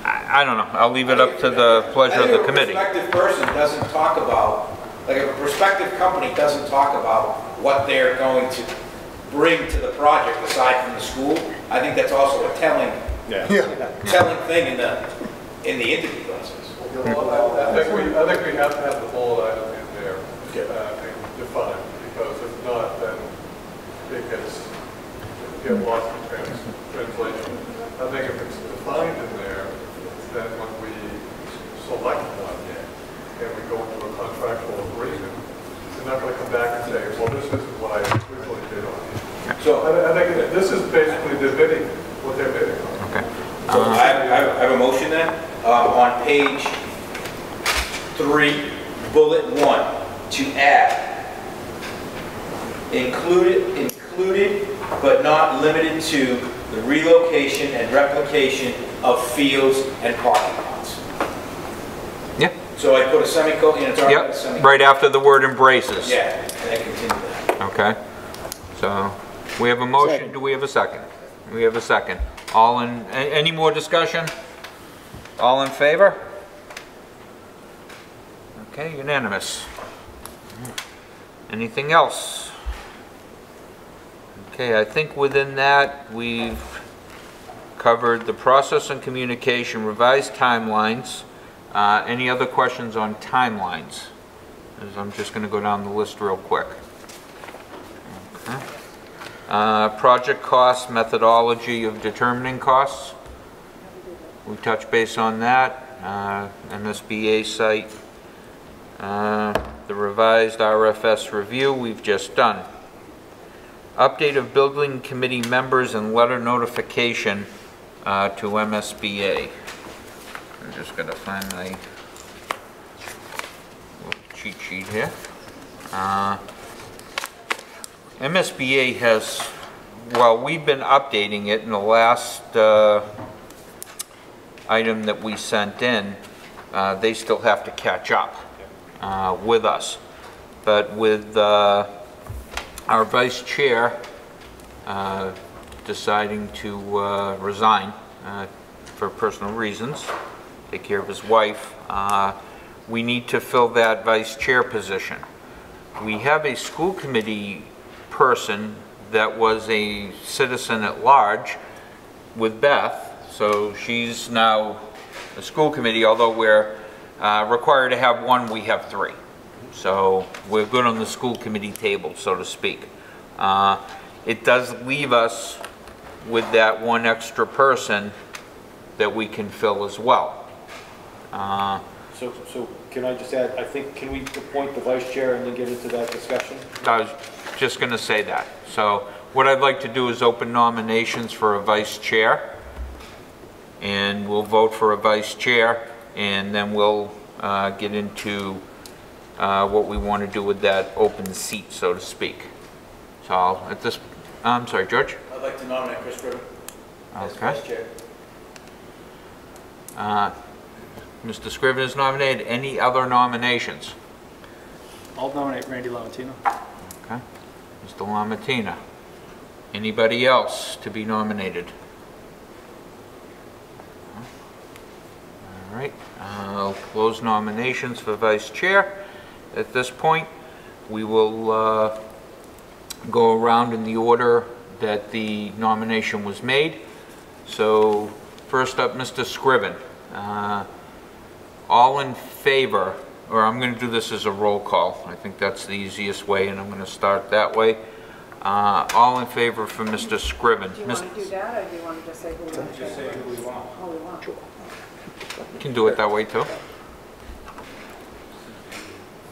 Speaker 1: I don't know. I'll leave it up to the pleasure of the committee.
Speaker 9: If a prospective person doesn't talk about, like if a prospective company doesn't talk about what they're going to bring to the project aside from the school, I think that's also a telling thing in the interview process.
Speaker 10: I think we have to have the bullet item in there defined, because if not, then it gets lost in translation. I think if it's defined in there, then when we select one and we go into a contractual agreement, they're not going to come back and say, well, this isn't what I originally bid on. So I think this is basically the bidding, what they're bidding on.
Speaker 1: Okay.
Speaker 9: So I have a motion then, on page 3, bullet 1, to add included but not limited to the relocation and replication of fields and parking lots.
Speaker 1: Yeah.
Speaker 9: So I put a semicolon, it's already a semicolon.
Speaker 1: Right after the word embraces.
Speaker 9: Yeah, and then continue that.
Speaker 1: Okay. So we have a motion. Do we have a second? We have a second. Any more discussion? All in favor? Okay, unanimous. Anything else? Okay, I think within that we've covered the process and communication, revised timelines. Any other questions on timelines? As I'm just going to go down the list real quick. Okay. Project costs, methodology of determining costs. We touched base on that. MSBA site. The revised RFS review we've just done. Update of building committee members and letter notification to MSBA. I'm just going to find my little cheat sheet here. MSBA has, well, we've been updating it in the last item that we sent in. They still have to catch up with us. But with our vice chair deciding to resign for personal reasons, take care of his wife, we need to fill that vice chair position. We have a school committee person that was a citizen at large with Beth, so she's now a school committee, although we're required to have one, we have three. So we're good on the school committee table, so to speak. It does leave us with that one extra person that we can fill as well.
Speaker 4: So can I just add, I think, can we appoint the vice chair and then get into that discussion?
Speaker 1: I was just going to say that. So what I'd like to do is open nominations for a vice chair, and we'll vote for a vice chair, and then we'll get into what we want to do with that open seat, so to speak. So at this, I'm sorry, George?
Speaker 9: I'd like to nominate Chris Griffin as vice chair.
Speaker 1: Mr. Scriven is nominated. Any other nominations?
Speaker 12: I'll nominate Randy Lamatino.
Speaker 1: Okay. Mr. Lamattina. Anybody else to be nominated? All right. I'll close nominations for vice chair. At this point, we will go around in the order that the nomination was made. So first up, Mr. Scriven. All in favor, or I'm going to do this as a roll call. I think that's the easiest way, and I'm going to start that way. All in favor for Mr. Scriven.
Speaker 8: Do you want to do that, or do you want to just say who we want?
Speaker 7: Just say who we want.
Speaker 8: Oh, we want.
Speaker 1: You can do it that way too.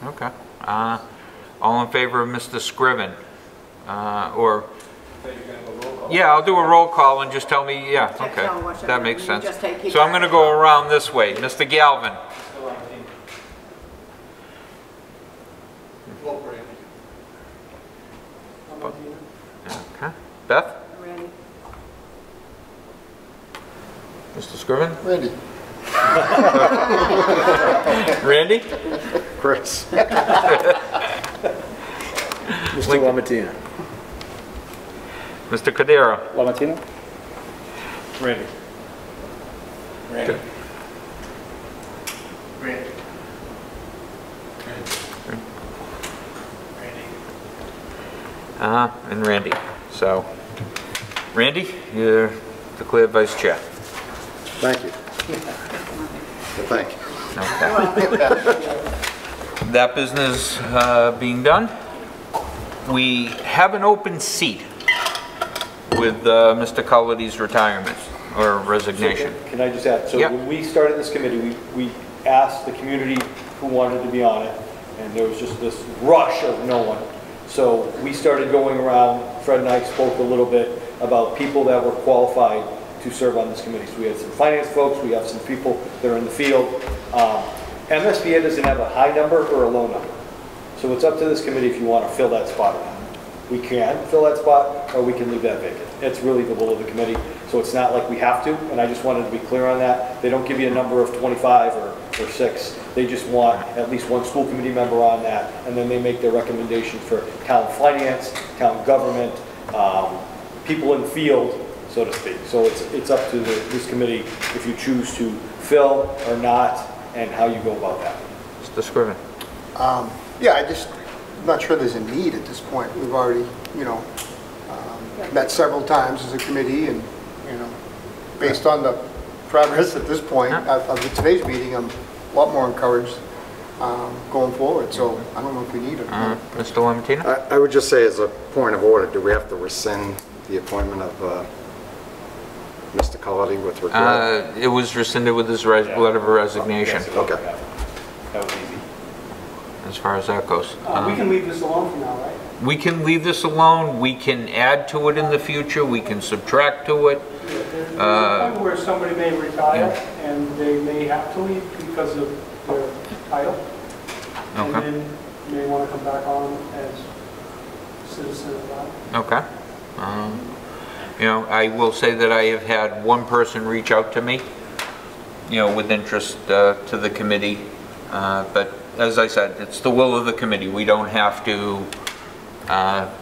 Speaker 1: Okay. All in favor of Mr. Scriven? Or yeah, I'll do a roll call and just tell me, yeah, okay, that makes sense. So I'm going to go around this way. Mr. Galvin. Okay. Beth?
Speaker 8: Randy.
Speaker 1: Mr. Scriven?
Speaker 5: Randy.
Speaker 1: Randy?
Speaker 5: Chris.
Speaker 11: Mr. Lamattina.
Speaker 1: Mr. Cordero?
Speaker 12: Lamatino?
Speaker 4: Randy.
Speaker 9: Randy.
Speaker 13: Randy.
Speaker 1: And Randy. So, Randy, you're declared vice chair.
Speaker 5: Thank you. Thank you.
Speaker 1: Okay. That business being done, we have an open seat with Mr. Cullity's retirement or resignation.
Speaker 4: So can I just add, so
Speaker 1: yep.
Speaker 4: when we started this committee, we asked the community who wanted to be on it, and there was just this rush of no one. So we started going around, Fred and I spoke a little bit about people that were qualified to serve on this committee. So we had some finance folks, we have some people that are in the field. MSBA doesn't have a high number or a low number. So it's up to this committee if you want to fill that spot or not. We can fill that spot, or we can leave that vacant. It's really the will of the committee, so it's not like we have to, and I just wanted to be clear on that. They don't give you a number of 25 or 6. They just want at least one school committee member on that, and then they make their recommendation for town finance, town government, people in the field, so to speak. So it's up to this committee if you choose to fill or not, and how you go about that.
Speaker 1: Mr. Scriven.
Speaker 6: Yeah, I'm not sure there's a need at this point. We've already, met several times as a committee, and, based on the progress at this point of today's meeting, I'm a lot more encouraged going forward. So I don't know if we need it.
Speaker 1: Mr. Lamatino?
Speaker 5: I would just say, as a point of order, do we have to rescind the appointment of Mr. Colletti with regret?
Speaker 1: It was rescinded with his letter of resignation,
Speaker 5: Okay.
Speaker 4: That was easy.
Speaker 1: as far as that goes.
Speaker 15: We can leave this alone for now, right?
Speaker 1: We can leave this alone, we can add to it in the future, we can subtract to it.
Speaker 15: There's a point where somebody may retire and they may have to leave because of their title. And
Speaker 1: Okay.
Speaker 15: then may want to come back on as citizen of that.
Speaker 1: Okay. You know, I will say that I have had one person reach out to me, you know, with interest to the committee. But as I said, it's the will of the committee. We don't have to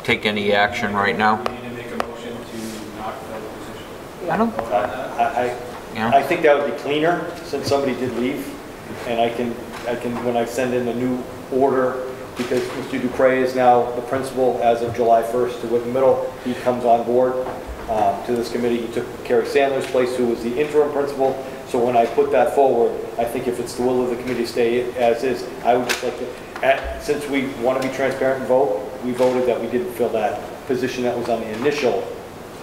Speaker 1: take any action right now.
Speaker 7: We need to make a motion to not fill the position.
Speaker 1: I don't,
Speaker 4: I think that would be cleaner, since somebody did leave, and I can, when I send in the new order, because Mr. Dupre is now the principal as of July 1st to Whitman Middle, he comes on board to this committee. He took Kerry Sandler's place, who was the interim principal. So when I put that forward, I think if it's the will of the committee to stay as is, I would just like to, since we want to be transparent and vote, we voted that we didn't fill that position that was on the initial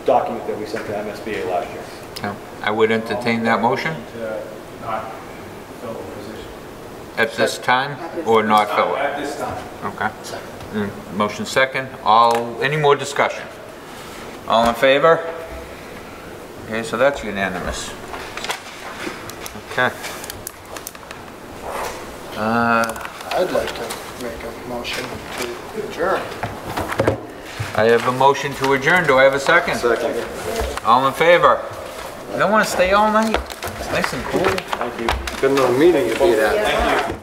Speaker 4: document that we sent to MSBA last year.
Speaker 1: yeah, I would entertain that motion
Speaker 7: To not fill the position.
Speaker 1: at this time, or not fill it?
Speaker 7: At this time.
Speaker 1: Okay. Motion second. Any more discussion? All in favor? Okay, so that's unanimous. Okay.
Speaker 6: I'd like to make a motion to adjourn.
Speaker 1: I have a motion to adjourn. Do I have a second?
Speaker 5: Second.
Speaker 1: All in favor? You don't want to stay all night? It's nice and cool.
Speaker 4: Thank you.
Speaker 5: Good enough meeting if you had.
Speaker 4: Thank you.